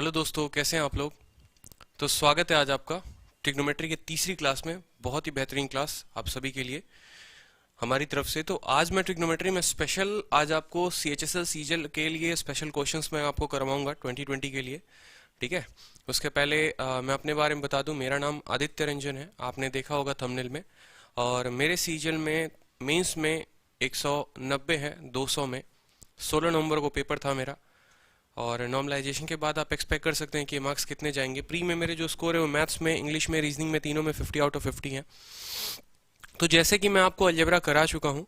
Hello दोस्तों, कैसे हैं आप लोग। तो स्वागत है आज आपका ट्रिग्नोमेट्री के तीसरी क्लास में। बहुत ही बेहतरीन क्लास आप सभी के लिए हमारी तरफ से। तो आज मैं ट्रिग्नोमेट्री में स्पेशल आज आपको CHSL सीजीएल के लिए स्पेशल क्वेश्चंस मैं आपको करवाऊंगा 2020 के लिए। ठीक है। उसके पहले मैं अपने बारे में बता दूं, मेरा नाम आदित्य रंजन है, आपने देखा होगा थंबनेल में। और मेरे सीजीएल में मेंस में 190 है, 200 में 16 नवंबर को पेपर था मेरा। और नॉर्मलाइजेशन के बाद आप एक्सपेक्ट कर सकते हैं कि मार्क्स कितने जाएंगे। प्री में मेरे जो स्कोर है वो मैथ्स में, इंग्लिश में, रीजनिंग में, तीनों में 50 आउट ऑफ 50 है। तो जैसे कि मैं आपको अलजेब्रा करा चुका हूँ,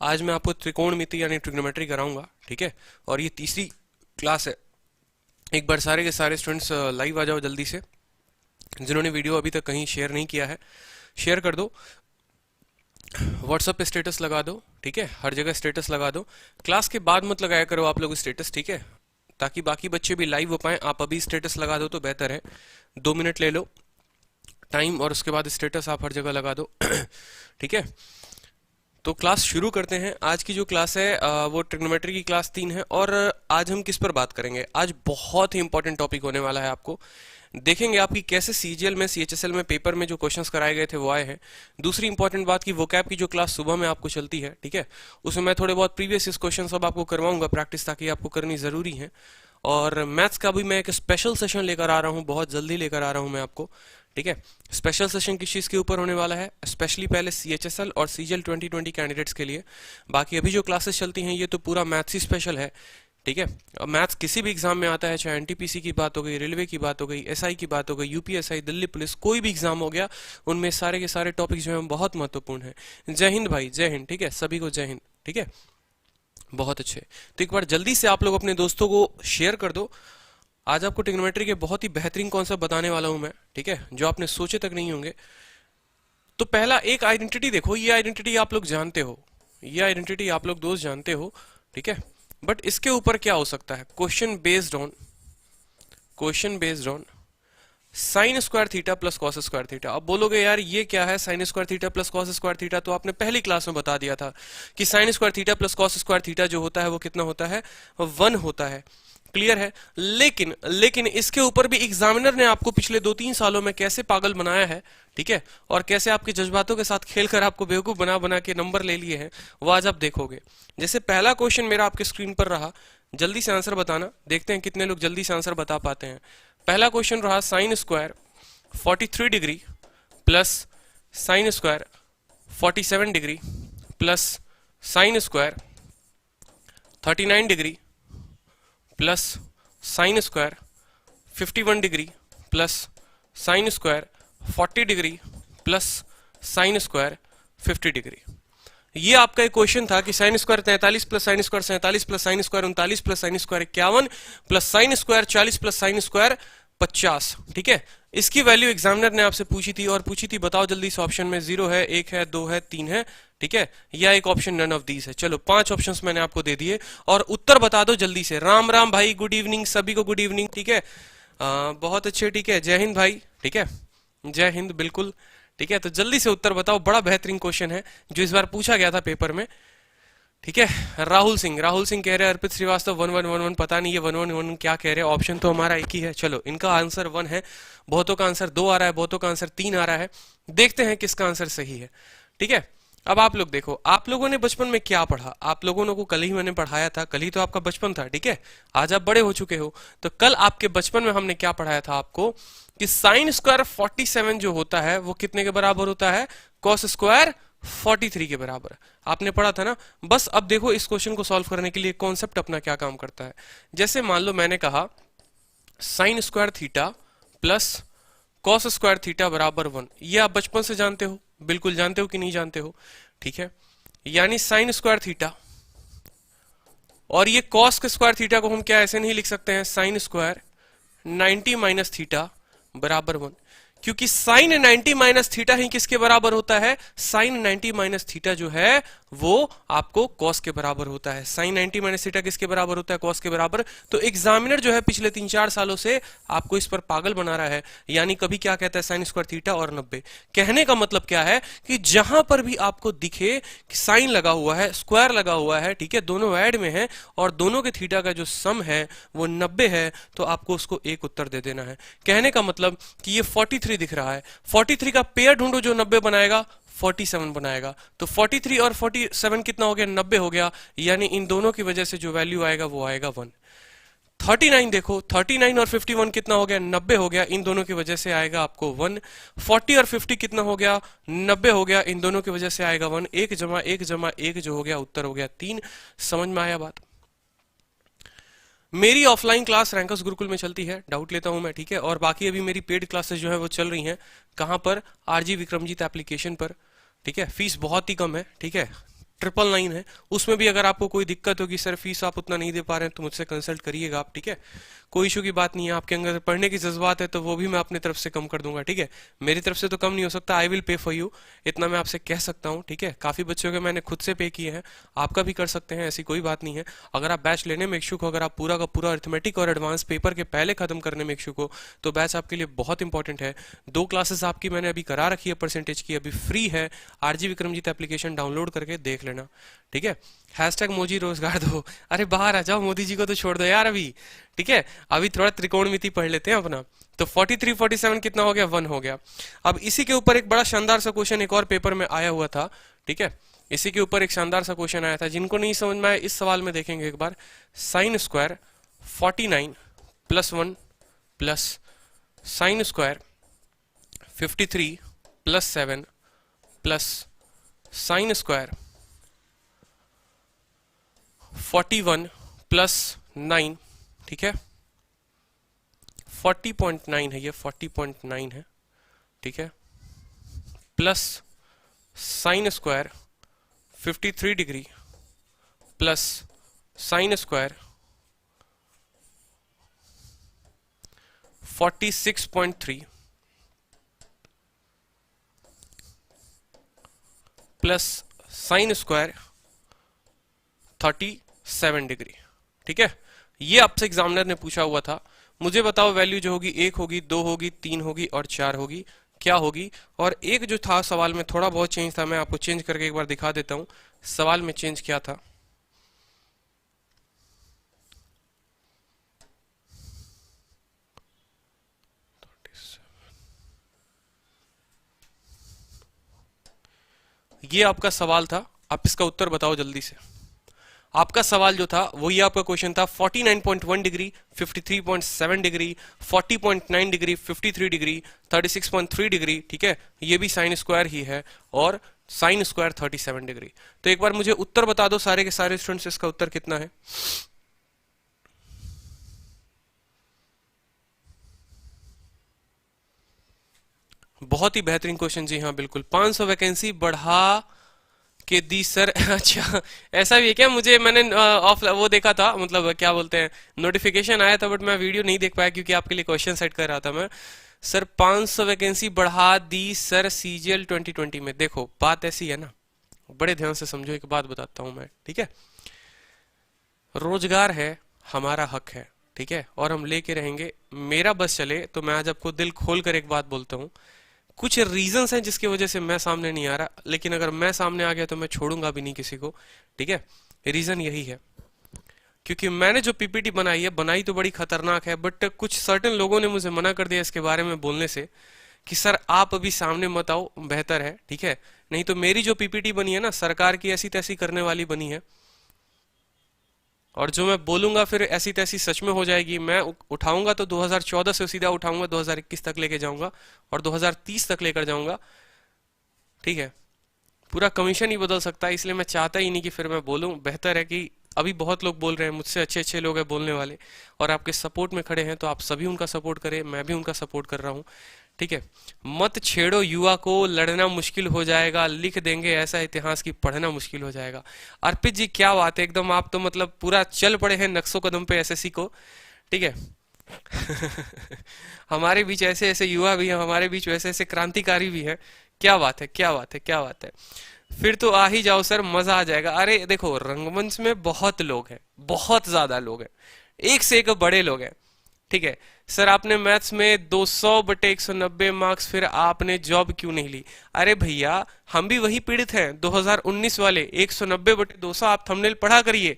आज मैं आपको त्रिकोणमिति यानी ट्रिग्नोमेट्री कराऊंगा। ठीक है। और ये तीसरी क्लास है। एक बार सारे के सारे स्टूडेंट्स लाइव आ जाओ जल्दी से। जिन्होंने वीडियो अभी तक कहीं शेयर नहीं किया है, शेयर कर दो, व्हाट्सएप पे स्टेटस लगा दो। ठीक है, हर जगह स्टेटस लगा दो। क्लास के बाद मत लगाया करो आप लोग स्टेटस, ठीक है, ताकि बाकी बच्चे भी लाइव हो पाए। आप अभी स्टेटस लगा दो तो बेहतर है। 2 मिनट ले लो टाइम और उसके बाद स्टेटस आप हर जगह लगा दो। ठीक है। तो क्लास शुरू करते हैं। आज की जो क्लास है वो ट्रिग्नोमेट्री की क्लास 3 है। और आज हम किस पर बात करेंगे? आज बहुत ही इंपॉर्टेंट टॉपिक होने वाला है। आपको देखेंगे आपकी कैसे सीजीएल में, CHSL में पेपर में जो क्वेश्चंस कराए गए थे वो आए हैं। दूसरी इंपॉर्टेंट बात की वोकैब की जो क्लास सुबह में आपको चलती है, ठीक है, उसमें मैं थोड़े बहुत प्रीवियस क्वेश्चन सब आपको करवाऊंगा प्रैक्टिस, ताकि आपको करनी जरूरी है। और मैथ्स का भी मैं एक स्पेशल सेशन लेकर आ रहा हूँ, बहुत जल्दी लेकर आ रहा हूँ मैं आपको। ठीक है। स्पेशल सेशन किस चीज़ के ऊपर होने वाला है? स्पेशली पहले CHSL और सीजीएल 2020 कैंडिडेट्स के लिए। बाकी अभी जो क्लासेस चलती हैं ये तो पूरा मैथ्स ही स्पेशल है। ठीक है। अब मैथ्स किसी भी एग्जाम में आता है, चाहे NTPC की बात हो गई, रेलवे की बात हो गई, SI की बात हो गई, UPSI, दिल्ली पुलिस, कोई भी एग्जाम हो गया, उनमें सारे के सारे टॉपिक जो है बहुत महत्वपूर्ण है। जय हिंद भाई, जय हिंद। ठीक है, सभी को जय हिंद। ठीक है, बहुत अच्छे। तो एक बार जल्दी से आप लोग अपने दोस्तों को शेयर कर दो। आज आपको ट्रिग्नोमेट्री के बहुत ही बेहतरीन कॉन्सेप्ट बताने वाला हूं मैं, ठीक है, जो आपने सोचे तक नहीं होंगे। तो पहला एक आइडेंटिटी देखो, ये आइडेंटिटी आप लोग जानते हो, ये आइडेंटिटी आप लोग दोस्त जानते हो। ठीक है। बट इसके ऊपर क्या हो सकता है? Question based on sine square theta plus cos square theta. अब बोलोगे यार ये क्या है sine square theta plus cos square theta? तो आपने पहली क्लास में बता दिया था कि sine square theta plus cos square theta जो होता है वो कितना होता है? 1 होता है। क्लियर है। लेकिन इसके ऊपर भी एग्जामिनर ने आपको पिछले 2-3 सालों में कैसे पागल बनाया है, ठीक है, और कैसे आपके जज्बातों के साथ खेलकर आपको बेवकूफ बना बना के नंबर ले लिए हैं, वो आज आप देखोगे। जैसे पहला क्वेश्चन मेरा आपके स्क्रीन पर रहा, जल्दी से आंसर बताना, देखते हैं कितने लोग जल्दी से आंसर बता पाते हैं। पहला क्वेश्चन रहा sine square 43 degree plus sine square 47 degree plus sine square 39 degree plus sine square 51 degree plus sine square 40 degree plus sine square 50 degree. ये आपका एक क्वेश्चन था कि sine square 43 plus sine square 47 plus sine square 39 plus sine square 51 plus sine square 40 plus sine square 50। ठीक है। इसकी value examiner ने आपसे पूछी थी और पूछी थी बताओ जल्दी से ऑप्शन में 0 है, 1 है, 2 है, 3 है, ठीक है, या एक ऑप्शन नन ऑफ दीज है। चलो 5 ऑप्शंस मैंने आपको दे दिए और उत्तर बता दो जल्दी से। राम राम भाई, गुड इवनिंग, सभी को गुड इवनिंग। ठीक है, बहुत अच्छे। ठीक है, जय हिंद भाई। ठीक है, जय हिंद, बिल्कुल। ठीक है, तो जल्दी से उत्तर बताओ। बड़ा बेहतरीन क्वेश्चन है जो इस बार पूछा गया था पेपर में। ठीक है, राहुल सिंह कह रहे हैं अर्पित श्रीवास्तव 1111, पता नहीं ये 1111 क्या कह रहे हैं। ऑप्शन तो हमारा एक ही है। चलो इनका आंसर 1 है, बहुतों का आंसर 2 आ रहा है, बहुतों का आंसर 3 आ रहा है। देखते हैं किसका आंसर सही है। ठीक है, अब आप लोग देखो, आप लोगों ने बचपन में क्या पढ़ा? आप लोगों को कल ही मैंने पढ़ाया था, कल ही तो आपका बचपन था। ठीक है, आज आप बड़े हो चुके हो, तो कल आपके बचपन में हमने क्या पढ़ाया था आपको कि साइन स्क्वायर 47 जो होता है वो कितने के बराबर होता है? कॉस स्क्वायर 43 के बराबर। आपने पढ़ा था ना। बस अब देखो इस क्वेश्चन को सॉल्व करने के लिए कॉन्सेप्ट अपना क्या काम करता है। जैसे मान लो मैंने कहा sine square theta plus cos square theta बराबर 1। ये आप बचपन से जानते हो, बिल्कुल जानते हो कि नहीं जानते हो? ठीक है, यानी साइन स्क्वायर थीटा और ये कॉस स्क्वायर थीटा को हम क्या ऐसे नहीं लिख सकते हैं? साइन स्क्वायर 90 माइनस थीटा बराबर 1। क्योंकि साइन 90 माइनस थीटा ही किसके बराबर होता है, साइन 90 माइनस थीटा जो है वो आपको कॉस के बराबर होता है। साइन 90 माइनस थीटा किसके बराबर होता है, कॉस के बराबर। तो एग्जामिनर जो है पिछले 3-4 सालों से आपको इस पर पागल बना रहा है, यानी कभी क्या कहता है साइन स्क्वायर थीटा और 90। कहने का मतलब क्या है कि जहां पर भी आपको दिखे कि साइन लगा हुआ है, स्क्वायर लगा हुआ है, ठीक है, दोनों ऐड में है और दोनों के थीटा का जो सम है वो 90 है, तो आपको उसको एक उत्तर दे देना है। कहने का मतलब कि ये 43 दिख रहा है, 43 का पेयर ढूंढो जो 90 बनाएगा, 47 बनाएगा। तो 43 और 47 कितना हो गया, 90 हो गया, यानी इन दोनों की वजह से जो वैल्यू आएगा वो आएगा 1। 39 देखो, 39 और 51 कितना हो गया, 90 हो गया, इन दोनों की वजह से आएगा आपको 1। 40 और 50 कितना हो गया, 90 हो गया, इन दोनों की वजह से आएगा 1। 1 जमा 1 जमा 1 जो हो गया, उत्तर हो गया 3। समझ में आया बात। मेरी ऑफलाइन क्लास रैंकर्स गुरुकुल में चलती है, डाउट लेता हूं मैं, ठीक है, और बाकी अभी मेरी पेड क्लासेस जो है वो चल रही हैं। कहां पर, आरजी विक्रमजीत एप्लीकेशन पर, ठीक है। फीस बहुत ही कम है, ठीक है, 999 है। उसमें भी अगर आपको कोई दिक्कत होगी, सर फीस आप उतना नहीं दे पा रहे हैं, तो मुझसे कंसल्ट करिएगा आप, ठीक है, कोई इशू की बात नहीं है। आपके अंदर पढ़ने की जज्बात है तो वो भी मैं अपनी तरफ से कम कर दूंगा, ठीक है। मेरी तरफ से तो कम नहीं हो सकता, I will pay for you, इतना मैं आपसे कह सकता हूँ, ठीक है। काफी बच्चों के मैंने खुद से पे किए हैं, आपका भी कर सकते हैं, ऐसी कोई बात नहीं है। अगर आप बैच लेने में इच्छुक हो, अगर आप पूरा का पूरा अरिथमेटिक और एडवांस पेपर के पहले खत्म करने में इच्छुक हो, तो बैच आपके लिए बहुत इंपॉर्टेंट है। 2 क्लासेस आपकी मैंने अभी करा रखी है, परसेंटेज की, अभी फ्री है। आरजी विक्रमजीत एप्लीकेशन डाउनलोड करके देख लेना, ठीक है। हैशटैग मोदी रोजगार दो, अरे बाहर आ जाओ, मोदी जी को तो छोड़ दो यार अभी, ठीक है। अभी थोड़ा त्रिकोणमिति पढ़ लेते हैं अपना। तो 43 47 कितना हो गया, 1 हो गया। अब इसी के ऊपर एक बड़ा शानदार सा क्वेश्चन एक और पेपर में आया हुआ था, ठीक है। इसी के ऊपर एक शानदार सा क्वेश्चन आया था, जिनको नहीं समझ में आया इस सवाल में देखेंगे एक बार। Sine square 49 plus 1 plus sine square 53 plus 7 plus sine square 41 plus 9, ठीक है, 40.9 है, ये 40.9 है, ठीक है, plus sine square 53 degree plus sine square 46.3 plus sine square 37 degree, ठीक है। ये आपसे एग्जामिनर ने पूछा हुआ था। मुझे बताओ वैल्यू जो होगी 1 होगी, 2 होगी, 3 होगी और 4 होगी, क्या होगी। और एक जो था सवाल में थोड़ा बहुत चेंज था, मैं आपको चेंज करके एक बार दिखा देता हूं। सवाल में चेंज क्या था, ये आपका सवाल था, आप इसका उत्तर बताओ जल्दी से। आपका सवाल जो था वो ये आपका क्वेश्चन था, 49.1 degree, 53.7 degree, 40.9 degree, 53 degree, 36.3 degree, ठीक है, ये भी साइन स्क्वायर ही है, और साइन स्क्वायर 37 डिग्री। तो एक बार मुझे उत्तर बता दो सारे के सारे स्टूडेंट्स, इसका उत्तर कितना है। बहुत ही बेहतरीन क्वेश्चन, जी हाँ बिल्कुल। 500 वैकेंसी बढ़ा के दी सर। अच्छा, ऐसा भी है क्या। मुझे मैंने ऑफ वो देखा था, मतलब क्या बोलते हैं, नोटिफिकेशन आया था, बट मैं वीडियो नहीं देख पाया क्योंकि आपके लिए क्वेश्चन सेट कर रहा था मैं। सर 500 वैकेंसी बढ़ा दी सर सीजीएल 2020 में। देखो बात ऐसी है ना, बड़े ध्यान से समझो, एक बात बताता हूं मैं, ठीक है। रोजगार है, हमारा हक है, ठीक है, और हम लेके रहेंगे। मेरा बस चले तो मैं आज आपको दिल खोल कर एक बात बोलता हूं। कुछ रीजंस हैं जिसकी वजह से मैं सामने नहीं आ रहा, लेकिन अगर मैं सामने आ गया तो मैं छोड़ूंगा भी नहीं किसी को, ठीक है। रीजन यही है क्योंकि मैंने जो पीपीटी बनाई है, बनाई तो बड़ी खतरनाक है, बट कुछ सर्टेन लोगों ने मुझे मना कर दिया इसके बारे में बोलने से कि सर आप अभी सामने मत आओ, बेहतर है, ठीक है। नहीं तो मेरी जो पीपीटी बनी है ना, सरकार की ऐसी तैसी करने वाली बनी है, और जो मैं बोलूंगा फिर ऐसी तैसी सच में हो जाएगी। मैं उठाऊंगा तो 2014 से सीधा उठाऊंगा, 2021 तक लेके जाऊंगा और 2030 तक लेकर जाऊंगा, ठीक है। पूरा कमीशन ही बदल सकता है, इसलिए मैं चाहता ही नहीं कि फिर मैं बोलूं। बेहतर है कि अभी बहुत लोग बोल रहे हैं, मुझसे अच्छे अच्छे लोग हैं बोलने वाले, और आपके सपोर्ट में खड़े हैं, तो आप सभी उनका सपोर्ट करें, मैं भी उनका सपोर्ट कर रहा हूं, ठीक है। मत छेड़ो युवा को, लड़ना मुश्किल हो जाएगा, लिख देंगे ऐसा इतिहास की पढ़ना मुश्किल हो जाएगा। अर्पित जी क्या बात है, एकदम आप तो मतलब पूरा चल पड़े हैं नक्शो कदम पे एसएससी को, ठीक है। हमारे बीच ऐसे ऐसे युवा भी हैं, हमारे बीच वैसे ऐसे क्रांतिकारी भी हैं। क्या बात है, क्या बात है, क्या बात है। फिर तो आ ही जाओ सर, मजा आ जाएगा। अरे देखो, रंगमंच में बहुत लोग हैं, बहुत ज्यादा लोग हैं, एक से एक बड़े लोग हैं। ठीक है सर, आपने मैथ्स में 200/190 मार्क्स, फिर आपने जॉब क्यों नहीं ली? अरे भैया, हम भी वही पीड़ित हैं 2019 वाले। 190/200 आप थंबनेल पढ़ा करिए।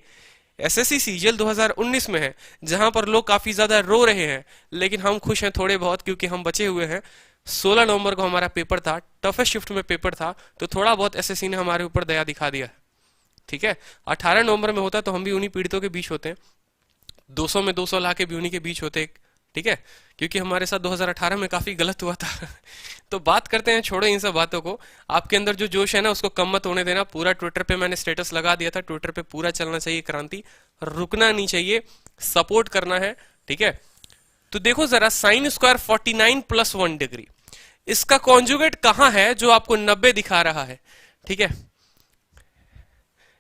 एसएससी सीजीएल 2019 में है, जहां पर लोग काफी ज्यादा रो रहे हैं, लेकिन हम खुश हैं थोड़े बहुत, क्योंकि हम बचे हुए हैं। 16 नवंबर को हमारा पेपर था, टफेस्ट शिफ्ट में पेपर था, तो थोड़ा बहुत एसएससी ने हमारे ऊपर दया दिखा दिया। ठीक है, 18 नवंबर में होता तो हम भी उन्हीं पीड़ितों के बीच होते, 200 में 200 ला के भी उन्हीं के बीच होते। ठीक है, क्योंकि हमारे साथ 2018 में काफी गलत हुआ था। तो बात करते हैं, छोड़ो इन सब बातों को। आपके अंदर जो जोश है ना, उसको कम मत होने देना। पूरा ट्विटर पे मैंने स्टेटस लगा दिया था, ट्विटर पे पूरा चलना चाहिए क्रांति, रुकना नहीं चाहिए, सपोर्ट करना है। ठीक है, तो देखो जरा, साइन स्क्वायर 49 + 1 डिग्री, इसका कॉन्जुगेट कहां है जो आपको 90 दिखा रहा है? ठीक है,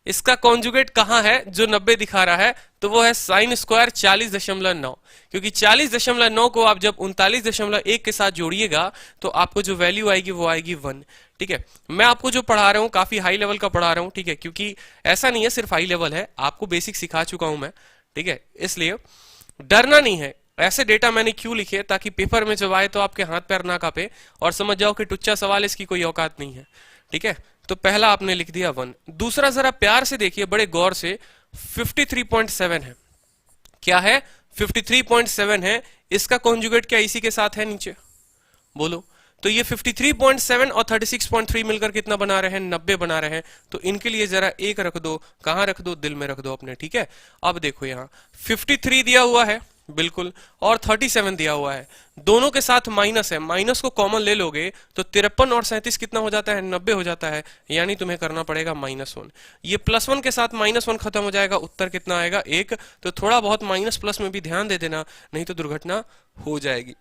इसका कॉन्जुगेट कहां है जो 90 दिखा रहा है? तो वो है साइन स्क्वायर 40.9, क्योंकि 40.9 को आप जब 39.1 के साथ जोड़िएगा तो आपको जो वैल्यू आएगी वो आएगी 1। ठीक है, मैं आपको जो पढ़ा रहा हूं काफी हाई लेवल का पढ़ा रहा हूं। ठीक है, क्योंकि ऐसा नहीं है सिर्फ हाई लेवल है, आपको बेसिक सिखा चुका हूं मैं। ठीक है, इसलिए डरना नहीं है। ऐसे डेटा मैंने क्यों लिखे, ताकि पेपर में जब आए तो आपके हाथ पैर ना कांपे और समझ जाओ कि टुच्चा सवाल, इसकी कोई औकात नहीं है। ठीक है, तो पहला आपने लिख दिया 1। दूसरा जरा प्यार से देखिए, बड़े गौर से, 53.7 है। क्या है? 53.7 है। इसका कॉन्जुगेट क्या इसी के साथ है? नीचे बोलो। तो ये 53.7 और 36.3 मिलकर कितना बना रहे हैं? 90 बना रहे हैं। तो इनके लिए जरा एक रख दो। कहां रख दो? दिल में रख दो अपने। ठीक है, अब देखो यहां 53 दिया हुआ है, बिल्कुल, और 37 दिया हुआ है, दोनों के साथ माइनस है। माइनस को कॉमन ले लोगे तो 53 और 37 कितना हो जाता है? 90 हो जाता है। यानी तुम्हें करना पड़ेगा -1। ये +1 के साथ -1 खत्म हो जाएगा, उत्तर कितना आएगा? 1। तो थोड़ा बहुत माइनस प्लस में भी ध्यान दे देना, नहीं तो दुर्घटना हो जाएगी।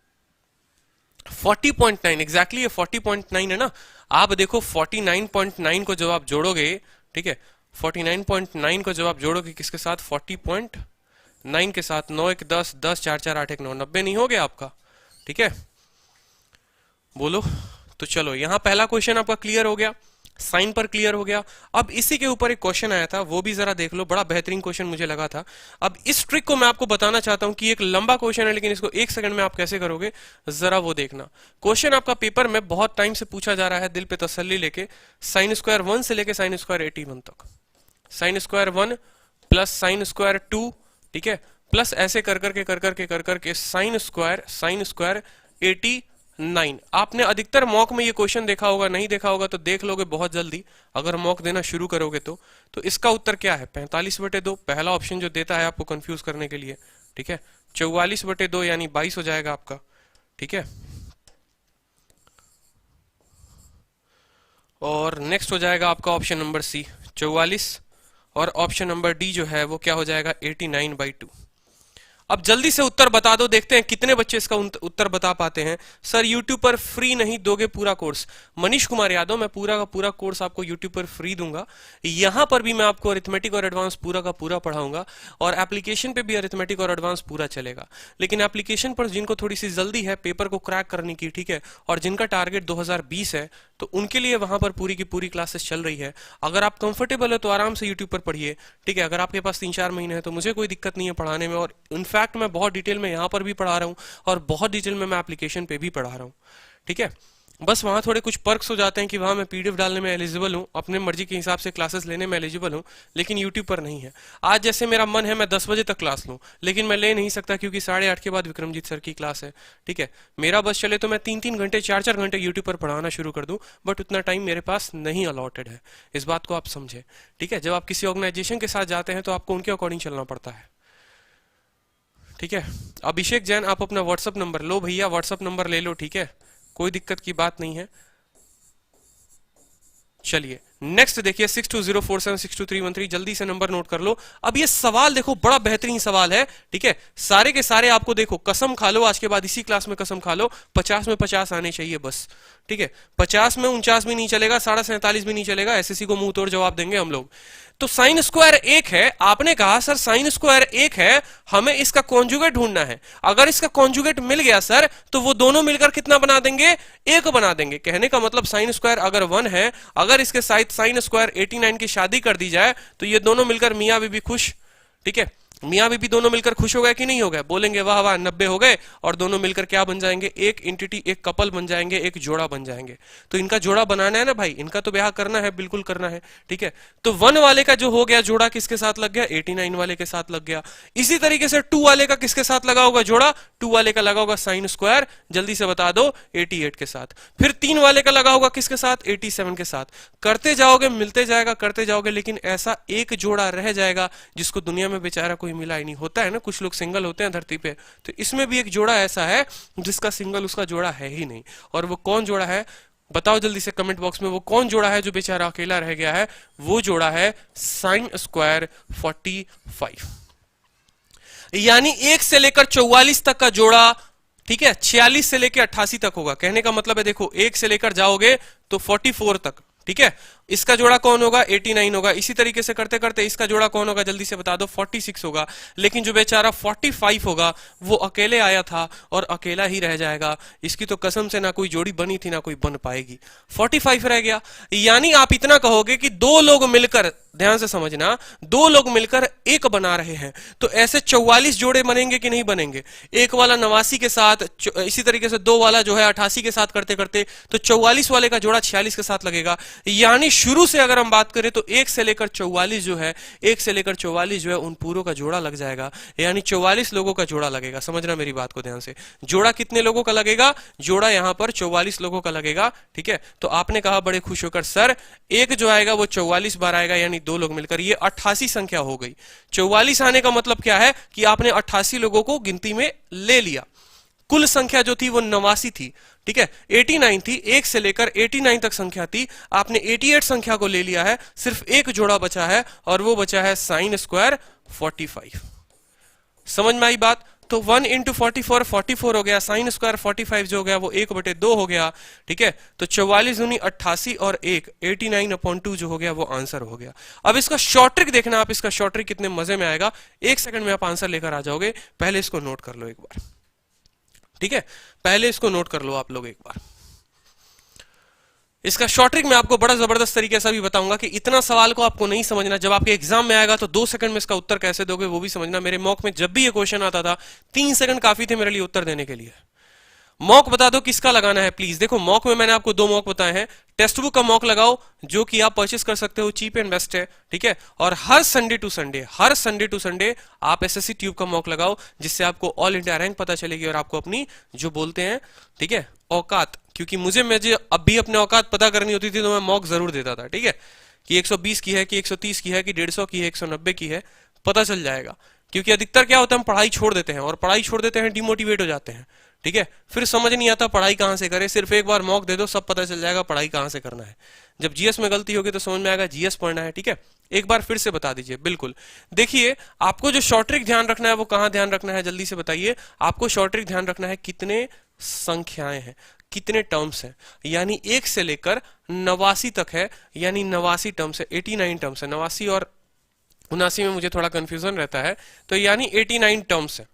40.9 एग्जैक्टली, ये 40.9 है ना। आप देखो 49.9 को जब आप जोड़ोगे, ठीक है, 49.9 को जब आप जोड़ोगे किसके साथ? 40.9 के साथ, 9 1 10, 10 4 4 8 1 9, 90 नहीं हो गया आपका? ठीक है, बोलो। तो चलो, यहां पहला क्वेश्चन आपका क्लियर हो गया, साइन पर क्लियर हो गया। अब इसी के ऊपर एक क्वेश्चन आया था, वो भी जरा देख लो, बड़ा बेहतरीन क्वेश्चन मुझे लगा था। अब इस ट्रिक को मैं आपको बताना चाहता हूं कि एक लंबा क्वेश्चन है, लेकिन इसको 1 सेकंड में आप कैसे करोगे, जरा वो देखना। क्वेश्चन आपका पेपर में बहुत टाइम से पूछा जा रहा है, दिल पे तसल्ली लेके। साइन स्क्वायर 1 से लेके साइन स्क्वायर 81 तक, sine square 1 plus sine square 2, ठीक है, प्लस ऐसे कर करके साइन स्क्वायर 89। आपने अधिकतर मॉक में ये क्वेश्चन देखा होगा, नहीं देखा होगा तो देख लोगे बहुत जल्दी, अगर मॉक देना शुरू करोगे तो इसका उत्तर क्या है? 45/2, पहला ऑप्शन जो देता है आपको कंफ्यूज करने के लिए। ठीक है, 44/2 यानी 22 हो जाएगा आपका। ठीक है, और नेक्स्ट हो जाएगा आपका ऑप्शन नंबर सी 44, और ऑप्शन नंबर डी जो है वो क्या हो जाएगा? 89/2। अब जल्दी से उत्तर बता दो, देखते हैं कितने बच्चे इसका उत्तर बता पाते हैं। सर यूट्यूब पर फ्री नहीं दोगे पूरा कोर्स? मनीष कुमार यादव, मैं पूरा का पूरा कोर्स आपको यूट्यूब पर फ्री दूंगा। यहां पर भी मैं आपको अरिथमेटिक और एडवांस पूरा का पूरा पढ़ाऊंगा, और एप्लीकेशन पे भी अरिथमेटिक और एडवांस पूरा चलेगा। लेकिन एप्लीकेशन पर जिनको थोड़ी सी जल्दी है पेपर को क्रैक करने की, ठीक है, और जिनका टारगेट 2020 है, तो उनके लिए वहां पर पूरी की पूरी क्लासेस चल रही है। अगर आप कंफर्टेबल है तो आराम से यूट्यूब पर पढ़िए। ठीक है, अगर आपके पास 3-4 महीने हैं तो मुझे कोई दिक्कत नहीं है पढ़ाने में, और इनफैक्ट मैं बहुत डिटेल में यहां पर भी पढ़ा रहा हूं, और बहुत डिटेल में मैं एप्लीकेशन पे भी पढ़ा रहा हूं। ठीक है, बस वहां थोड़े कुछ पर्क्स हो जाते हैं कि वहां मैं पीडीएफ डालने में एलिजिबल हूं, अपने मर्जी के हिसाब से क्लासेस लेने में एलिजिबल हूं, लेकिन यूट्यूब पर नहीं है। आज जैसे मेरा मन है मैं 10 बजे तक क्लास लूं, लेकिन मैं ले नहीं सकता क्योंकि 8:30 के बाद विक्रमजीत सर की क्लास है। ठीक है, मेरा बस चले तो मैं 3-3 घंटे 4-4 घंटे यूट्यूब पर पढ़ाना शुरू कर दूं, बट उतना टाइम मेरे पास नहीं अलॉटेड है। इस बात को आप समझे। ठीक है, जब आप किसी ऑर्गेनाइजेशन के साथ जाते हैं तो आपको उनके अकॉर्डिंग चलना पड़ता है। ठीक है, अभिषेक जैन, आप अपना व्हाट्सअप नंबर लो भैया, व्हाट्सअप नंबर ले लो। ठीक है, कोई दिक्कत की बात नहीं है। चलिए नेक्स्ट देखिए 6204762313, जल्दी से नंबर नोट कर लो। अब ये सवाल देखो, बड़ा बेहतरीन सवाल है, ठीक है। सारे के सारे आपको देखो, कसम खा लो आज के बाद इसी क्लास में कसम खा लो 50 में 50 आने चाहिए बस, ठीक है। 50 में 49 भी नहीं चलेगा, 47.5 भी नहीं चलेगा, एसएससी को मुंह तोड़ जवाब देंगे हम लोग। तो साइन स्क्वायर 1 है, आपने कहा सर साइन स्क्वायर 1 है, हमें इसका कॉन्जुगेट ढूंढना है। अगर इसका कॉन्जुगेट मिल गया सर तो वो दोनों मिलकर कितना बना देंगे, 1 बना देंगे। कहने का मतलब साइन स्क्वायर अगर 1 है, अगर इसके साथ साइन स्क्वायर 89 की शादी कर दी जाए तो ये दोनों मिलकर मियां बीबी खुश, ठीक है। मियां बीबी दोनों मिलकर खुश हो गए कि नहीं हो गए, बोलेंगे वाह वाह 90 हो गए, और दोनों मिलकर क्या बन जाएंगे, एक एंटिटी, एक कपल बन जाएंगे, एक जोड़ा बन जाएंगे। तो इनका जोड़ा बनाना है ना भाई, इनका तो ब्याह करना है, बिल्कुल करना है, ठीक है। तो 1 वाले का जो हो गया जोड़ा किसके साथ लग गया, 89 वाले के साथ लग गया। इसी तरीके से 2 वाले का किसके साथ लगा होगा जोड़ा, 2 वाले का लगा होगा साइन स्क्वायर, जल्दी से बता दो 88 के साथ। फिर 3 वाले का लगा होगा किसके साथ, 87 के साथ। करते जाओगे मिलते जाएगा, करते जाओगे, लेकिन ऐसा एक जोड़ा रह जाएगा जिसको दुनिया में बेचारा कोई मिला ही नहीं। होता है ना, कुछ लोग सिंगल होते हैं धरती पे, तो इसमें भी एक जोड़ा ऐसा है जिसका सिंगल उसका जोड़ा है ही नहीं। और वो कौन जोड़ा है बताओ जल्दी से कमेंट बॉक्स में, वो कौन जोड़ा है जो बेचारा अकेला रह गया है, वो जोड़ा है साइन स्क्वायर 45, यानी 1 से लेकर 44 तक का जोड़ा, ठीक है। 46 से लेकर 88 तक होगा। कहने का मतलब है देखो 1 से लेकर जाओगे तो 44 तक, ठीक है। इसका जोड़ा कौन होगा, 89 होगा। इसी तरीके से करते करते इसका जोड़ा कौन होगा, जल्दी से बता दो, 46 होगा। लेकिन जो बेचारा 45 होगा वो अकेले आया था और अकेला ही रह जाएगा। इसकी तो कसम से ना कोई जोड़ी बनी थी ना कोई बन पाएगी, 45 रह गया। यानी आप इतना कहोगे कि 2 लोग मिलकर, ध्यान से समझना, 2 लोग मिलकर 1 बना रहे हैं। तो ऐसे 44 जोड़े बनेंगे कि नहीं बनेंगे, एक वाला 89 के साथ, इसी तरीके से 2 वाला जो है 88 के साथ करते करते, तो 44 वाले का जोड़ा 46 के साथ लगेगा। यानी शुरू से अगर हम बात करें तो 1 से लेकर 44 जो है, 1 से लेकर 44 जो है, उन पूरों का जोड़ा लग जाएगा। यानी 44 लोगों का जोड़ा लगेगा। समझना मेरी बात को ध्यान से, जोड़ा कितने लोगों का लगेगा, जोड़ा यहां पर 44 लोगों का लगेगा, ठीक है। तो आपने कहा बड़े खुश होकर सर 1 जो आएगा वो 44 बार आएगा, यानी 2 लोग मिलकर, ये 88 संख्या हो गई। 44 आने का मतलब क्या है कि आपने 88 लोगों को गिनती में ले लिया। कुल संख्या जो थी वो 89 थी, ठीक है। 89 थी, 1 से लेकर 89 तक संख्या थी, आपने 88 संख्या को ले लिया है, सिर्फ एक जोड़ा बचा है और वो बचा है साइन स्क्वायर 45। समझ में आई बात। तो 1 इंटू 44 44 हो गया, साइन स्क्वायर 45 जो हो गया वो 1/2 हो गया, ठीक है। तो 44 दूनी 88 और 1 89/2 जो हो गया वो आंसर हो गया। अब इसका शॉर्ट ट्रिक देखना आप, इसका शॉर्ट ट्रिक कितने मजे में आएगा, 1 सेकंड में आप आंसर लेकर आ जाओगे। पहले इसको नोट कर लो एक बार, ठीक है, पहले इसको नोट कर लो आप लोग एक बार। इसका शॉर्ट ट्रिक मैं आपको बड़ा जबरदस्त तरीके से भी बताऊंगा कि इतना सवाल को आपको नहीं समझना, जब आपके एग्जाम में आएगा तो 2 सेकंड में इसका उत्तर कैसे दोगे वो भी समझना। मेरे मॉक में जब भी ये क्वेश्चन आता था 3 सेकंड काफी थे मेरे लिए उत्तर देने के लिए। मॉक बता दो किसका लगाना है प्लीज। देखो मॉक में मैंने आपको 2 मॉक बताए हैं। टेक्स्ट बुक का मॉक लगाओ जो कि आप परचेस कर सकते हो, चीप एंड बेस्ट है, ठीक है। और हर संडे टू संडे आप एसएससी ट्यूब का मॉक लगाओ, जिससे आपको ऑल इंडिया रैंक पता चलेगी और आपको अपनी जो बोलते हैं, ठीक है, औकात, क्योंकि मुझे अब भी अपने औकात पता करनी होती थी तो मैं मॉक जरूर देता था, ठीक है, कि 120 की है कि 130 की है कि 150 की है 190 की है, पता चल जाएगा। क्योंकि अधिकतर क्या होता है, हम पढ़ाई छोड़ देते हैं, और पढ़ाई छोड़ देते हैं डिमोटिवेट हो जाते हैं, ठीक है। फिर समझ नहीं आता पढ़ाई कहां से करें, सिर्फ एक बार मॉक दे दो सब पता चल जाएगा पढ़ाई कहां से करना है। जब जीएस में गलती होगी तो समझ में आएगा जीएस पढ़ना है, ठीक है। एक बार फिर से बता दीजिए, बिल्कुल। देखिए आपको जो शॉर्ट ट्रिक ध्यान रखना है वो कहां ध्यान रखना है, जल्दी से बताइए। आपको शॉर्ट ट्रिक ध्यान रखना है कितने संख्याएं हैं, कितने टर्म्स हैं, यानी 1 से लेकर 89 तक है, यानी 89 टर्म्स है, 89 टर्म्स है। 89 और 79 में मुझे थोड़ा कंफ्यूजन रहता है, तो यानी 89 टर्म्स है,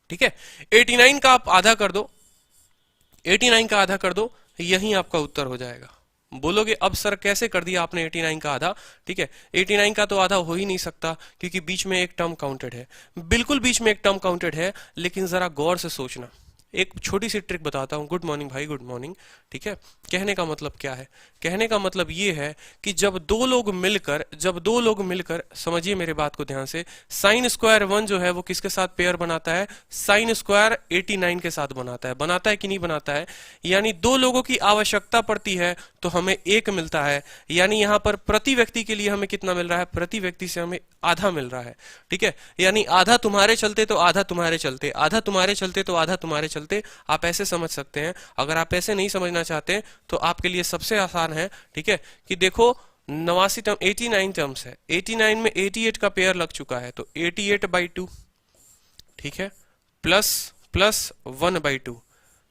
ठीक है। 89 का आप आधा कर दो, 89 का आधा कर दो, यही आपका उत्तर हो जाएगा। बोलोगे अब सर कैसे कर दिया आपने 89 का आधा, ठीक है। 89 का तो आधा हो ही नहीं सकता क्योंकि बीच में एक टर्म काउंटेड है, बिल्कुल बीच में एक टर्म काउंटेड है। लेकिन जरा गौर से सोचना, एक छोटी सी ट्रिक बताता हूं। गुड मॉर्निंग भाई, गुड मॉर्निंग, ठीक है। कहने का मतलब क्या है, कहने का मतलब ये है कि जब दो लोग मिलकर समझिए मेरे बात को ध्यान से, साइन स्क्वायर 1 जो है वो किसके साथ पेयर बनाता है, साइन स्क्वायर 89 के साथ बनाता है कि नहीं बनाता है। यानी 2 लोगों की आवश्यकता पड़ती है तो हमें 1 मिलता है, यानी यहां पर प्रति व्यक्ति के लिए हमें कितना मिल रहा है, प्रति व्यक्ति से हमें आधा मिल रहा है, ठीक है। यानी आधा तुम्हारे चलते तो आधा तुम्हारे चलते, आधा तुम्हारे चलते तो आधा तुम्हारे चलते, चलते आप ऐसे समझ सकते हैं। अगर आप ऐसे नहीं समझना चाहते तो आपके लिए सबसे आसान है, ठीक है, कि देखो 89 टर्म 89 टर्म्स है, 89 में 88 का पेयर लग चुका है, तो 88/2, ठीक है, प्लस प्लस 1/2,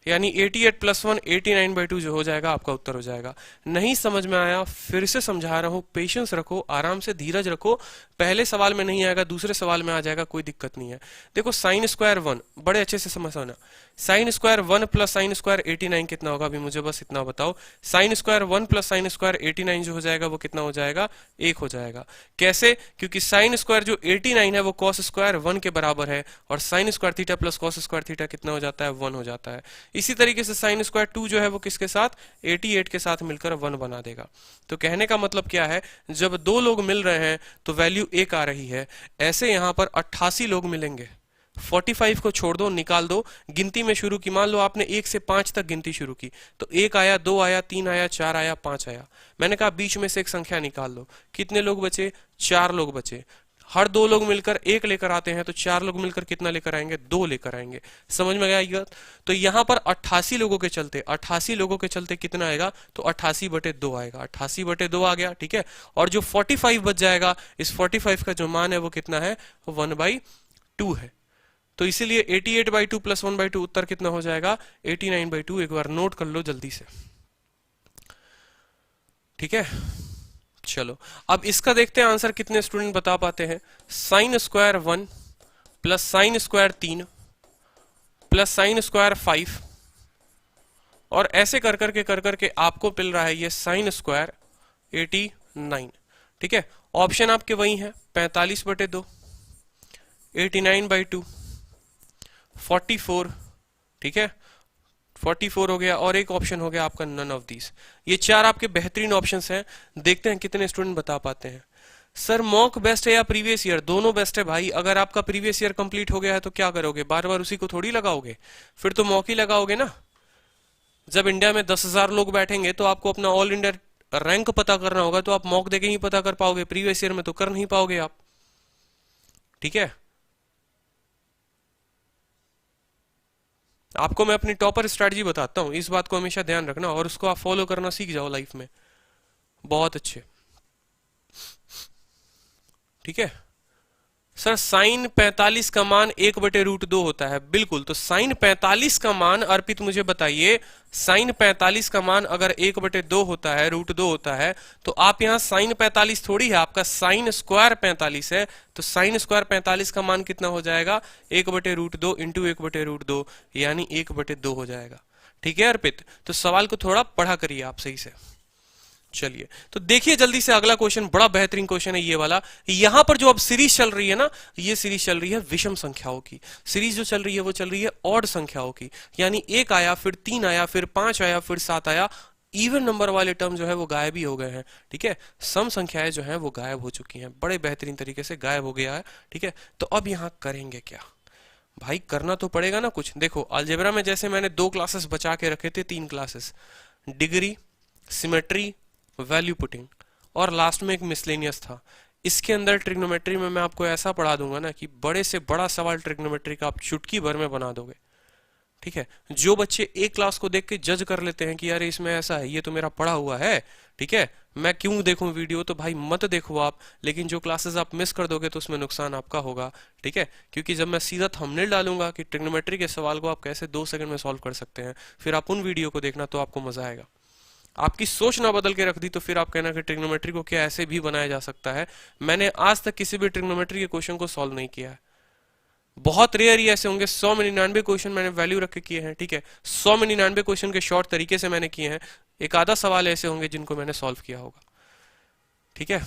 यानी 88 + 1 89/2 जो हो जाएगा आपका उत्तर हो जाएगा। नहीं समझ में आया फिर से समझा रहा हूं, पेशेंस रखो, आराम से धीरज रखो, पहले सवाल में नहीं आएगा दूसरे सवाल में आ जाएगा, कोई दिक्कत नहीं है। देखो साइन स्क्वायर 1 बड़े अच्छे से समझना, साइन स्क्वायर 1 + साइन स्क्वायर 89 कितना होगा, अभी मुझे बस इतना बताओ। साइन स्क्वायर 1 + साइन स्क्वायर 89 जो हो जाएगा वो कितना हो जाएगा, 1 हो जाएगा। कैसे? क्योंकि साइन स्क्वायर जो 89 है वो कॉस स्क्वायर 1 के बराबर है, और sine square theta plus cos square theta कितना हो जाता है, 1 हो जाता है। इसी तरीके से साइन स्क्वायर 2 जो है वो किसके साथ, 88 के साथ मिलकर 1 बना देगा। तो कहने का मतलब क्या है, जब दो लोग मिल रहे हैं तो वैल्यू 1 आ रही है। ऐसे यहां पर 88 लोग मिलेंगे, 45 को छोड़ दो, निकाल दो, गिनती में शुरू की, मान लो आपने 1 से 5 तक गिनती शुरू की, तो 1 आया, 2 आया, 3 आया, 4 आया, 5 आया। मैंने कहा बीच में से एक संख्या निकाल लो, कितने लोग बचे, 4 लोग बचे। हर दो लोग मिलकर 1 लेकर आते हैं, तो 4 लोग मिलकर कितना लेकर आएंगे, 2 लेकर आएंगे। समझ में आएगा? तो यहां पर 88 लोगों के चलते, 88 लोगों के चलते कितना आएगा, तो 88/2 आएगा, 88/2 आ गया, ठीक है। और जो 45 बच जाएगा, इस 45 का जो मान है वो कितना है, 1/2 है। तो इसीलिए 88/2 + 1/2 उत्तर कितना हो जाएगा, 89/2। एक बार नोट कर लो जल्दी से, ठीक है। चलो अब इसका देखते हैं आंसर कितने स्टूडेंट बता पाते हैं। Sine square 1 + sine square 3 + sine square 5, और ऐसे कर करके आपको मिल रहा है ये साइन स्क्वायर 89, ठीक है। ऑप्शन आपके वही है, 45/2, 89/2, 44, ठीक है, 44 हो गया, और एक ऑप्शन हो गया आपका नन ऑफ दीज। ये 4 आपके बेहतरीन ऑप्शंस हैं। देखते हैं कितने स्टूडेंट बता पाते हैं। सर मॉक बेस्ट है या प्रीवियस ईयर? दोनों बेस्ट है भाई। अगर आपका प्रीवियस ईयर कंप्लीट हो गया है तो क्या करोगे, बार बार उसी को थोड़ी लगाओगे, फिर तो मॉक ही लगाओगे ना। जब इंडिया में 10,000 लोग बैठेंगे तो आपको अपना ऑल इंडिया रैंक पता करना होगा, तो आप मॉक देके ही पता कर पाओगे, प्रीवियस ईयर में तो कर नहीं पाओगे आप, ठीक है। आपको मैं अपनी टॉपर स्ट्रैटेजी बताता हूं, इस बात को हमेशा ध्यान रखना, और उसको आप फॉलो करना सीख जाओ लाइफ में, बहुत अच्छे, ठीक है। सर साइन 45 का मान 1/√2 होता है, बिल्कुल। तो साइन 45 का मान, अर्पित मुझे बताइए, साइन 45 का मान अगर 1/2 होता है, √2 होता है, तो आप यहां साइन 45 थोड़ी है, आपका साइन स्क्वायर 45 है, तो साइन स्क्वायर 45 का मान कितना हो जाएगा, 1/√2 इंटू 1/√2, यानी 1/2 हो जाएगा, ठीक है अर्पित। तो सवाल को थोड़ा पढ़ा करिए आप सही से। चलिए तो देखिए जल्दी से अगला क्वेश्चन, बड़ा बेहतरीन क्वेश्चन है ये वाला। यहां पर जो अब सीरीज चल रही है ना, ये सीरीज चल रही है विषम संख्याओं की। सीरीज जो चल रही है वो चल रही है ऑड संख्याओं की, यानी 1 आया, फिर 3 आया, फिर 5 आया, फिर 7 आया। इवन नंबर वाले टर्म जो है वो गायब ही हो गए हैं, ठीक है। सम संख्याएं जो हैं वो गायब हो चुकी हैं, बड़े बेहतरीन तरीके से गायब हो गया है, ठीक है। तो अब यहां करेंगे क्या भाई, करना तो पड़ेगा ना कुछ। देखो अलजेब्रा में जैसे मैंने 2 क्लासेस बचा के रखे थे, 3 classes, degree, symmetry, value putting, और लास्ट में एक मिसलेनियस था। इसके अंदर ट्रिग्नोमेट्री में मैं आपको ऐसा पढ़ा दूंगा ना कि बड़े से बड़ा सवाल ट्रिग्नोमेट्री का आप चुटकी भर में बना दोगे, ठीक है। जो बच्चे एक क्लास को देख के जज कर लेते हैं कि यार इसमें ऐसा है, ये तो मेरा पढ़ा हुआ है, ठीक है, मैं क्यों देखूं वीडियो, तो भाई मत देखो आप। लेकिन जो क्लासेस आप मिस कर दोगे तो उसमें नुकसान आपका होगा, ठीक है। क्योंकि जब मैं सीधा थंबनेल डालूंगा कि ट्रिग्नोमेट्री के सवाल को आप कैसे 2 सेकंड में सॉल्व कर सकते हैं, फिर आप उन वीडियो को देखना तो आपको मजा आएगा। आपकी सोच ना बदल के रख दी तो फिर आप कहना कि ट्रिग्नोमेट्री को क्या ऐसे भी बनाया जा सकता है। मैंने आज तक किसी भी ट्रिग्नोमेट्री के क्वेश्चन को सॉल्व नहीं किया है, बहुत रेयर ही ऐसे होंगे। 100 में 99 क्वेश्चन मैंने वैल्यू रख के किए हैं, ठीक है। 100 में 99 क्वेश्चन के शॉर्ट तरीके से मैंने किए हैं, एक आधा सवाल ऐसे होंगे जिनको मैंने सॉल्व किया होगा, ठीक है।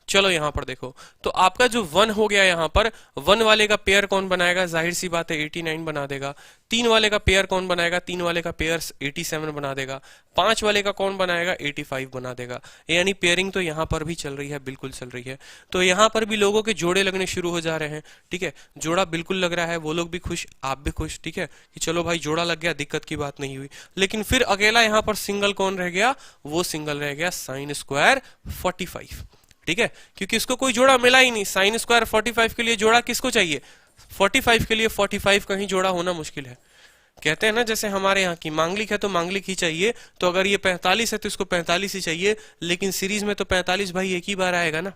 चलो यहां पर देखो, तो आपका जो 1 हो गया, यहां पर 1 वाले का पेयर कौन बनाएगा, जाहिर सी बात है 89 बना देगा। 3 वाले का पेयर कौन बनाएगा, 3 वाले का पेयर 87 बना देगा। 5 वाले का कौन बनाएगा, 85 बना देगा। यानी पेयरिंग तो यहां पर भी चल रही है, बिल्कुल चल रही है। तो यहां पर भी लोगों के जोड़े लगने शुरू हो जा रहे हैं, ठीक है। जोड़ा बिल्कुल लग रहा है, वो लोग भी खुश, आप भी खुश, ठीक है, कि चलो भाई जोड़ा लग गया, दिक्कत की बात नहीं हुई। लेकिन फिर अकेला यहां पर सिंगल कौन रह गया, वो सिंगल रह गया साइन स्क्वायर 45, ठीक है। क्योंकि इसको कोई जोड़ा मिला ही नहीं। साइन स्क्वायर 45 के लिए जोड़ा किसको चाहिए, 45 के लिए 45 कहीं जोड़ा होना मुश्किल है। कहते हैं ना जैसे हमारे यहाँ की मांगलिक है तो मांगलिक ही चाहिए, तो अगर ये 45 है तो इसको 45 ही चाहिए, लेकिन सीरीज में तो 45 भाई एक ही बार आएगा ना।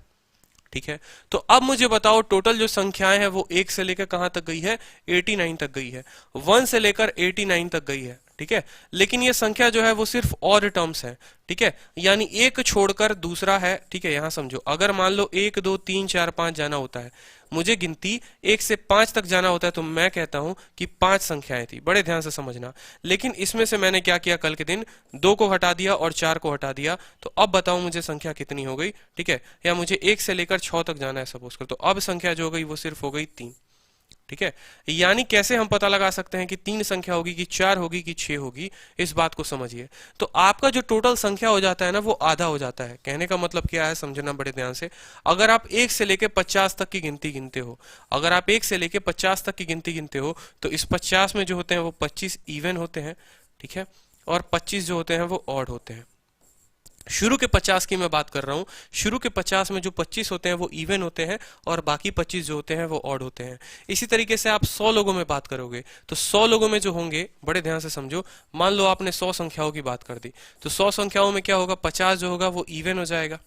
ठीक है, तो अब मुझे बताओ टोटल जो संख्याएं हैं वो 1 से लेकर कहां तक गई है, 89 तक गई है, 1 से लेकर 89 तक गई है। ठीक है, लेकिन ये संख्या जो है वो सिर्फ ऑड टर्म्स है। ठीक है, यानी एक छोड़कर दूसरा है। ठीक है, यहां समझो, अगर मान लो 1 2 3 4 5 जाना होता है, मुझे गिनती 1 से 5 तक जाना होता है, तो मैं कहता हूं कि 5 संख्याएं थी। बड़े ध्यान से समझना। लेकिन इसमें से मैंने क्या किया, कल के दिन 2 को हटा दिया और 4 को हटा दिया, तो अब बताओ मुझे संख्या कितनी हो गई। ठीक है, या मुझे 1 से लेकर 6 तक जाना है सपोज कर, तो अब संख्या जो हो गई वो सिर्फ हो गई 3। ठीक है, यानी कैसे हम पता लगा सकते हैं कि 3 संख्या होगी कि 4 होगी कि 6 होगी, इस बात को समझिए। तो आपका जो टोटल संख्या हो जाता है ना वो आधा हो जाता है। कहने का मतलब क्या है, समझना बड़े ध्यान से। अगर आप 1 से लेके 50 तक की गिनती गिनते हो, अगर आप 1 से लेके 50 तक की गिनती गिनते हो, तो इस 50 में जो होते हैं वो 25 इवन होते हैं। ठीक है, और 25 जो होते हैं वो ऑड होते हैं। शुरू के 50 की मैं बात कर रहा हूं। शुरू के 50 में जो 25 होते हैं वो इवन होते हैं और बाकी 25 जो होते हैं वो ऑड होते हैं। इसी तरीके से आप 100 लोगों में बात करोगे तो 100 लोगों में जो होंगे, बड़े ध्यान से समझो, मान लो आपने 100 संख्याओं की बात कर दी, तो 100 संख्याओं में क्या होगा, 50 जो होगा वो इवन हो जाएगा।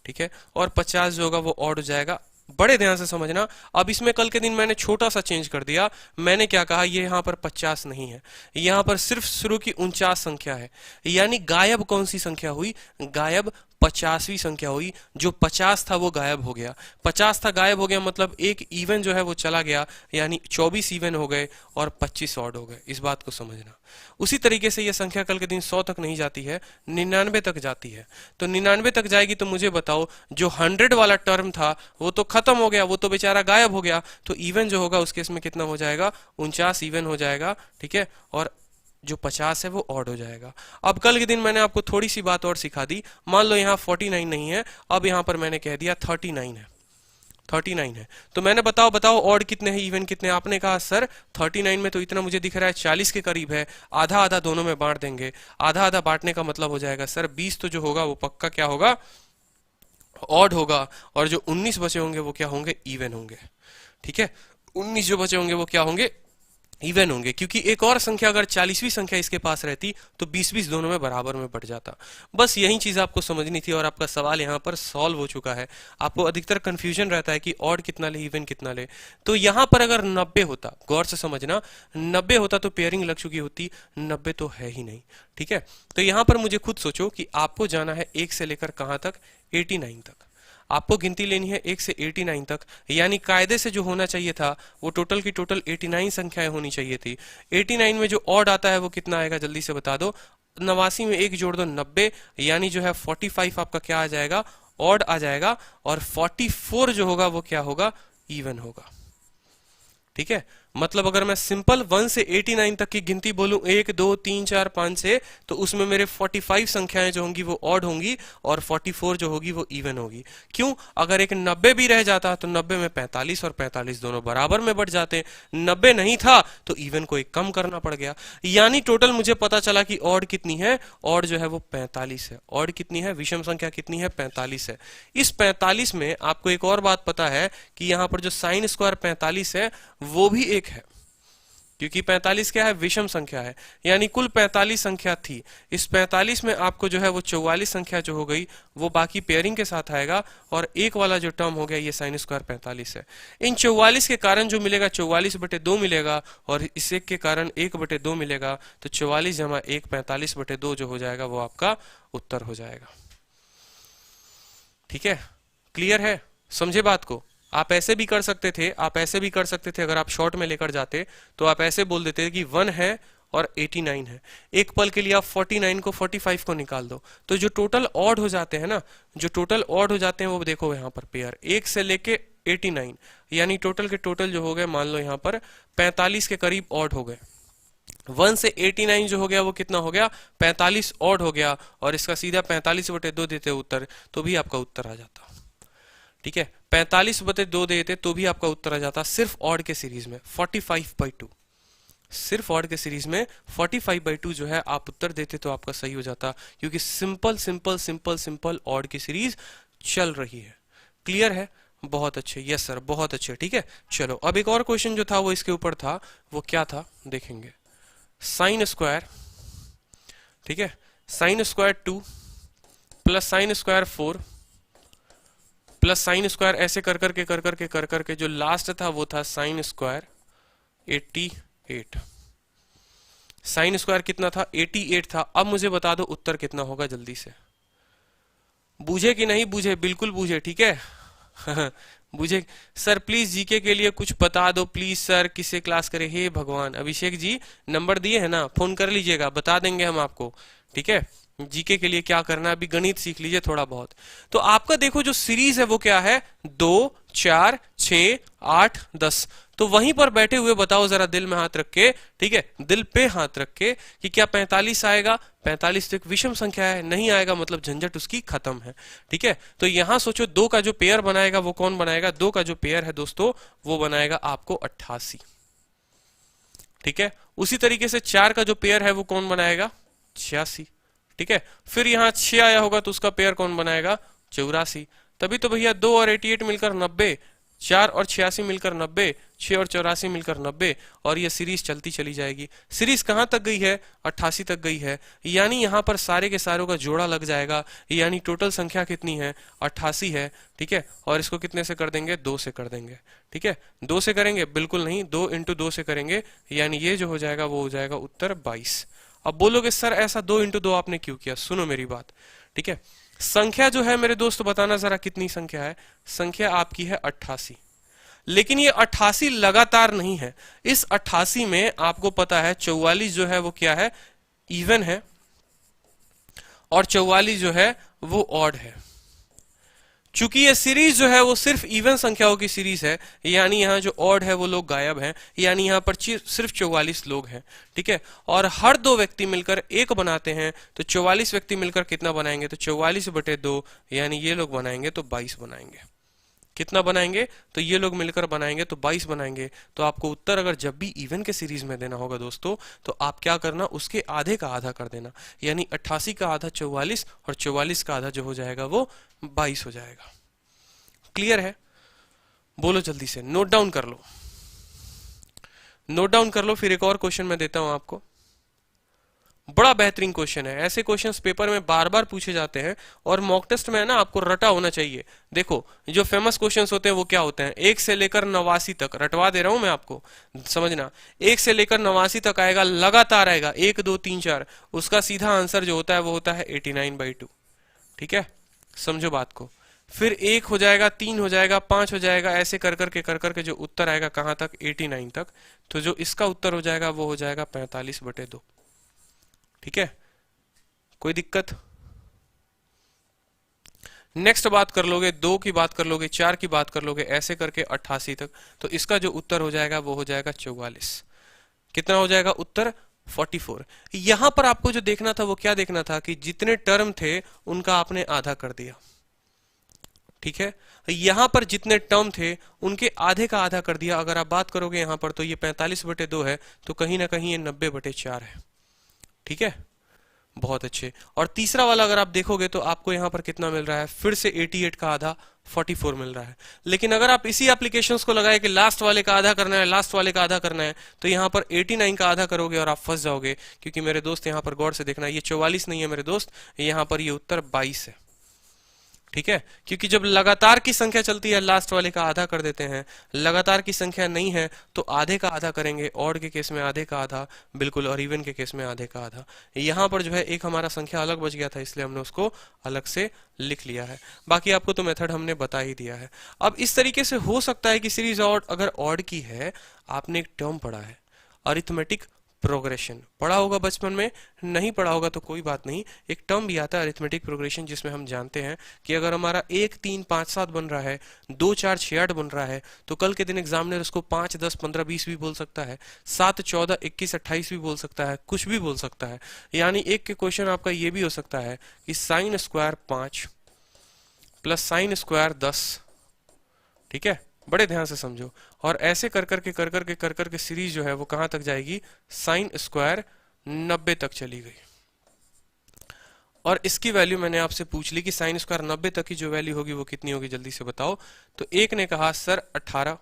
ठीक है, और 50 जो होगा वो ऑड हो जाएगा। बड़े ध्यान से समझना। अब इसमें कल के दिन मैंने छोटा सा चेंज कर दिया। मैंने क्या कहा, ये यहां पर 50 नहीं है, यहां पर सिर्फ शुरू की 49 संख्या है। यानी गायब कौन सी संख्या हुई, गायब 50वीं संख्या हुई। जो 50 था वो गायब हो गया, 50 था गायब हो गया, मतलब एक इवन जो है वो चला गया, यानी 24 इवन हो गए और 25 ऑड हो गए। इस बात को समझना। उसी तरीके से ये संख्या कल के दिन 100 तक नहीं जाती है, 99 तक जाती है। तो 99 तक जाएगी तो मुझे बताओ, जो 100 वाला टर्म था वो तो खत्म हो गया, वो तो बेचारा गायब हो गया, तो इवन जो होगा उस केस में कितना हो जाएगा, 49 इवन हो जाएगा। ठीक है, और जो 50 है वो ऑड हो जाएगा। अब कल के दिन मैंने आपको थोड़ी सी बात और सिखा दी। मान लो यहाँ 49 नहीं है, अब यहाँ पर मैंने कह दिया 39 है, 39 है। तो मैंने बताओ बताओ ऑड कितने हैं, इवन कितने? आपने कहा सर 39 में तो इतना मुझे दिख रहा है 40 के करीब है, आधा आधा दोनों में बांट देंगे। आधा आधा बांटने का मतलब हो जाएगा सर 20 तो जो होगा वो पक्का क्या होगा, ऑड होगा, और जो 19 बचे होंगे वो क्या होंगे, इवन होंगे। ठीक है, 19 जो बचे होंगे वो क्या होंगे, इवन होंगे। क्योंकि एक और संख्या अगर 40वीं संख्या इसके पास रहती तो 20-20 दोनों में बराबर में बढ़ जाता। बस यही चीज आपको समझनी थी और आपका सवाल यहाँ पर सॉल्व हो चुका है। आपको अधिकतर कंफ्यूजन रहता है कि ऑड कितना ले, इवन कितना ले। तो यहाँ पर अगर 90 होता, गौर से समझना, 90 होता तो पेयरिंग लग चुकी होती, 90 तो है ही नहीं। ठीक है, तो यहाँ पर मुझे खुद सोचो कि आपको जाना है 1 से लेकर कहां तक, 89 तक। आपको गिनती लेनी है 1 से 89 तक, यानी कायदे से जो होना चाहिए था वो टोटल की टोटल 89 संख्याएं होनी चाहिए थी। 89 में जो ऑड आता है वो कितना आएगा, जल्दी से बता दो। 89 में 1 जोड़ दो, 90, यानी जो है 45 आपका क्या आ जाएगा, ऑड आ जाएगा, और 44 जो होगा वो क्या होगा, इवन होगा। ठीक है, मतलब अगर मैं सिंपल 1 से 89 तक की गिनती बोलूं, 1 2 3 4 5 से, तो उसमें मेरे 45 संख्याएं जो होंगी वो ऑड होंगी और 44 जो होगी वो इवन होगी। क्यों? अगर एक 90 भी रह जाता तो 90 में 45 और 45 दोनों बराबर में बढ़ जाते। 90 नहीं था तो इवन को एक कम करना पड़ गया। यानी टोटल मुझे पता चला कि ऑड कितनी है, ऑड जो है वो 45 है। ऑड कितनी है, विषम संख्या कितनी है, 45 है। इस 45 में आपको एक और बात पता है कि यहां पर जो साइन स्क्वायर 45 है वो भी एक है, क्योंकि 45 क्या है, विषम संख्या है। यानी कुल 45 संख्या थी, इस 45 में आपको जो है वो 44 संख्या जो हो गई वो बाकी पेयरिंग के साथ आएगा, और एक वाला जो टर्म हो गया ये साइन स्क्वायर 45 है। इन 44 के कारण जो मिलेगा 44/2 मिलेगा, और इस एक के कारण 1/2 मिलेगा। तो 44 जमा 1 45/2 जो हो जाएगा वो आपका उत्तर हो जाएगा। ठीक है, क्लियर है, समझे बात को? आप ऐसे भी कर सकते थे, आप ऐसे भी कर सकते थे। अगर आप शॉर्ट में लेकर जाते तो आप ऐसे बोल देते कि 1 है और 89 है। एक पल के लिए आप 49 को 45 को निकाल दो, तो जो टोटल ऑड हो जाते हैं ना, जो टोटल ऑड हो जाते हैं वो देखो यहाँ पर पेयर 1 से लेके 89, यानी टोटल के टोटल जो हो गए, मान लो यहाँ पर 45 के करीब ऑड हो गए। 1 से 89 जो हो गया वो कितना हो गया, 45 ऑड हो गया, और इसका सीधा 45/2 देते उत्तर तो भी आपका उत्तर आ जाता। ठीक है, 45/2 देते तो भी आपका उत्तर आ जाता, सिर्फ ऑड के सीरीज में 45/2। सिर्फ ऑड के सीरीज में 45/2 जो है आप उत्तर देते तो आपका सही हो जाता, क्योंकि simple simple simple simple odd की सीरीज चल रही है। क्लियर है? बहुत अच्छे, यस सर, बहुत अच्छे। ठीक है, चलो अब एक और क्वेश्चन जो था वो इसके ऊपर था, वो क्या था देखेंगे। साइन स्क्वायर, ठीक है, sine square 2 plus sine square 4 plus sine square, ऐसे कर करके कर करके कर करके जो लास्ट था वो था साइन स्क्वायर 88। साइन स्क्वायर कितना था? 88 था। अब मुझे बता दो उत्तर कितना होगा जल्दी से। बूझे कि नहीं बूझे? बिल्कुल बूझे, ठीक है। बूझे सर, प्लीज जीके के लिए कुछ बता दो प्लीज सर, किसे क्लास करे? हे भगवान, अभिषेक जी नंबर दिए है ना, फोन कर लीजिएगा, बता देंगे हम आपको। ठीक है, जीके के लिए क्या करना है, अभी गणित सीख लीजिए थोड़ा बहुत। तो आपका देखो जो सीरीज है वो क्या है, 2 4 6 8 10। तो वहीं पर बैठे हुए बताओ जरा, दिल में हाथ रख के, ठीक है, दिल पे हाथ रख के, कि क्या 45 आएगा? 45 तो एक विषम संख्या है, नहीं आएगा मतलब झंझट उसकी खत्म है। ठीक है, तो यहां सोचो 2 का जो पेयर बनाएगा वो कौन बनाएगा? 2 का जो पेयर है दोस्तों वो बनाएगा आपको 88। ठीक है, उसी तरीके से 4 का जो पेयर है वो कौन बनाएगा? 86। ठीक है, फिर यहाँ 6 आया होगा तो उसका पेयर कौन बनाएगा? 84। तभी तो भैया 2 और 88 मिलकर 90, 4 और 86 मिलकर 90, 6 और 84 मिलकर 90, और ये सीरीज चलती चली जाएगी। सीरीज कहां तक गई है? 88 तक गई है। यानी यहां पर सारे के सारों का जोड़ा लग जाएगा, यानी टोटल संख्या कितनी है? 88 है। ठीक है, और इसको कितने से कर देंगे? 2 से कर देंगे। ठीक है, 2 से करेंगे? बिल्कुल नहीं, 2 इंटू 2 से करेंगे, यानी ये जो हो जाएगा वो हो जाएगा उत्तर 22। अब बोलोगे सर ऐसा 2 इंटू 2 आपने क्यों किया? सुनो मेरी बात। ठीक है, संख्या जो है मेरे दोस्त बताना जरा कितनी संख्या है? संख्या आपकी है 88, लेकिन ये 88 लगातार नहीं है। इस 88 में आपको पता है 44 जो है वो क्या है? इवन है, और 44 जो है वो ऑड है। चूंकि ये सीरीज जो है वो सिर्फ इवन संख्याओं की सीरीज है, यानी यहाँ जो ऑड है वो लोग गायब हैं, यानी यहाँ पर सिर्फ 44 लोग हैं। ठीक है, और हर 2 व्यक्ति मिलकर 1 बनाते हैं, तो 44 व्यक्ति मिलकर कितना बनाएंगे? तो 44/2, यानी ये लोग बनाएंगे तो 22 बनाएंगे। कितना बनाएंगे? तो ये लोग मिलकर बनाएंगे तो 22 बनाएंगे। तो आपको उत्तर अगर जब भी इवन के सीरीज में देना होगा दोस्तों, तो आप क्या करना, उसके आधे का आधा कर देना, यानी 88 का आधा 44 और 44 का आधा जो हो जाएगा वो 22 हो जाएगा। क्लियर है? बोलो जल्दी से, नोट डाउन कर लो, नोट डाउन कर लो। फिर एक और क्वेश्चन मैं देता हूं आपको, बड़ा बेहतरीन क्वेश्चन है। ऐसे क्वेश्चंस पेपर में बार बार पूछे जाते हैं, और मॉक टेस्ट में है ना आपको रटा होना चाहिए। देखो जो फेमस क्वेश्चंस होते हैं वो क्या होते हैं? 1 से लेकर 89 तक, रटवा दे रहा हूं मैं आपको, समझना। 1 से लेकर 89 तक आएगा, लगातार आएगा, 1 2 3 4, उसका सीधा आंसर जो होता है वो होता है 89/2। ठीक है, समझो बात को। फिर 1 हो जाएगा, 3 हो जाएगा, 5 हो जाएगा, ऐसे कर करके जो उत्तर आएगा कहां तक? 89 तक। तो जो इसका उत्तर हो जाएगा वो हो जाएगा 45/2। ठीक है, कोई दिक्कत? नेक्स्ट बात कर लोगे, 2 की बात कर लोगे, 4 की बात कर लोगे, ऐसे करके 88 तक, तो इसका जो उत्तर हो जाएगा वो हो जाएगा 44। कितना हो जाएगा उत्तर? 44। यहां पर आपको जो देखना था वो क्या देखना था, कि जितने टर्म थे उनका आपने आधा कर दिया। ठीक है, यहां पर जितने टर्म थे उनके आधे का आधा कर दिया। अगर आप बात करोगे यहां पर तो ये 45/2 है, तो कहीं ना कहीं ये 90/4 है। ठीक है, बहुत अच्छे। और तीसरा वाला अगर आप देखोगे तो आपको यहां पर कितना मिल रहा है? फिर से 88 का आधा 44 मिल रहा है। लेकिन अगर आप इसी एप्लीकेशंस को लगाए कि लास्ट वाले का आधा करना है, लास्ट वाले का आधा करना है, तो यहां पर 89 का आधा करोगे और आप फंस जाओगे। क्योंकि मेरे दोस्त यहां पर गौर से देखना, ये 44 नहीं है मेरे दोस्त, यहां पर ये उत्तर 22 है। ठीक है, क्योंकि जब लगातार की संख्या चलती है लास्ट वाले का आधा कर देते हैं, लगातार की संख्या नहीं है तो आधे का आधा करेंगे, ऑड के केस में आधे का आधा बिल्कुल, और इवन के केस में आधे का आधा। यहां पर जो है एक हमारा संख्या अलग बच गया था, इसलिए हमने उसको अलग से लिख लिया है। बाकी आपको तो मेथड हमने बता ही दिया है। अब इस तरीके से हो सकता है कि सीरीज ऑड अगर ऑड की है, आपने एक टर्म पढ़ा है अरिथमेटिक प्रोग्रेशन, पढ़ा होगा बचपन में, नहीं पढ़ा होगा तो कोई बात नहीं। एक टर्म भी आता है अरिथमेटिक प्रोग्रेशन, जिसमें हम जानते हैं कि अगर हमारा 1 3 5 7 बन रहा है, 2 4 6 8 बन रहा है, तो कल के दिन एग्जामिनर उसको 5 10 15 20 भी बोल सकता है, 7 14 21 28 भी बोल सकता है, कुछ भी बोल सकता है। यानी एक के क्वेश्चन आपका ये भी हो सकता है कि sine square 5 plus sine square 10। ठीक है, बड़े ध्यान से समझो। और ऐसे कर करके सीरीज जो है वो कहां तक जाएगी? साइन स्क्वायर 90 तक चली गई। और इसकी वैल्यू मैंने आपसे पूछ ली कि साइन स्क्वायर 90 तक की जो वैल्यू होगी वो कितनी होगी, जल्दी से बताओ। तो एक ने कहा सर 18,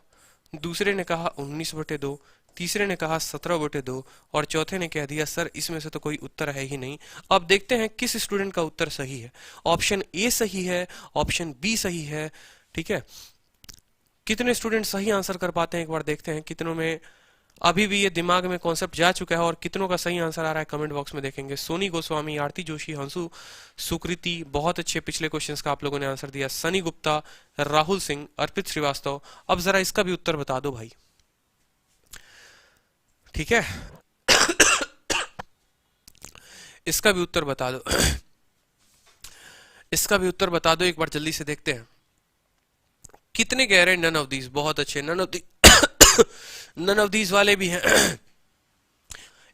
दूसरे ने कहा 19/2, तीसरे ने कहा 17/2 और चौथे ने कह दिया सर इसमें से तो कोई उत्तर है ही नहीं। अब देखते हैं किस स्टूडेंट का उत्तर सही है। ऑप्शन ए सही है, ऑप्शन बी सही है, ठीक है। कितने स्टूडेंट सही आंसर कर पाते हैं, एक बार देखते हैं कितनों में अभी भी ये दिमाग में कॉन्सेप्ट जा चुका है और कितनों का सही आंसर आ रहा है कमेंट बॉक्स में देखेंगे। सोनी गोस्वामी, आरती जोशी, हंसू, सुकृति, बहुत अच्छे पिछले क्वेश्चंस का आप लोगों ने आंसर दिया। सनी गुप्ता, राहुल सिंह, अर्पित श्रीवास्तव। अब जरा इसका भी उत्तर बता दो भाई, ठीक है। इसका भी उत्तर बता दो। इसका भी उत्तर बता दो एक बार, जल्दी से देखते हैं कितने कह रहे हैं नन ऑफ दीज। बहुत अच्छे, none of the none of these वाले भी हैं।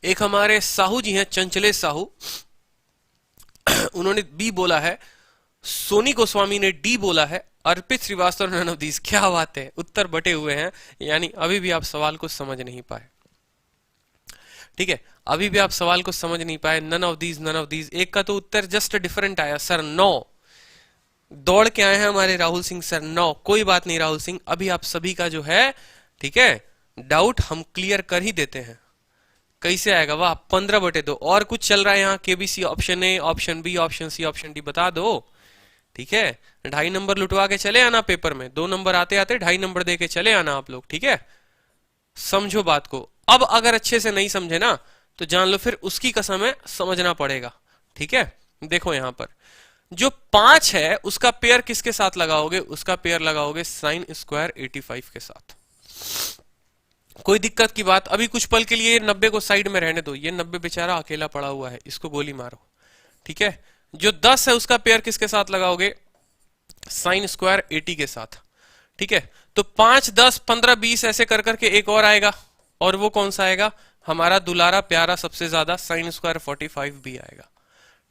एक हमारे साहू जी हैं, चंचलेश साहू, उन्होंने बी बोला है। सोनी गोस्वामी ने डी बोला है। अर्पित श्रीवास्तव नन ऑफ दीज। क्या बात है, उत्तर बटे हुए हैं, यानी अभी भी आप सवाल को समझ नहीं पाए, ठीक है। अभी भी आप सवाल को समझ नहीं पाए। None of these, none of these. एक का तो उत्तर जस्ट डिफरेंट आया सर 9, दौड़ के आए हैं हमारे राहुल सिंह सर 9। कोई बात नहीं राहुल सिंह, अभी आप सभी का जो है, ठीक है, डाउट हम क्लियर कर ही देते हैं। कैसे आएगा, वाह 15/2। और कुछ चल रहा है यहाँ, KBC, option A, option B, option C, option D, बता दो, ठीक है। 2.5 नंबर लुटवा के चले आना पेपर में, 2 नंबर आते आते 2.5 नंबर दे के चले आना आप लोग, ठीक है। समझो बात को। अब अगर अच्छे से नहीं समझे ना तो जान लो फिर उसकी कसम है, समझना पड़ेगा, ठीक है। देखो यहां पर जो 5 है उसका पेयर किसके साथ लगाओगे, उसका पेयर लगाओगे साइन स्क्वायर 85 के साथ। कोई दिक्कत की बात, अभी कुछ पल के लिए 90 को साइड में रहने दो, ये 90 बेचारा अकेला पड़ा हुआ है, इसको गोली मारो, ठीक है। जो 10 है उसका पेयर किसके साथ लगाओगे, साइन स्क्वायर 80 के साथ, ठीक है। तो 5, 10, 15, 20 ऐसे कर करके एक और आएगा, और वो कौन सा आएगा, हमारा दुलारा प्यारा सबसे ज्यादा साइन स्क्वायर 45 भी आएगा,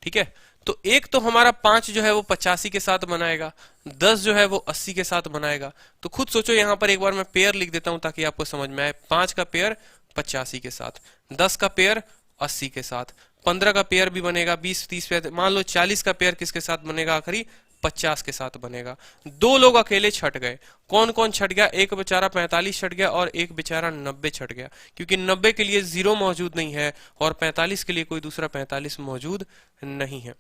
ठीक है। तो एक तो हमारा 5 जो है वो 85 के साथ बनाएगा, 10 जो है वो 80 के साथ बनाएगा। तो खुद सोचो, यहां पर एक बार मैं पेयर लिख देता हूं ताकि आपको समझ में आए। 5 का पेयर 85 के साथ, 10 का पेयर 80 के साथ, 15 का पेयर भी बनेगा, 20, 30 पेयर, मान लो 40 का पेयर किसके साथ बनेगा, आखिरी 50 के साथ बनेगा। 2 लोग अकेले छट गए। कौन कौन छट गया, एक बेचारा 45 छट गया और एक बेचारा 90 छट गया, क्योंकि 90 के लिए 0 मौजूद नहीं है और 45 के लिए कोई दूसरा 45 मौजूद नहीं है।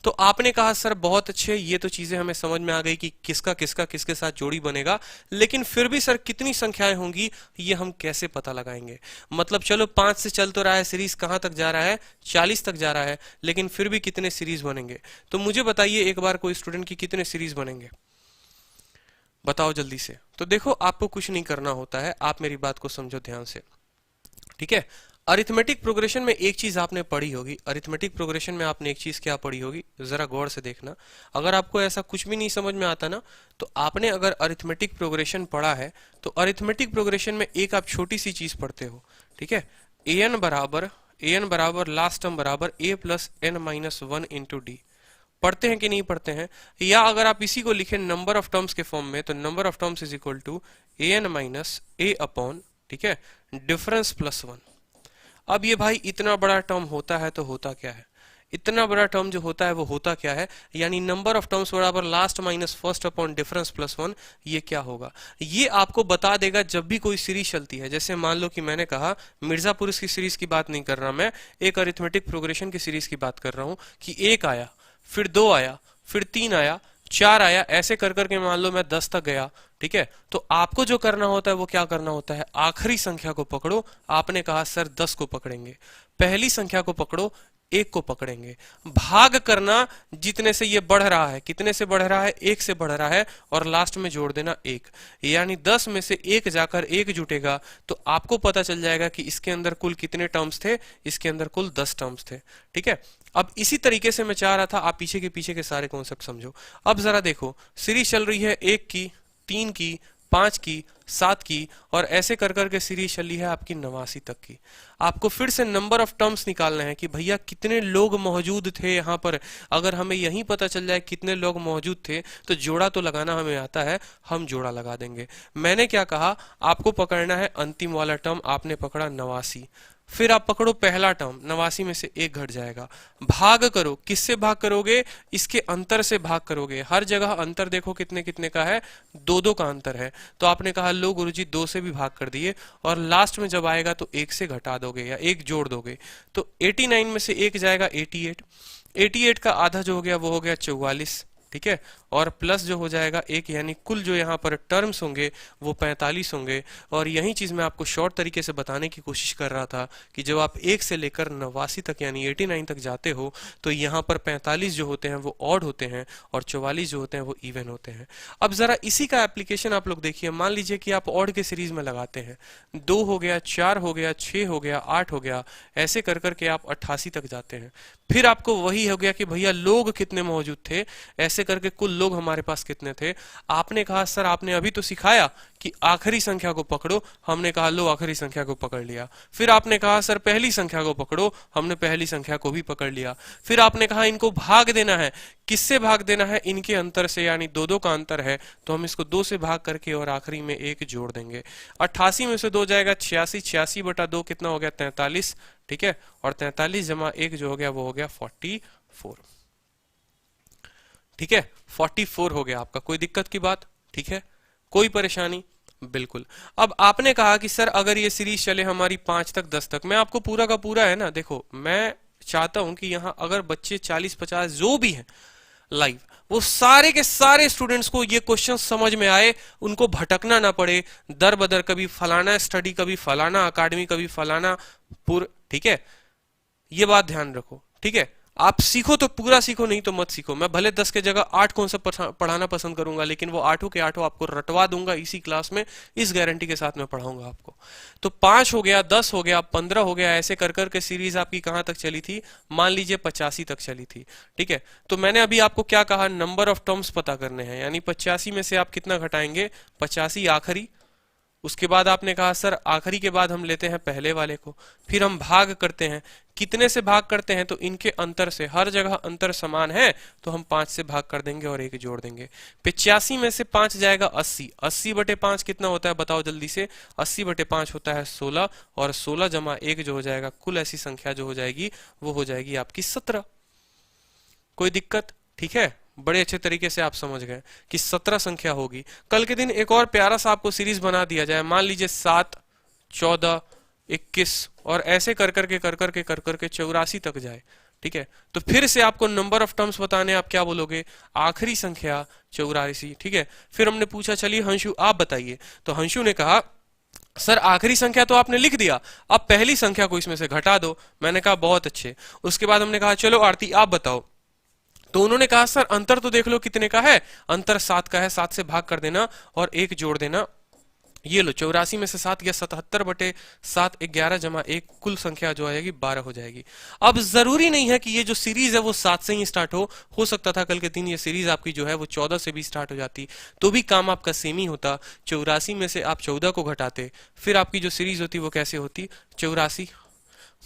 तो आपने कहा सर बहुत अच्छे, ये तो चीजें हमें समझ में आ गई कि किसका किसका किसके साथ जोड़ी बनेगा, लेकिन फिर भी सर कितनी संख्याएं होंगी ये हम कैसे पता लगाएंगे। मतलब चलो 5 से चल तो रहा है, सीरीज कहां तक जा रहा है, 40 तक जा रहा है, लेकिन फिर भी कितने सीरीज बनेंगे। तो मुझे बताइए एक बार, कोई स्टूडेंट की कितने सीरीज बनेंगे, बताओ जल्दी से। तो देखो आपको कुछ नहीं करना होता है, आप मेरी बात को समझो ध्यान से, ठीक है। अरिथमेटिक प्रोग्रेशन में एक चीज आपने पढ़ी होगी, अरिथमेटिक प्रोग्रेशन में आपने एक चीज क्या पढ़ी होगी, जरा गौर से देखना। अगर आपको ऐसा कुछ भी नहीं समझ में आता ना, तो आपने अगर अरिथमेटिक प्रोग्रेशन पढ़ा है तो अरिथमेटिक प्रोग्रेशन में एक आप छोटी सी चीज पढ़ते हो, ठीक है। an बराबर लास्ट टर्म बराबर a plus n-1 into D. पढ़ते हैं कि नहीं पढ़ते हैं। या अगर आप इसी को लिखें नंबर ऑफ टर्म्स के फॉर्म में, तो number of terms is equal to an minus a upon, ठीक है, डिफरेंस प्लस 1। अब ये भाई इतना बड़ा टर्म होता है तो होता क्या है, इतना बड़ा टर्म जो होता है वो होता क्या है, यानी नंबर ऑफ टर्म्स बराबर last minus first upon difference plus 1। ये क्या होगा, ये आपको बता देगा जब भी कोई सीरीज चलती है। जैसे मान लो कि मैंने कहा मिर्जापुर की सीरीज की बात नहीं कर रहा मैं, एक अरिथमेटिक प्रोग्रेशन की सीरीज की बात कर रहा हूं कि 1 आया, फिर 2 आया, फिर 3 आया, 4 आया, ऐसे कर करके मान लो मैं 10 तक गया, ठीक है। तो आपको जो करना होता है वो क्या करना होता है, आखिरी संख्या को पकड़ो। आपने कहा सर 10 को पकड़ेंगे, पहली संख्या को पकड़ो, 1 को पकड़ेंगे, भाग करना जितने से ये बढ़ रहा है, कितने से बढ़ रहा है, 1 से बढ़ रहा है, और लास्ट में जोड़ देना 1, यानी 10 में से 1 जाकर 1 जुटेगा, तो आपको पता चल जाएगा कि इसके अंदर कुल कितने टर्म्स थे, इसके अंदर कुल 10 टर्म्स थे, ठीक है। अब इसी तरीके से मैं चाह रहा था आप पीछे के सारे कॉन्सेप्ट समझो। अब जरा देखो, सीरीज चल रही है 1 की, 3 की, 5 की, 7 की, और ऐसे कर करके सीरीज चली है आपकी 89 तक की। आपको फिर से नंबर ऑफ टर्म्स निकालना है कि भैया कितने लोग मौजूद थे यहाँ पर। अगर हमें यही पता चल जाए कितने लोग मौजूद थे तो जोड़ा तो लगाना हमें आता है, हम जोड़ा लगा देंगे। मैंने क्या कहा, आपको पकड़ना है अंतिम वाला टर्म, आपने पकड़ा 89। फिर आप पकड़ो पहला टर्म, 89 में से 1 घट जाएगा, भाग करो, किससे भाग करोगे, इसके अंतर से भाग करोगे। हर जगह अंतर देखो कितने कितने का है, 2-2 का अंतर है। तो आपने कहा लो गुरुजी 2 से भी भाग कर दिए, और लास्ट में जब आएगा तो 1 से घटा दोगे या 1 जोड़ दोगे। तो 89 में से 1 जाएगा 88, 88 का आधा जो हो गया वो हो गया 44, ठीक है, और प्लस जो हो जाएगा 1, यानी कुल जो यहाँ पर टर्म्स होंगे वो 45 होंगे। और यही चीज मैं आपको शॉर्ट तरीके से बताने की कोशिश कर रहा था कि जब आप 1 से लेकर 89 तक यानी 89 तक जाते हो तो यहाँ पर 45 जो होते हैं वो ऑड होते हैं और 44 जो होते हैं वो इवन होते हैं। अब जरा इसी का एप्लीकेशन आप लोग देखिए, मान लीजिए कि आप ऑड के सीरीज में लगाते हैं, 2 हो गया, 4 हो गया, 6 हो गया, 8 हो गया, ऐसे कर करके आप 88 तक जाते हैं। फिर आपको वही हो गया कि भैया लोग कितने मौजूद थे, ऐसे करके कुल लोग हमारे पास कितने थे। आपने कहा सर आपने अभी तो सिखाया कि आखिरी संख्या को पकड़ो, हमने कहा लो आखिरी संख्या को पकड़ लिया। फिर आपने कहा सर पहली संख्या को पकड़ो, हमने पहली संख्या को भी पकड़ लिया। फिर आपने कहा इनको भाग देना है, किससे भाग देना है, इनके अंतर से, यानी 2-2 का अंतर है तो हम इसको 2 से भाग करके और आखिरी में 1 जोड़ देंगे। 88 में से 2 जाएगा 86, 86 बटा 2 कितना हो गया 43, ठीक है, और 43 जमा 1 जो हो गया वो हो गया 44, ठीक है, 44 हो गया आपका। कोई दिक्कत की बात, ठीक है, कोई परेशानी, बिल्कुल। अब आपने कहा कि सर अगर ये सीरीज चले हमारी 5 तक 10 तक, मैं आपको पूरा का पूरा है ना, देखो मैं चाहता हूं कि यहां अगर बच्चे 40-50 जो भी हैं लाइव, वो सारे के सारे स्टूडेंट्स को ये क्वेश्चन समझ में आए, उनको भटकना ना पड़े दर बदर, कभी फलाना स्टडी, कभी फलाना अकाडमी, कभी फलाना ठीक है, ये बात ध्यान रखो, ठीक है। आप सीखो तो पूरा सीखो, नहीं तो मत सीखो। मैं भले 10 के जगह 8 कौन सा पढ़ाना पसंद करूंगा, लेकिन वो 8 के 8 आपको रटवा दूंगा इसी क्लास में, इस गारंटी के साथ मैं पढ़ाऊंगा आपको। तो 5 हो गया, 10 हो गया, 15 हो गया, ऐसे कर कर के सीरीज आपकी कहां तक चली थी, मान लीजिए 85 तक चली थी, ठीक है। तो मैंने अभी आपको क्या कहा, नंबर ऑफ टर्म्स पता करने हैं, यानी 85 में से आप कितना घटाएंगे, 85 आखिरी, उसके बाद आपने कहा सर आखिरी के बाद हम लेते हैं पहले वाले को, फिर हम भाग करते हैं, कितने से भाग करते हैं, तो इनके अंतर से, हर जगह अंतर समान है तो हम 5 से भाग कर देंगे और 1 जोड़ देंगे। 85 में से 5 जाएगा 80, 80 बटे 5 कितना होता है बताओ जल्दी से, 80 बटे 5 होता है 16, और 16 जमा 1 जो हो जाएगा, कुल ऐसी संख्या जो हो जाएगी वो हो जाएगी आपकी 17। कोई दिक्कत, ठीक है, बड़े अच्छे तरीके से आप समझ गए कि 17 संख्या होगी। कल के दिन एक और प्यारा सा आपको सीरीज बना दिया जाए, मान लीजिए 7, 14, 21 और ऐसे कर करके 84 तक जाए, ठीक है। तो फिर से आपको नंबर ऑफ टर्म्स बताने, आप क्या बोलोगे, आखिरी संख्या 84, ठीक है। फिर हमने पूछा चलिए हंशु आप बताइए, तो हंशु ने कहा सर आखिरी संख्या तो आपने लिख दिया, अब पहली संख्या को इसमें से घटा दो। मैंने कहा बहुत अच्छे। उसके बाद हमने कहा चलो आरती आप बताओ, तो उन्होंने कहा सर अंतर तो देख लो कितने का है, अंतर 7 का है, 7 से भाग कर देना और 1 जोड़ देना। ये लो 84 में से 7 गया 77 बटे 7, 11 जमा 1, कुल संख्या जो आएगी 12 हो जाएगी। अब जरूरी नहीं है कि ये जो सीरीज है वो 7 से ही स्टार्ट हो सकता था कल के दिन ये सीरीज आपकी जो है वो 14 से भी स्टार्ट हो जाती, तो भी काम आपका सेम ही होता। 84 में से आप 14 को घटाते, फिर आपकी जो सीरीज होती वो कैसे होती, 84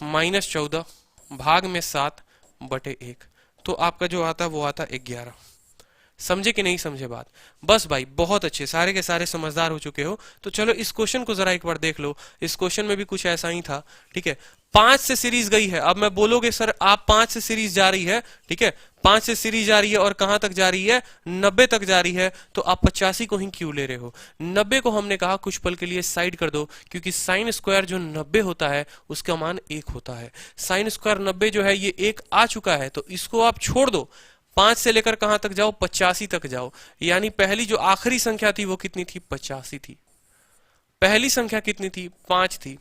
माइनस 14 भाग में 7 बटे 1, तो आपका जो आता वो आता 11। समझे कि नहीं समझे बात, बस भाई बहुत अच्छे, सारे के सारे समझदार हो चुके हो। तो चलो इस क्वेश्चन को जरा एक बार देख लो, इस क्वेश्चन में भी कुछ ऐसा ही था, ठीक है। 5 से सीरीज गई है, अब मैं बोलोगे सर आप 5 से सीरीज जा रही है, ठीक है, 5 से सीरीज जा रही है और कहां तक जा रही है, 90 तक जा रही है, तो आप 85 को ही क्यों ले रहे हो। 90 को हमने कहा कुछ पल के लिए साइड कर दो, क्योंकि साइन स्क्वायर जो 90 होता है उसका मान 1 होता है। साइन स्क्वायर 90 जो है ये 1 आ चुका है, तो इसको आप छोड़ दो, 5 से लेकर कहां तक जाओ, 85 तक जाओ। यानी पहली जो आखिरी संख्या थी वो कितनी थी, 85 थी। पहली संख्या कितनी थी, 5 थी।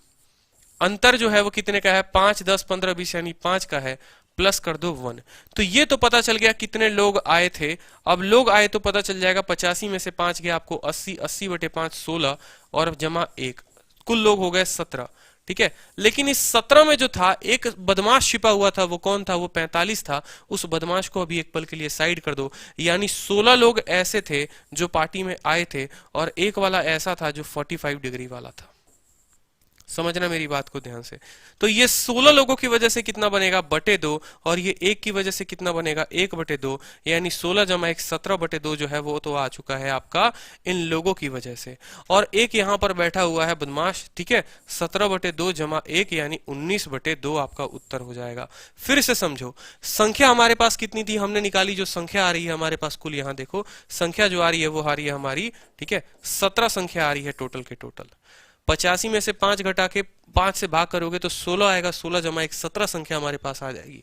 अंतर जो है वो कितने का है, 5, 10, 15, 20 यानी 5 का है, प्लस कर दो 1। तो ये तो पता चल गया कितने लोग आए थे। अब लोग आए तो पता चल जाएगा 85 में से 5 गया आपको 80, 80 बटे 5 16 और जमा 1, कुल लोग हो गए 17, ठीक है। लेकिन इस 17 में जो था एक बदमाश छिपा हुआ था, वो कौन था, वो 45 था। उस बदमाश को अभी एक पल के लिए साइड कर दो, यानी 16 लोग ऐसे थे जो पार्टी में आए थे और एक वाला ऐसा था जो 45 डिग्री वाला था। समझना मेरी बात को ध्यान से। तो ये 16 लोगों की वजह से कितना बनेगा, बटे 2, और ये 1 की वजह से कितना बनेगा, 1 बटे 2, यानी 16 जमा 1 17 बटे 2 जो है वो तो आ चुका है आपका इन लोगों की वजह से। और एक यहाँ पर बैठा हुआ है बदमाश, ठीक है, 17 बटे 2 जमा 1 यानी 19 बटे 2 आपका उत्तर हो जाएगा। फिर से समझो, संख्या हमारे पास कितनी थी, हमने निकाली, जो संख्या आ रही है हमारे पास कुल, यहाँ देखो संख्या जो आ रही है वो आ रही है हमारी, ठीक है, 17 संख्या आ रही है टोटल के टोटल। 85 में से 5 घटा के 5 से भाग करोगे तो 16 आएगा, 16 जमा 1 17 संख्या हमारे पास आ जाएगी।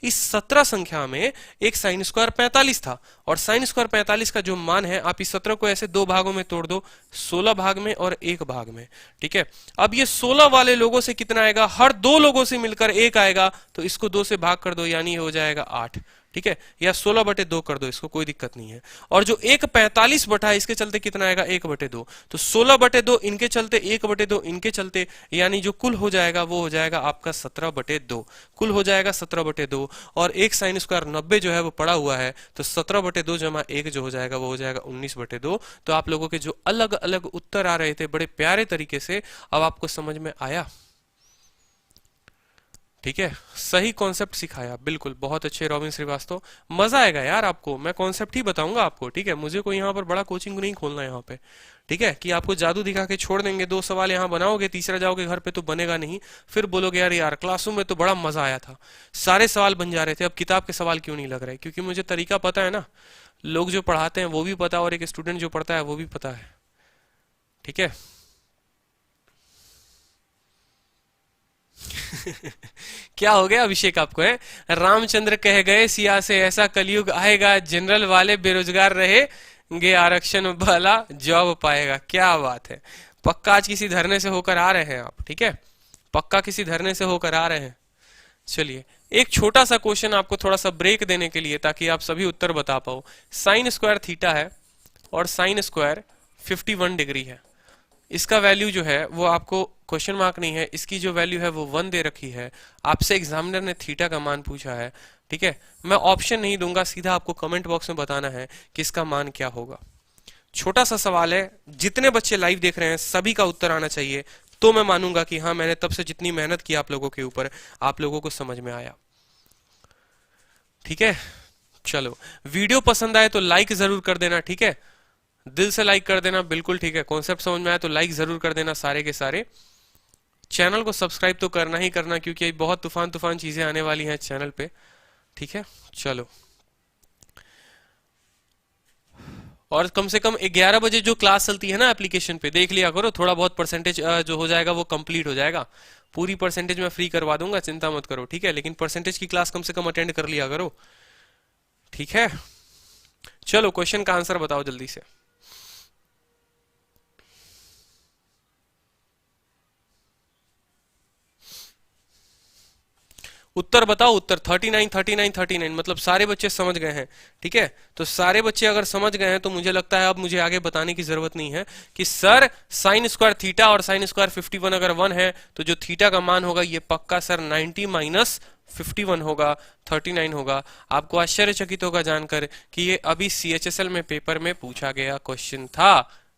इस 17 संख्या में एक साइन स्क्वायर 45 था, और साइन स्क्वायर 45 का जो मान है, आप इस 17 को ऐसे दो भागों में तोड़ दो, 16 भाग में और 1 भाग में, ठीक है। अब ये 16 वाले लोगों से कितना आएगा, हर 2 लोगों से मिलकर 1 आएगा, तो इसको 2 से भाग कर दो यानी हो जाएगा 8, ठीक है, या 16 बटे 2 कर दो, इसको कोई दिक्कत नहीं है। और जो 1 45 बटा है इसके चलते कितना आएगा, 1 बटे 2, तो 16 बटे 2 इनके चलते, 1 बटे 2 इनके चलते, यानी जो कुल हो जाएगा वो हो जाएगा आपका 17 बटे 2, कुल हो जाएगा 17 बटे 2। और एक साइन स्क्वायर 90 जो है वो पड़ा हुआ है, तो 17 बटे 2 जमा 1 जो हो जाएगा वो हो जाएगा 19 बटे 2। तो आप लोगों के जो अलग अलग उत्तर आ रहे थे बड़े प्यारे तरीके से, अब आपको समझ में आया, ठीक है, सही कॉन्सेप्ट सिखाया, बिल्कुल, बहुत अच्छे रॉबिन श्रीवास्तव, मजा आएगा यार आपको, मैं कॉन्सेप्ट ही बताऊंगा आपको, ठीक है, मुझे कोई यहाँ पर बड़ा कोचिंग नहीं खोलना यहाँ पे, ठीक है, कि आपको जादू दिखा के छोड़ देंगे, 2 सवाल यहाँ बनाओगे, तीसरा जाओगे घर पे तो बनेगा नहीं, फिर बोलोगे यार यार क्लासरूम में तो बड़ा मजा आया था, सारे सवाल बन जा रहे थे, अब किताब के सवाल क्यों नहीं लग रहे, क्योंकि मुझे तरीका पता है ना, लोग जो पढ़ाते हैं वो भी पता, और एक स्टूडेंट जो पढ़ता है वो भी पता है, ठीक है। क्या हो गया अभिषेक आपको, है रामचंद्र कह गए सिया से ऐसा कलयुग आएगा, जनरल वाले बेरोजगार रहेंगे, आरक्षण वाला जॉब पाएगा। क्या बात है, पक्का आज किसी धरने से होकर आ रहे हैं आप, ठीक है, पक्का किसी धरने से होकर आ रहे हैं। चलिए एक छोटा सा क्वेश्चन आपको थोड़ा सा ब्रेक देने के लिए, ताकि आप सभी उत्तर बता पाओ। साइन स्क्वायर थीटा है और साइन स्क्वायर 51 डिग्री है, इसका वैल्यू जो है वो आपको क्वेश्चन मार्क नहीं है, इसकी जो वैल्यू है वो 1 दे रखी है, आपसे एग्जामिनर ने थीटा का मान पूछा है, ठीक है। मैं ऑप्शन नहीं दूंगा, सीधा आपको कमेंट बॉक्स में बताना है कि इसका मान क्या होगा। छोटा सा सवाल है, जितने बच्चे लाइव देख रहे हैं सभी का उत्तर आना चाहिए, तो मैं मानूंगा कि हाँ मैंने तब से जितनी मेहनत की आप लोगों के ऊपर, आप लोगों को समझ में आया, ठीक है। चलो वीडियो पसंद आए तो लाइक जरूर कर देना, ठीक है, दिल से लाइक कर देना, बिल्कुल ठीक है। कॉन्सेप्ट समझ में आया तो लाइक जरूर कर देना सारे के सारे। चैनल को सब्सक्राइब तो करना ही करना, क्योंकि बहुत तूफान तूफान चीजें आने वाली हैं चैनल पे, ठीक है। चलो, और कम से कम 11 बजे जो क्लास चलती है ना एप्लीकेशन पे, देख लिया करो, थोड़ा बहुत परसेंटेज जो हो जाएगा वो कंप्लीट हो जाएगा। पूरी परसेंटेज मैं फ्री करवा दूंगा, चिंता मत करो, ठीक है, लेकिन परसेंटेज की क्लास कम से कम अटेंड कर लिया करो, ठीक है। चलो क्वेश्चन का आंसर बताओ जल्दी से। उत्तर बताओ, उत्तर 39 39 39, मतलब सारे बच्चे समझ गए हैं, ठीक है। तो सारे बच्चे अगर समझ गए हैं तो मुझे लगता है अब मुझे आगे बताने की जरूरत नहीं है कि सर साइन स्क्वायर थीटा और साइन स्क्वायर 51 अगर 1 है तो जो थीटा का मान होगा ये पक्का सर 90 माइनस 51 होगा, 39 होगा। आपको आश्चर्यचकित होगा जानकर कि ये अभी CHSL में पेपर में पूछा गया क्वेश्चन था,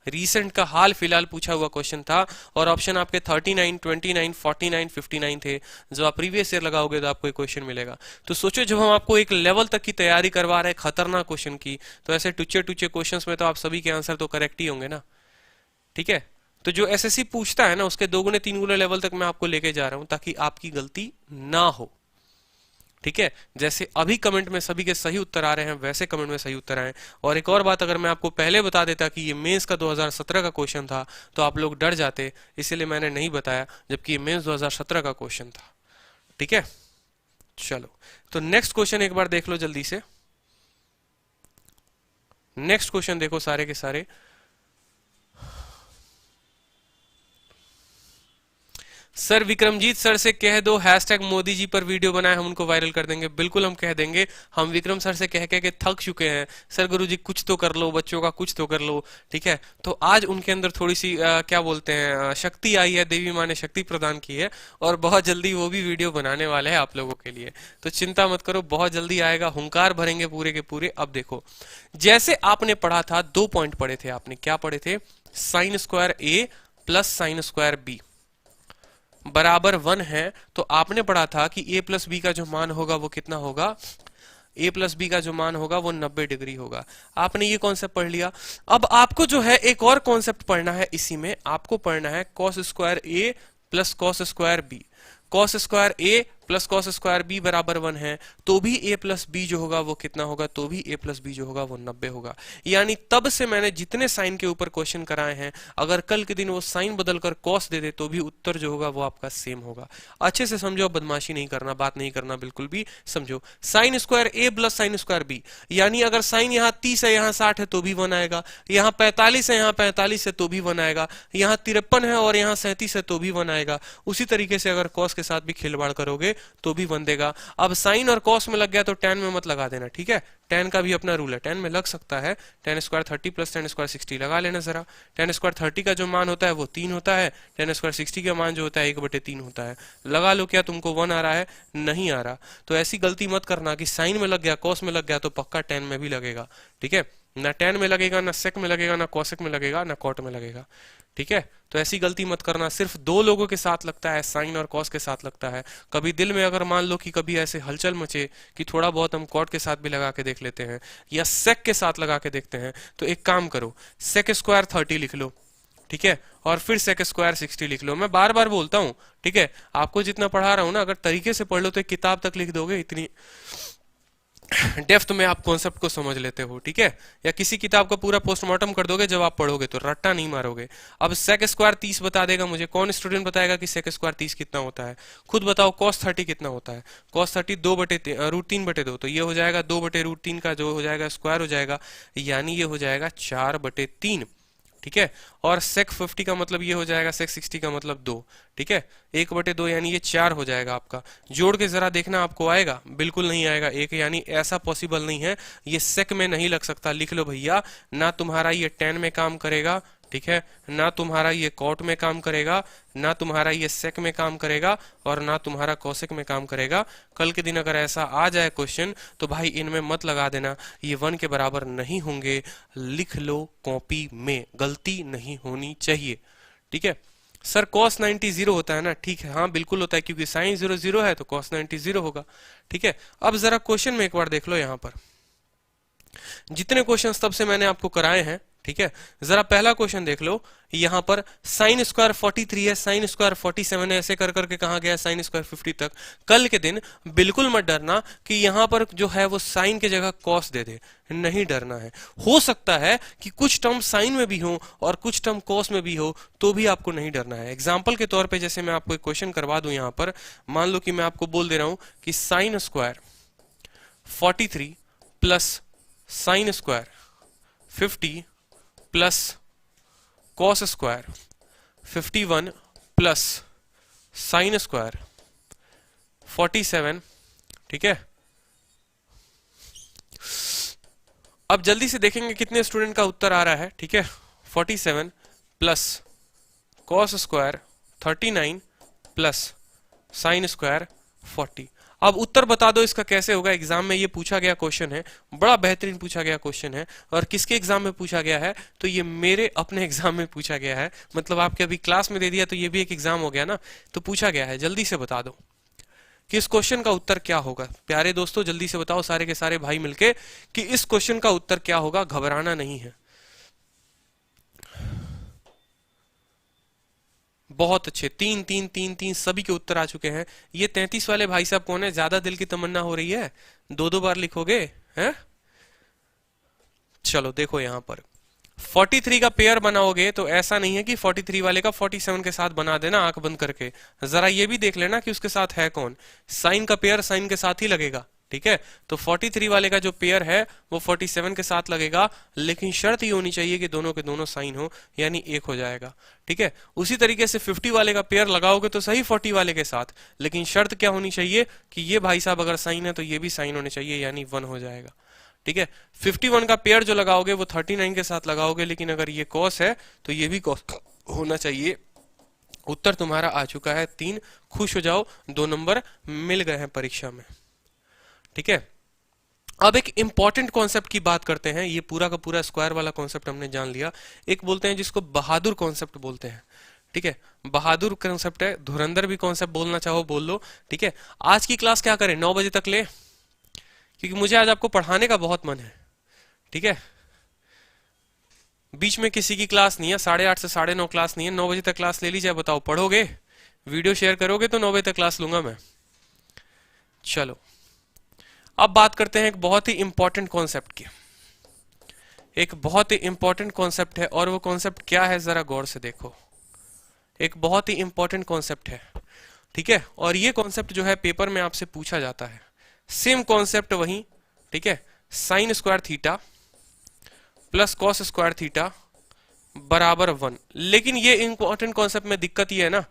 रीसेंट का हाल फिलहाल पूछा हुआ क्वेश्चन था, और ऑप्शन आपके 39, 29, 49, 59 थे। जो आप प्रीवियस ईयर लगाओगे तो आपको एक क्वेश्चन मिलेगा। तो सोचो जब हम आपको एक लेवल तक की तैयारी करवा रहे हैं खतरनाक क्वेश्चन की, तो ऐसे टुच्चे टुच्चे क्वेश्चंस में तो आप सभी के आंसर तो करेक्ट ही होंगे ना, ठीक है। तो जो SSC पूछता है ना उसके 2 गुने 3 गुने लेवल तक मैं आपको लेके जा रहा हूं, ताकि आपकी गलती ना हो, ठीक है। जैसे अभी कमेंट में सभी के सही उत्तर आ रहे हैं वैसे कमेंट में सही उत्तर आए। और एक और बात, अगर मैं आपको पहले बता देता कि ये मेंस का 2017 का क्वेश्चन था तो आप लोग डर जाते, इसीलिए मैंने नहीं बताया, जबकि ये मेंस 2017 का क्वेश्चन था, ठीक है। चलो तो नेक्स्ट क्वेश्चन एक बार देख लो जल्दी से। नेक्स्ट क्वेश्चन देखो सारे के सारे। सर विक्रमजीत सर से कह दो हैशटैग मोदी जी पर वीडियो बनाए, हम उनको वायरल कर देंगे। बिल्कुल हम कह देंगे, हम विक्रम सर से कह के थक चुके हैं। सर गुरुजी कुछ तो कर लो, बच्चों का कुछ तो कर लो, ठीक है। तो आज उनके अंदर थोड़ी सी क्या बोलते हैं शक्ति आई है, देवी माँ ने शक्ति प्रदान की है, और बहुत जल्दी वो भी वीडियो बनाने वाले हैं आप लोगों के लिए। तो चिंता मत करो, बहुत जल्दी आएगा, हुंकार भरेंगे पूरे के पूरे। अब देखो, जैसे आपने पढ़ा था, 2 पॉइंट पढ़े थे आपने, क्या पढ़े थे, sine square A plus sine square B, बराबर 1 है तो आपने पढ़ा था कि a प्लस बी का जो मान होगा वो कितना होगा, a प्लस बी का जो मान होगा वो 90 डिग्री होगा। आपने ये कॉन्सेप्ट पढ़ लिया। अब आपको जो है एक और कॉन्सेप्ट पढ़ना है, इसी में आपको पढ़ना है cos square a plus cos square b। Cos square a plus cos square b बराबर 1 है तो भी a प्लस बी जो होगा वो कितना होगा, तो भी a प्लस बी जो होगा वो 90 होगा। यानी तब से मैंने जितने साइन के ऊपर क्वेश्चन कराए हैं, अगर कल के दिन वो साइन बदलकर कॉस दे दे तो भी उत्तर जो होगा वो आपका सेम होगा। अच्छे से समझो, बदमाशी नहीं करना, बात नहीं करना, बिल्कुल भी समझो। Sine square a plus sine square b, यानी अगर साइन यहाँ 30 है यहाँ 60 है तो भी 1 आएगा, यहाँ 45 है यहाँ 45 है तो भी 1 आएगा, यहाँ 53 है और यहाँ 37 है तो भी 1 आएगा। उसी तरीके से अगर कॉस के साथ भी खिलवाड़ करोगे तो भी 1 देगा। अब साइन और कॉस में लग गया तो टेन में मत लगा देना, ठीक है। टेन का भी अपना रूल है, टेन में लग सकता है। Ten square 30 plus ten square 60 लगा लेना जरा। टेन स्क्वायर 30 का जो मान होता है वो 3 होता है, टेन स्क्वायर 60 का मान जो होता है 1/3 होता है। लगा लो, क्या तुमको 1 आ रहा है? नहीं आ रहा। तो ऐसी गलती मत करना कि साइन में लग गया, कॉस में लग गया तो पक्का टेन में भी लगेगा, ठीक है। ना टेन में लगेगा, ना सेक में लगेगा, ना कॉसेक में लगेगा, ना कॉट में लगेगा, ठीक है। तो ऐसी गलती मत करना। सिर्फ दो लोगों के साथ लगता है, साइन और कॉस के साथ लगता है। कभी दिल में अगर मान लो कि कभी ऐसे हलचल मचे कि थोड़ा बहुत हम कॉट के साथ भी लगा के देख लेते हैं या सेक के साथ लगा के देखते हैं, तो एक काम करो, सेक स्क्वायर 30 लिख लो, ठीक है, और फिर सेक स्क्वायर 60 लिख लो। मैं बार बार बोलता हूं, ठीक है, आपको जितना पढ़ा रहा हूं ना, अगर तरीके से पढ़ लो तो एक किताब तक लिख दोगे, इतनी डेप्थ में आप कॉन्सेप्ट को समझ लेते हो, ठीक है। या किसी किताब का पूरा पोस्टमार्टम कर दोगे जब आप पढ़ोगे, तो रट्टा नहीं मारोगे। अब सेक स्क्वायर 30 बता देगा मुझे, कौन स्टूडेंट बताएगा कि सेक स्क्वायर 30 कितना होता है? खुद बताओ। कॉस 30 कितना होता है? कॉस 30 2/√3/2, तो ये हो जाएगा 2/√3 का जो हो जाएगा स्क्वायर हो जाएगा, यानी ये हो जाएगा 4/3, ठीक है। और सेक 50 का मतलब ये हो जाएगा, सेक 60 का मतलब 2, ठीक है। 1/2 यानी ये 4 हो जाएगा आपका। जोड़ के जरा देखना आपको आएगा, बिल्कुल नहीं आएगा। एक यानी ऐसा पॉसिबल नहीं है, ये सेक में नहीं लग सकता। लिख लो भैया, ना तुम्हारा ये टेन में काम करेगा, ठीक है, ना तुम्हारा ये कॉट में काम करेगा, ना तुम्हारा ये सेक में काम करेगा, और ना तुम्हारा कॉसेक में काम करेगा। कल के दिन अगर ऐसा आ जाए क्वेश्चन तो भाई इनमें मत लगा देना, ये 1 के बराबर नहीं होंगे। लिख लो कॉपी में, गलती नहीं होनी चाहिए, ठीक है। सर cos 90 0 होता है ना? ठीक है, हाँ बिल्कुल होता है, क्योंकि साइन 0 0 है तो cos 90 0 होगा, ठीक है। अब जरा क्वेश्चन में एक बार देख लो, यहां पर जितने क्वेश्चंस तब से मैंने आपको कराए हैं, ठीक है। जरा पहला क्वेश्चन देख लो, यहां पर साइन स्क्वायर 43 है, साइन स्क्वायर 47 है, ऐसे कर करके कहां गया साइन स्क्वायर 50 तक। कल के दिन बिल्कुल मत डरना कि यहां पर जो है वो साइन की जगह कॉस दे दे, नहीं डरना है। हो सकता है कि कुछ टर्म साइन में भी हो और कुछ टर्म कॉस में भी हो, तो भी आपको नहीं डरना है। एग्जाम्पल के तौर पर जैसे मैं आपको एक क्वेश्चन करवा दूं, यहां पर मान लो कि मैं आपको बोल दे रहा हूं कि sine square 43 plus sine square 50 plus cos square 51 plus sine square 47, ठीक है। अब जल्दी से देखेंगे कितने स्टूडेंट का उत्तर आ रहा है, ठीक है। 47 plus cos square 39 plus sine square 40। अब उत्तर बता दो इसका कैसे होगा। एग्जाम में ये पूछा गया क्वेश्चन है, बड़ा बेहतरीन पूछा गया क्वेश्चन है। और किसके एग्जाम में पूछा गया है? तो ये मेरे अपने एग्जाम में पूछा गया है। मतलब आपके अभी क्लास में दे दिया तो ये भी एक एग्जाम हो गया ना, तो पूछा गया है। जल्दी से बता दो कि इस क्वेश्चन का उत्तर क्या होगा। प्यारे दोस्तों जल्दी से बताओ सारे के सारे भाई मिलके कि इस क्वेश्चन का उत्तर क्या होगा। घबराना नहीं है। बहुत अच्छे, 3 3 3 3 सभी के उत्तर आ चुके हैं। ये 33 वाले भाई साहब कौन है? ज्यादा दिल की तमन्ना हो रही है, 2 बार लिखोगे हैं? चलो देखो यहां पर 43 का पेयर बनाओगे तो ऐसा नहीं है कि 43 वाले का 47 के साथ बना देना आंख बंद करके। जरा ये भी देख लेना कि उसके साथ है कौन। साइन का पेयर साइन के साथ ही लगेगा, ठीक है। तो 43 वाले का जो पेयर है वो 47 के साथ लगेगा, लेकिन शर्त ये होनी चाहिए कि दोनों के दोनों साइन हो, यानी 1 हो जाएगा, ठीक है। उसी तरीके से 50 वाले का पेयर लगाओगे तो सही 40 वाले के साथ, लेकिन शर्त क्या होनी चाहिए कि ये भाई साहब अगर साइन है तो ये भी साइन होने चाहिए, यानी 1 हो जाएगा, ठीक है। 51 का पेयर जो लगाओगे वो 39 के साथ लगाओगे, लेकिन अगर ये कॉस है तो ये भी कॉस होना चाहिए। उत्तर तुम्हारा आ चुका है 3। खुश हो जाओ, 2 नंबर मिल गए हैं परीक्षा में, ठीक है। अब एक इंपॉर्टेंट कॉन्सेप्ट की बात करते हैं। ये पूरा का पूरा स्क्वायर वाला कॉन्सेप्ट हमने जान लिया। एक बोलते हैं जिसको बहादुर कॉन्सेप्ट बोलते हैं, ठीक है, बहादुर कॉन्सेप्ट है, धुरंधर भी कॉन्सेप्ट बोलना चाहो बोल लो। ठीक है, आज की क्लास क्या करें, 9 बजे तक ले, क्योंकि मुझे आज आपको पढ़ाने का बहुत मन है। ठीक है, बीच में किसी की क्लास नहीं है, 8:30 से 9:30 क्लास नहीं है, 9 बजे तक क्लास ले ली जाए। बताओ पढ़ोगे, वीडियो शेयर करोगे तो 9 बजे तक क्लास लूंगा मैं। चलो अब बात करते हैं एक बहुत ही इंपॉर्टेंट कॉन्सेप्ट की। एक बहुत ही इंपॉर्टेंट कॉन्सेप्ट है, और वो कॉन्सेप्ट क्या है जरा गौर से देखो। एक बहुत ही इंपॉर्टेंट कॉन्सेप्ट है, ठीक है, और ये कॉन्सेप्ट जो है पेपर में आपसे पूछा जाता है। सेम कॉन्सेप्ट वही, ठीक है, sine square theta plus cos square theta बराबर 1। लेकिन ये इंपॉर्टेंट कॉन्सेप्ट में दिक्कत ये है ना,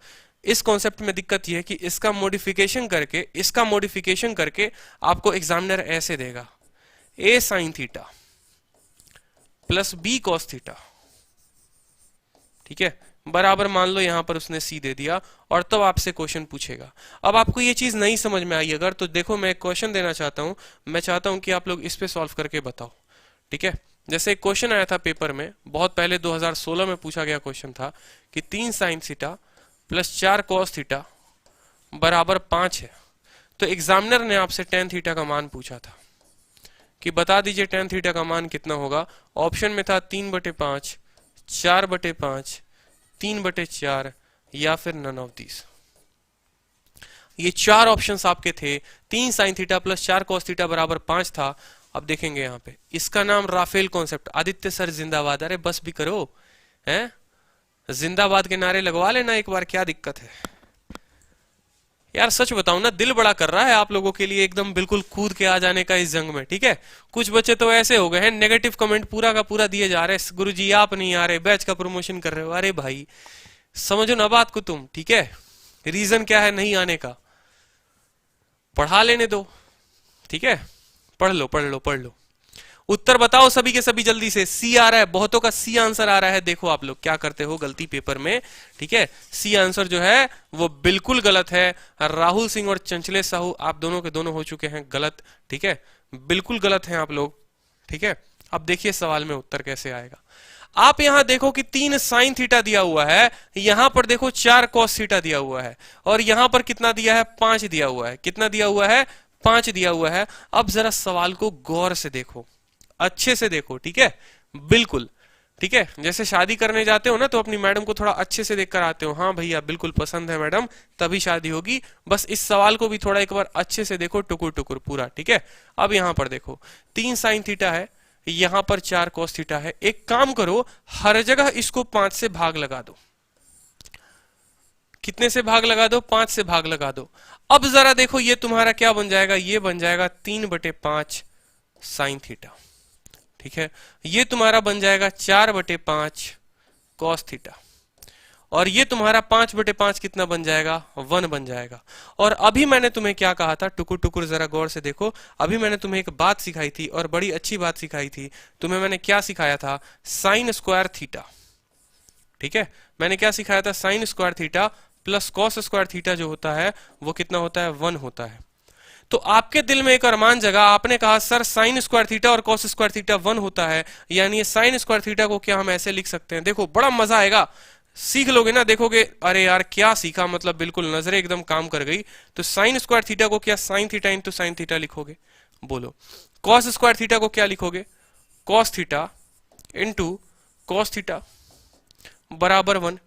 इस कॉन्सेप्ट में दिक्कत ये है कि इसका मॉडिफिकेशन करके आपको एग्जामिनर ऐसे देगा, A sine theta plus B cos theta, ठीक है, बराबर मान लो यहां पर उसने सी दे दिया, और तब आपसे क्वेश्चन पूछेगा। अब आपको ये चीज नहीं समझ में आई अगर, तो देखो मैं एक क्वेश्चन देना चाहता हूं, मैं चाहता हूं कि आप लोग इस पे सॉल्व करके बताओ। ठीक है, जैसे एक क्वेश्चन आया था पेपर में बहुत पहले, 2016 में पूछा गया क्वेश्चन था कि 3 sign theta plus 4 cos theta बराबर 5 है। तो एग्जामिनर ने आपसे tan थीटा का मान पूछा था कि बता दीजिए tan थीटा का मान कितना होगा। ऑप्शन में था 3/5, 4/5, 3/4 या फिर नन ऑफ दीज। ये 4 ऑप्शंस आपके थे। 3 sign theta plus 4 cos theta बराबर 5 था। अब देखेंगे यहाँ पे, इसका नाम राफेल कॉन्सेप्ट। आदित्य सर जिंदाबाद। अरे बस भी करो, हैं, जिंदाबाद के नारे लगवा लेना एक बार, क्या दिक्कत है यार। सच बताऊं ना, दिल बड़ा कर रहा है आप लोगों के लिए एकदम बिल्कुल कूद के आ जाने का इस जंग में। ठीक है, कुछ बच्चे तो ऐसे हो गए हैं, नेगेटिव कमेंट पूरा का पूरा दिए जा रहे हैं, गुरुजी आप नहीं आ रहे, बैच का प्रमोशन कर रहे हो। अरे भाई समझो ना बात को तुम, ठीक है, रीजन क्या है नहीं आने का, पढ़ा लेने दो। ठीक है, पढ़ लो पढ़ लो पढ़ लो। उत्तर बताओ सभी के सभी जल्दी से। सी आ रहा है, बहुतों का सी आंसर आ रहा है। देखो आप लोग क्या करते हो गलती पेपर में, ठीक है, सी आंसर जो है वो बिल्कुल गलत है। राहुल सिंह और चंचलेश साहू आप दोनों के दोनों हो चुके हैं गलत। ठीक है, बिल्कुल गलत हैं आप लोग। ठीक है, अब देखिए सवाल में उत्तर कैसे आएगा। आप यहां देखो कि 3 साइन थीटा दिया हुआ है, यहां पर देखो 4 कॉस थीटा दिया हुआ है, और यहां पर कितना दिया है, 5 दिया हुआ है। कितना दिया हुआ है, 5 दिया हुआ है। अब जरा सवाल को गौर से देखो, अच्छे से देखो, ठीक है, बिल्कुल। ठीक है, जैसे शादी करने जाते हो ना तो अपनी मैडम को थोड़ा अच्छे से देखकर आते हो, हाँ भैया बिल्कुल पसंद है मैडम, तभी शादी होगी। बस इस सवाल को भी थोड़ा एक बार अच्छे से देखो, टुकुर टुकुर पूरा। ठीक है, अब यहां पर देखो 3 साइन थीटा है, यहां पर 4 कॉस थीटा है। एक काम करो, हर जगह इसको 5 से भाग लगा दो। कितने से भाग लगा दो, 5 से भाग लगा दो। अब जरा देखो ये तुम्हारा क्या बन जाएगा, ये बन जाएगा 3/5 साइन थीटा। ठीक है, ये तुम्हारा बन जाएगा 4/5 कॉस थीटा, और ये तुम्हारा 5/5 कितना बन जाएगा, 1 बन जाएगा। और अभी मैंने तुम्हें क्या कहा था, टुकुर टुकुर जरा गौर से देखो। अभी मैंने तुम्हें एक बात सिखाई थी, और बड़ी अच्छी बात सिखाई थी। तुम्हें मैंने क्या सिखाया था, साइन स्क्वायर थीटा। ठीक है, मैंने क्या सिखाया था, sine square theta plus cos square theta जो होता है वो कितना होता है, 1 होता है। तो आपके दिल में एक अरमान जगा, आपने कहा सर साइन स्क्वायर थीटा और कॉस स्क्वायर थीटा 1 होता है, यानी ये साइन स्क्वायर थीटा को क्या हम ऐसे लिख सकते हैं। देखो बड़ा मजा आएगा, सीख लोगे ना, देखोगे अरे यार क्या सीखा, मतलब बिल्कुल नजरें एकदम काम कर गई। तो साइन स्क्वायर थीटा को क्या sine theta into sine theta लिखोगे, बोलो। कॉस स्क्वायर थीटा को क्या लिखोगे, cos theta into cos theta बराबर 1।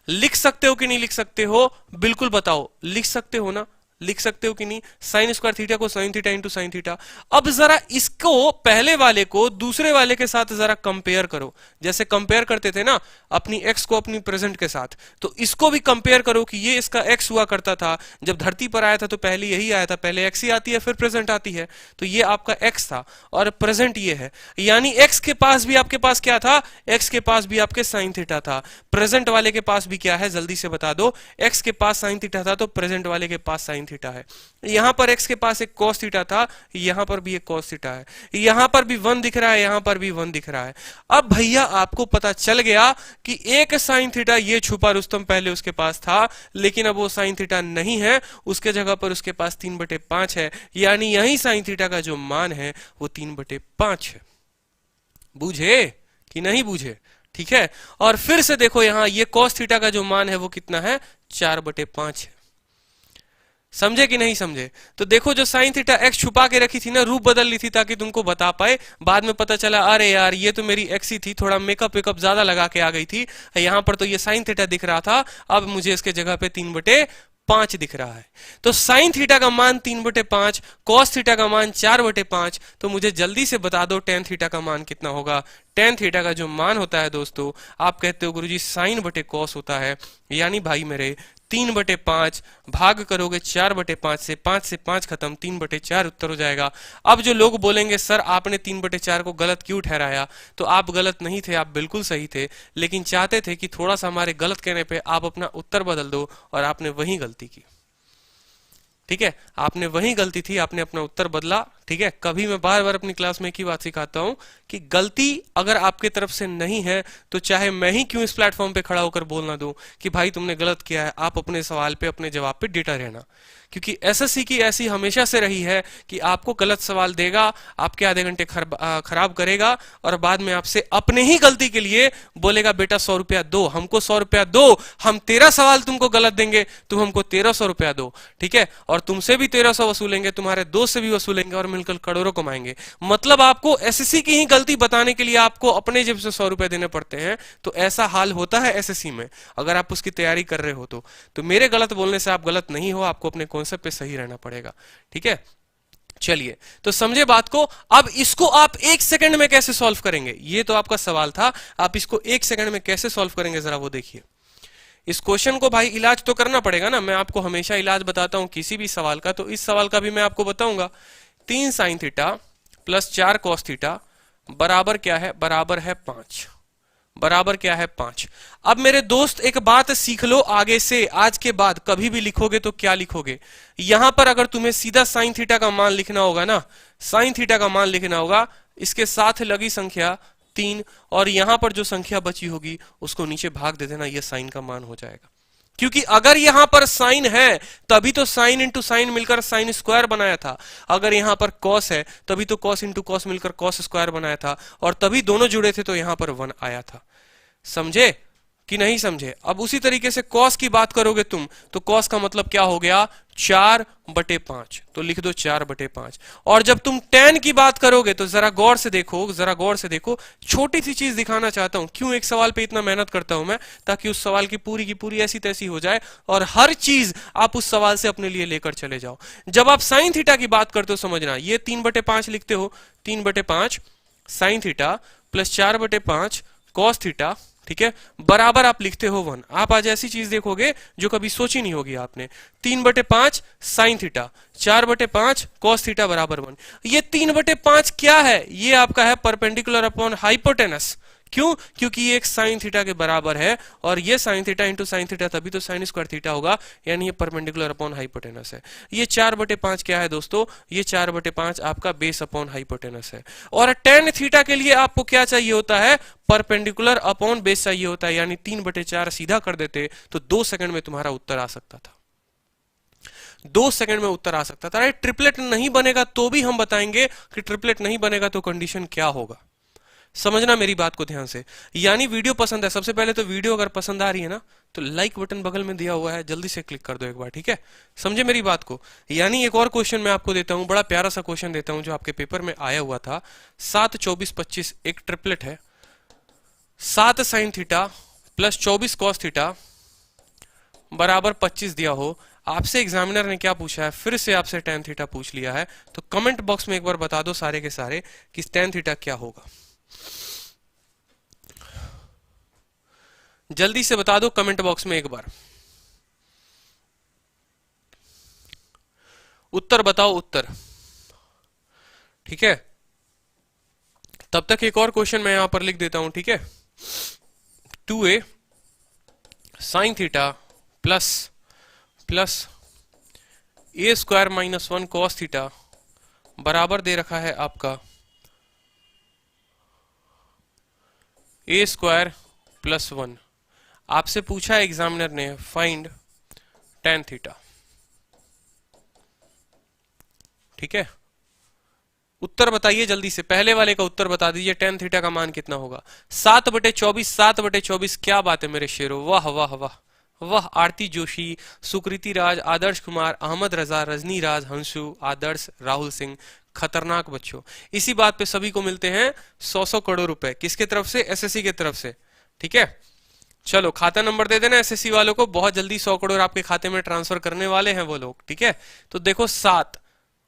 लिख सकते हो कि नहीं लिख सकते हो, बिल्कुल बताओ, लिख सकते हो ना, लिख सकते हो कि नहीं। साइन स्क्वायर थीटा को sine theta into sine theta. अब जरा इसको पहले वाले को दूसरे वाले के साथ जरा कंपेयर करो, जैसे कंपेयर करते थे ना अपनी एक्स को अपनी प्रेजेंट के साथ, तो इसको भी कंपेयर करो कि ये इसका एक्स हुआ करता था, जब धरती पर आया था तो पहले यही आया था, पहले एक्स ही आती है फिर प्रेजेंट आती है, तो ये आपका एक्स था और प्रेजेंट ये है, यानी एक्स के पास भी आपके पास क्या था, एक्स के पास भी आपके साइन थीटा था। प्रेजेंट वाले के पास भी क्या है, जल्दी से बता दो, एक्स के पास साइन थीटा था तो प्रेजेंट वाले के पास साइन थीटा है। यहां पर x के पास एक cos थीटा था, यहां पर भी एक cos थीटा है, यहां पर भी 1 दिख रहा है, यहां पर भी 1 दिख रहा है। अब भैया आपको पता चल गया कि एक साइन थीटा ये छुपा रुस्तम पहले उसके पास था, लेकिन अब वो साइन थीटा नहीं है, उसके जगह पर उसके पास 3/5 है, यानी यही साइन थीटा का जो मान है वो 3/5 है। बूझे कि नहीं बूझे, ठीक है। और फिर से देखो यहां ये cos थीटा का जो मान है वो कितना है, 4/5 है। समझे कि नहीं समझे? तो देखो जो साइन थीटा एक्स छुपा के रखी थी ना, रूप बदल ली थी ताकि तुमको बता पाए, बाद में पता चला अरे यार ये तो मेरी एक्स ही थी, थोड़ा मेकअप वेकअप ज्यादा लगा के आ गई थी, यहां पर तो ये साइन थीटा दिख रहा था, अब मुझे इसके जगह पे 3/5 दिख रहा है। तो साइन थीटा का मान 3/5, कॉस थीटा का मान 4/5, तो मुझे जल्दी से बता दो टेन थीटा का मान कितना होगा। टेन थीटा का जो मान होता है दोस्तों, आप कहते हो गुरुजी साइन बटे कॉस होता है, यानी भाई मेरे 3/5 भाग करोगे 4/5 से, 5 से 5 खत्म, 3/4 उत्तर हो जाएगा। अब जो लोग बोलेंगे सर आपने 3/4 को गलत क्यों ठहराया, तो आप गलत नहीं थे, आप बिल्कुल सही थे, लेकिन चाहते थे कि थोड़ा सा हमारे गलत कहने पे आप अपना उत्तर बदल दो, और आपने वही गलती की। ठीक है, आपने वही गलती थी, आपने अपना उत्तर बदला। ठीक है, कभी मैं बार बार अपनी क्लास में एक ही बात सिखाता हूं कि गलती अगर आपके तरफ से नहीं है तो चाहे मैं ही क्यों इस प्लेटफॉर्म पे खड़ा होकर बोलना दूं कि भाई तुमने गलत किया है, आप अपने सवाल पे अपने जवाब पे डेटा रहना। क्योंकि एसएससी की ऐसी हमेशा से रही है कि आपको गलत सवाल देगा, आपके आधे घंटे खराब करेगा, और बाद में आपसे अपने ही गलती के लिए बोलेगा बेटा 100 रुपया दो, हमको 100 रुपया दो, हम 13 सवाल तुमको गलत देंगे, तुम हमको 1300 रुपया दो। ठीक है, और तुमसे भी 1300 वसूलेंगे, तुम्हारे दोस्त से भी वसूलेंगे, और मिलकर करोड़ों कमाएंगे। मतलब आपको एसएससी की ही गलती बताने के लिए आपको अपने जेब से 100 रुपए देने पड़ते हैं। तो ऐसा हाल होता है एसएससी में, अगर आप उसकी तैयारी कर रहे हो तो मेरे गलत बोलने से आप गलत नहीं हो, आपको अपने कॉन्सेप्ट पे सही रहना पड़ेगा। ठीक है, चलिए तो समझे बात को। अब इसको आप 1 सेकंड में कैसे सॉल्व करेंगे, ये तो आपका सवाल था, आप इसको 1 सेकंड में कैसे सॉल्व करेंगे जरा वो देखिए। इस क्वेश्चन को भाई इलाज तो करना पड़ेगा ना, मैं आपको हमेशा इलाज बताता हूं किसी भी सवाल का, तो इस सवाल का भी मैं आपको बताऊंगा। 3 sign theta plus 4 cos theta बराबर क्या है, बराबर है 5, बराबर क्या है 5। अब मेरे दोस्त एक बात सीख लो, आगे से आज के बाद कभी भी लिखोगे तो क्या लिखोगे, यहां पर अगर तुम्हें सीधा साइन थीटा का मान लिखना होगा ना, साइन थीटा का मान लिखना होगा, इसके साथ लगी संख्या 3, और यहां पर जो संख्या बची होगी उसको नीचे भाग दे देना, यह साइन का मान हो जाएगा। क्योंकि अगर यहां पर साइन है तभी तो साइन इंटू साइन मिलकर साइन स्क्वायर बनाया था, अगर यहां पर कॉस है तभी तो कॉस इंटू कॉस मिलकर कॉस स्क्वायर बनाया था, और तभी दोनों जुड़े थे तो यहां पर 1 आया था। समझे कि नहीं समझे? अब उसी तरीके से कॉस की बात करोगे तुम, तो कॉस का मतलब क्या हो गया, 4/5, तो लिख दो 4/5। और जब तुम tan की बात करोगे तो जरा गौर से देखो, जरा गौर से देखो, छोटी सी चीज दिखाना चाहता हूं, क्यों एक सवाल पे इतना मेहनत करता हूं मैं, ताकि उस सवाल की पूरी ऐसी तैसी हो जाए और हर चीज आप उस सवाल से अपने लिए लेकर चले जाओ। जब आप साइन थीटा की बात करते हो समझना, ये 3/5 लिखते हो, 3/5 sign theta plus 4/5 cos theta, ठीक है, बराबर आप लिखते हो 1। आप आज ऐसी चीज देखोगे जो कभी सोची नहीं होगी आपने, 3/5 साइन थीटा, 4/5 कॉस थीटा बराबर 1। ये 3/5 क्या है, ये आपका है परपेंडिकुलर अपॉन हाइपोटेनस। क्यों? क्योंकि ये एक साइन थीटा के बराबर है, और ये sine theta into sine theta तभी तो साइन स्क्वायर थीटा होगा, यानी ये परपेंडिकुलर अपॉन हाइपोटेनस है। ये 4/5 क्या है दोस्तों, ये 4/5 आपका बेस अपॉन हाइपोटेनस है। और टेन थीटा के लिए आपको क्या चाहिए होता है, परपेंडिकुलर अपॉन बेस चाहिए होता है, यानी 3/4 सीधा कर देते तो 2 सेकंड में तुम्हारा उत्तर आ सकता था, 2 सेकंड में उत्तर आ सकता था। ट्रिपलेट नहीं बनेगा तो भी हम बताएंगे कि ट्रिपलेट नहीं बनेगा तो कंडीशन क्या होगा। समझना मेरी बात को ध्यान से। यानी वीडियो पसंद है, सबसे पहले तो वीडियो अगर पसंद आ रही है ना तो लाइक बटन बगल में दिया हुआ है, जल्दी से क्लिक कर दो एक बार, ठीक है। समझे मेरी बात को। यानी एक और क्वेश्चन मैं आपको देता हूं, बड़ा प्यारा सा क्वेश्चन देता हूं जो आपके पेपर में आया हुआ था। 7, 24, 25 एक ट्रिपलेट है, 7 sign theta plus 24 cos theta बराबर 25 दिया हो। आपसे एग्जामिनर ने क्या पूछा है, फिर से आपसे tan थीटा पूछ लिया है, तो कमेंट बॉक्स में एक बार बता दो सारे के सारे कि tan थीटा क्या होगा। जल्दी से बता दो कमेंट बॉक्स में एक बार, उत्तर बताओ उत्तर, ठीक है। तब तक एक और क्वेश्चन मैं यहां पर लिख देता हूं, ठीक है। 2a sign theta plus a square minus 1 cos theta बराबर दे रखा है आपका a स्क्वायर प्लस 1। आपसे पूछा है एग्जामिनर ने फाइंड tan थीटा, ठीक है। उत्तर बताइए जल्दी से, पहले वाले का उत्तर बता दीजिए, टेन थीटा का मान कितना होगा? 7/24, 7/24, क्या बात है मेरे शेरों, वाह वाह वाह वाह। आरती जोशी, सुकृति राज, आदर्श कुमार, अहमद रजा, रजनी राज, हंसू, आदर्श, राहुल सिंह, खतरनाक बच्चों। इसी बात पे सभी को मिलते हैं 100 करोड़ रुपए, किसके तरफ से? एसएससी के तरफ से। ठीक है, चलो खाता नंबर दे देना एसएससी वालों को, बहुत जल्दी 100 करोड़ आपके खाते में ट्रांसफर करने वाले हैं वो लोग। ठीक है, तो देखो 7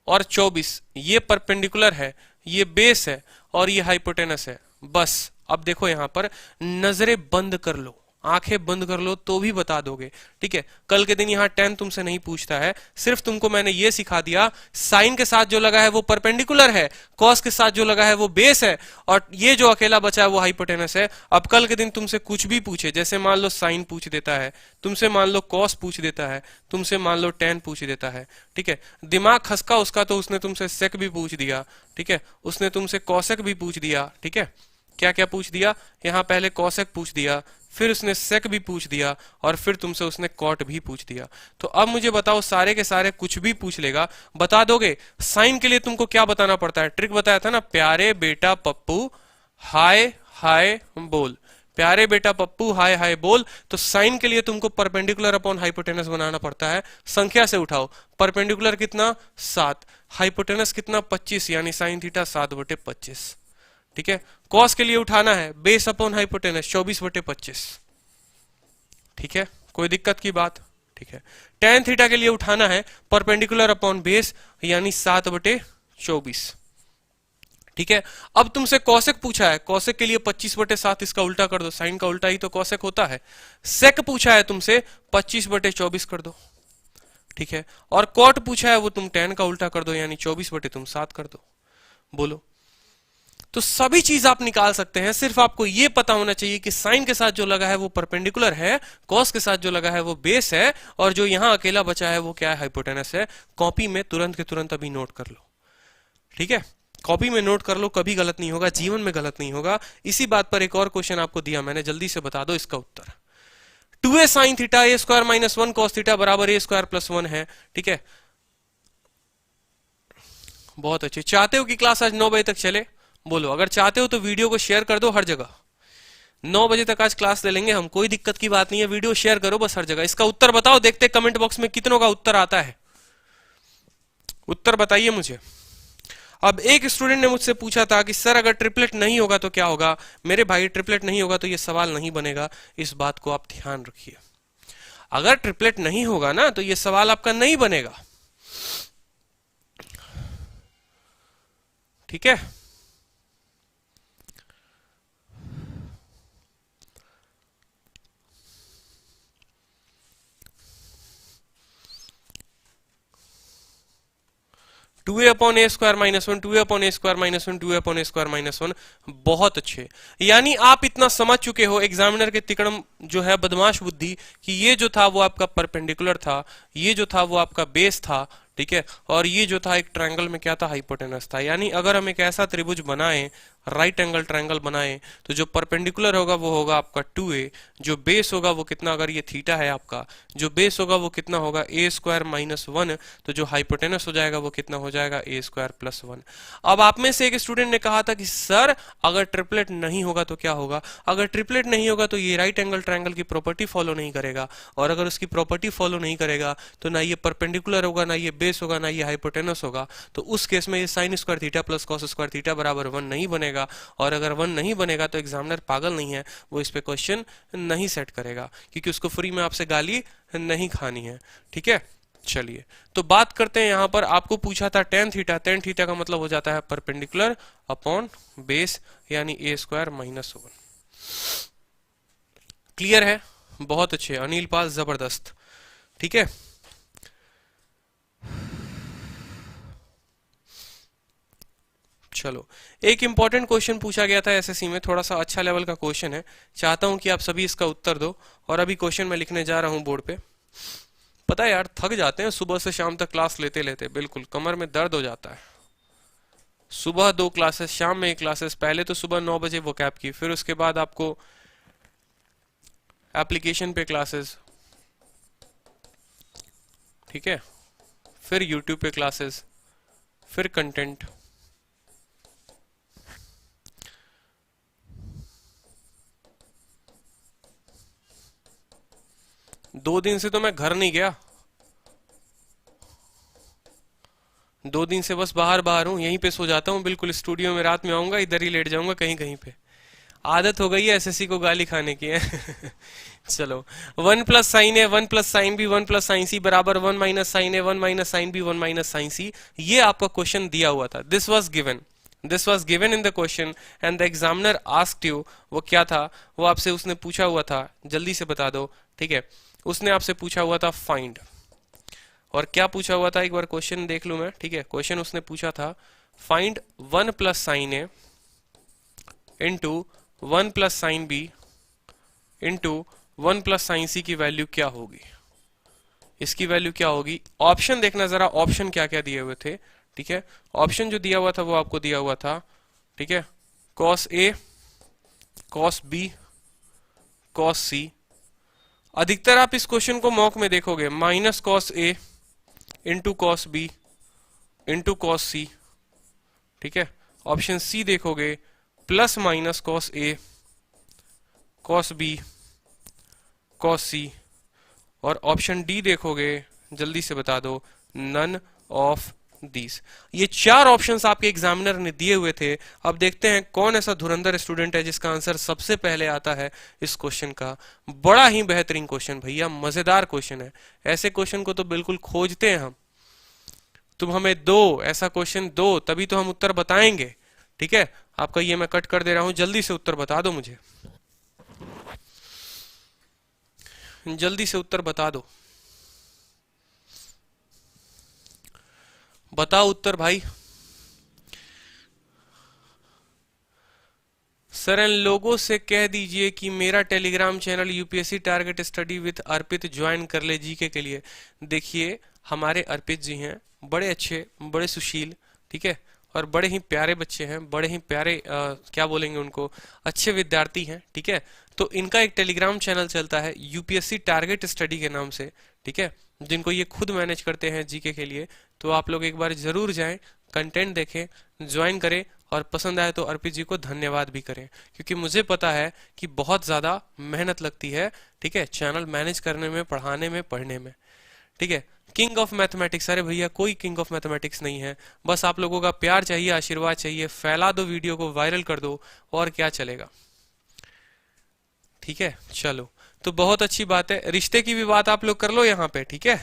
और 24 ये परपेंडिकुलर है, ये बेस है और ये हाइपोटेनस है। बस अब देखो यहां पर नजरें बंद कर लो, आंखें बंद कर लो तो भी बता दोगे। ठीक है, कल के दिन यहाँ 10 तुमसे नहीं पूछता है, सिर्फ तुमको मैंने ये सिखा दिया साइन के साथ जो लगा है वो परपेंडिकुलर है, कॉस के साथ जो लगा है वो बेस है, और ये जो अकेला बचा है वो हाइपोटेनस है। अब कल के दिन तुमसे कुछ भी पूछे, जैसे मान लो साइन पूछ देता है, तुमसे मान लो कॉस पूछ देता है, तुमसे मान लो 10 पूछ देता है। ठीक है, दिमाग खसका उसका तो उसने तुमसे सेक भी पूछ दिया। ठीक है, उसने तुमसे कॉसेक भी पूछ दिया। ठीक है, क्या क्या पूछ दिया, यहाँ पहले कॉसेक पूछ दिया, फिर उसने सेक भी पूछ दिया, और फिर तुमसे उसने कॉट भी पूछ दिया। तो अब मुझे बताओ, सारे के सारे कुछ भी पूछ लेगा, बता दोगे? साइन के लिए तुमको क्या बताना पड़ता है? ट्रिक बताया था ना, प्यारे बेटा पप्पू हाय हाय बोल, प्यारे बेटा पप्पू हाय हाय बोल। तो साइन के लिए तुमको परपेंडिकुलर अपॉन हाइपोटेनस बनाना पड़ता है। संख्या से उठाओ, परपेंडिकुलर कितना? 7, हाइपोटेनस कितना? 25, यानी साइन थीटा 7/25। ठीक है, कॉस के लिए उठाना है बेस अपॉन हाइपोटेनस 24/25। ठीक है, कोई दिक्कत की बात? ठीक है, टेन थीटा के लिए उठाना है परपेंडिकुलर अपॉन बेस, यानी 7/24। ठीक है, अब तुमसे कॉसेक पूछा है, कॉसेक के लिए 25/7, इसका उल्टा कर दो, साइन का उल्टा ही तो कॉसेक होता है। सेक पूछा है तुमसे, 25/24 कर दो। ठीक है, और कॉट पूछा है वो तुम 10 का उल्टा कर दो, यानी 24/7 कर दो। बोलो, तो सभी चीज आप निकाल सकते हैं, सिर्फ आपको यह पता होना चाहिए कि साइन के साथ जो लगा है वो परपेंडिकुलर है, कॉस के साथ जो लगा है वो बेस है, और जो यहां अकेला बचा है वो क्या है? हाइपोटेनस है। कॉपी में तुरंत के तुरंत अभी नोट कर लो। ठीक है, कॉपी में नोट कर लो, कभी गलत नहीं होगा, जीवन में गलत नहीं होगा। इसी बात पर एक और क्वेश्चन आपको दिया मैंने, जल्दी से बता दो इसका उत्तर। 2a sine theta a square minus 1 cos theta बराबर a स्क्वायर प्लस 1 है। ठीक है, बहुत अच्छे। चाहते हो कि क्लास आज 9 बजे तक चले? बोलो, अगर चाहते हो तो वीडियो को शेयर कर दो हर जगह। 9 बजे तक आज क्लास ले लेंगे हम, कोई दिक्कत की बात नहीं है, वीडियो शेयर करो बस हर जगह। इसका उत्तर बताओ, देखते कमेंट बॉक्स में कितनों का उत्तर आता है। उत्तर बताइए मुझे। अब एक स्टूडेंट ने मुझसे पूछा था कि सर अगर ट्रिपलेट नहीं होगा तो क्या होगा? मेरे भाई, ट्रिपलेट नहीं होगा तो ये सवाल नहीं बनेगा, इस बात को आप ध्यान रखिए। अगर ट्रिपलेट नहीं होगा ना तो ये सवाल आपका नहीं बनेगा। ठीक है, 2a अपॉन ए स्क्वायर माइनस 1, 2a अपॉन ए स्क्वायर माइनस 1, 2a अपॉन ए स्क्वायर माइनस 1। बहुत अच्छे, यानी आप इतना समझ चुके हो एग्जामिनर के तिकड़म जो है बदमाश बुद्धि, कि ये जो था वो आपका परपेंडिकुलर था, ये जो था वो आपका बेस था। ठीक है, और ये जो था एक ट्रायंगल में क्या था? हाइपोटेनस था। यानी अगर हम एक ऐसा त्रिभुज बनाएं, राइट एंगल ट्रायंगल बनाएं, तो जो परपेंडिकुलर होगा वो होगा आपका 2a, जो बेस होगा वो कितना? अगर ये थीटा है आपका, जो बेस होगा वो कितना होगा? a स्क्वायर माइनस 1, तो जो हाइपोटेनस हो जाएगा वो कितना हो जाएगा? a square plus 1। अब आप में से एक स्टूडेंट ने कहा था कि सर अगर ट्रिपलेट नहीं होगा तो क्या होगा? अगर ट्रिपलेट नहीं होगा तो ये राइट एंगल ट्रायंगल की प्रॉपर्टी फॉलो नहीं करेगा, और अगर उसकी प्रॉपर्टी फॉलो नहीं करेगा तो ना ये परपेंडिकुलर होगा, ना ये बेस होगा, ना ये हाइपोटेनस होगा। तो उस केस में ये sine square theta plus cos square theta बराबर 1 नहीं बनेगा, और अगर 1 नहीं बनेगा तो एग्जामिनर पागल नहीं है, वो इस पे क्वेश्चन नहीं सेट करेगा, क्योंकि उसको फ्री में आपसे गाली नहीं खानी है। ठीक है, चलिए तो बात करते हैं। यहां पर आपको पूछा था टेन थीटा, टेन थीटा का मतलब हो जाता है परपेंडिकुलर अपॉन बेस, यानी a स्क्वायर माइनस 1। क्लियर है? बहुत अच्छे अनिल पाल, जबरदस्त। ठीक है, चलो एक इंपॉर्टेंट क्वेश्चन पूछा गया था एसएससी में, थोड़ा सा अच्छा लेवल का क्वेश्चन है, चाहता हूं कि आप सभी इसका उत्तर दो। और अभी क्वेश्चन मैं लिखने जा रहा हूं बोर्ड पे। पता है यार, थक जाते हैं सुबह से शाम तक क्लास लेते लेते, बिल्कुल कमर में दर्द हो जाता है। सुबह 2 क्लासेस, शाम में 1 क्लासेस। पहले तो सुबह 9 बजे वो कैप की, फिर उसके बाद आपको एप्लीकेशन पे क्लासेस, ठीक है, फिर यूट्यूब पे क्लासेस, फिर कंटेंट, 2 दिन से तो मैं घर नहीं गया, 2 दिन से बस बाहर बाहर हूँ, यहीं पे सो जाता हूँ बिल्कुल, स्टूडियो में रात में आऊंगा, इधर ही लेट जाऊंगा कहीं कहीं पे। आदत हो गई है एसएससी को गाली खाने की है। चलो, 1 + sin a 1 + sin b 1 + sin c बराबर 1 - sin a 1 - sin b 1 - sin c, ये आपका क्वेश्चन दिया हुआ था। This was given in the question and the examiner asked you, वो क्या था, वो आपसे उसने पूछा हुआ था, जल्दी से बता दो, ठीक है। उसने आपसे पूछा हुआ था फाइंड, और क्या पूछा हुआ था एक बार क्वेश्चन देख लूं मैं, ठीक है। क्वेश्चन उसने पूछा था find 1 + sin a into 1 + sin b into 1 + sin c की वैल्यू क्या होगी, इसकी वैल्यू क्या होगी। ऑप्शन देखना जरा, ऑप्शन क्या क्या दिए हुए थे, ठीक है। ऑप्शन जो दिया हुआ था वो आपको दिया हुआ था, ठीक है, cos a, cos b, cos c। अधिकतर आप इस क्वेश्चन को मॉक में देखोगे -cos a into cos b into cos c, ठीक है। ऑप्शन सी देखोगे +- cos a cos b cos c, और ऑप्शन डी देखोगे, जल्दी से बता दो, नन ऑफ दीज। ये 4 ऑप्शंस आपके एग्जामिनर ने दिए हुए थे। अब देखते हैं कौन ऐसा धुरंधर स्टूडेंट है जिसका आंसर सबसे पहले आता है इस क्वेश्चन का। बड़ा ही बेहतरीन क्वेश्चन भैया, मजेदार क्वेश्चन है, ऐसे क्वेश्चन को तो बिल्कुल खोजते हैं हम। तुम हमें दो ऐसा क्वेश्चन दो, तभी तो हम उत्तर बताएंगे, ठीक है। आपका ये मैं कट कर दे रहा हूं, जल्दी से उत्तर बता दो मुझे, जल्दी से उत्तर बता दो, बताओ उत्तर भाई। सर इन लोगों से कह दीजिए कि मेरा Telegram channel UPSC target study with Arpit join कर ले जीके के लिए। देखिए हमारे अर्पित जी हैं, बड़े अच्छे, बड़े सुशील, ठीक है, और बड़े ही प्यारे बच्चे हैं, बड़े ही प्यारे क्या बोलेंगे उनको, अच्छे विद्यार्थी हैं, ठीक है। तो इनका एक टेलीग्राम चैनल चलता है यूपीएससी टारगेट स्टडी के नाम से, ठीक है, जिनको ये खुद मैनेज करते हैं जीके के लिए। तो आप लोग एक बार जरूर जाएं, कंटेंट देखें, ज्वाइन करें, और पसंद आए तो अर्पित जी को धन्यवाद भी करें, क्योंकि मुझे पता है कि बहुत ज्यादा मेहनत लगती है, ठीक है, चैनल मैनेज करने में, पढ़ाने में, पढ़ने में, ठीक है। किंग ऑफ मैथमेटिक्स, अरे भैया कोई किंग ऑफ मैथमेटिक्स नहीं है, बस आप लोगों का प्यार चाहिए, आशीर्वाद चाहिए, फैला दो वीडियो को, वायरल कर दो, और क्या चलेगा, ठीक है। चलो, तो बहुत अच्छी बात है, रिश्ते की भी बात आप लोग कर लो यहाँ पे, ठीक है।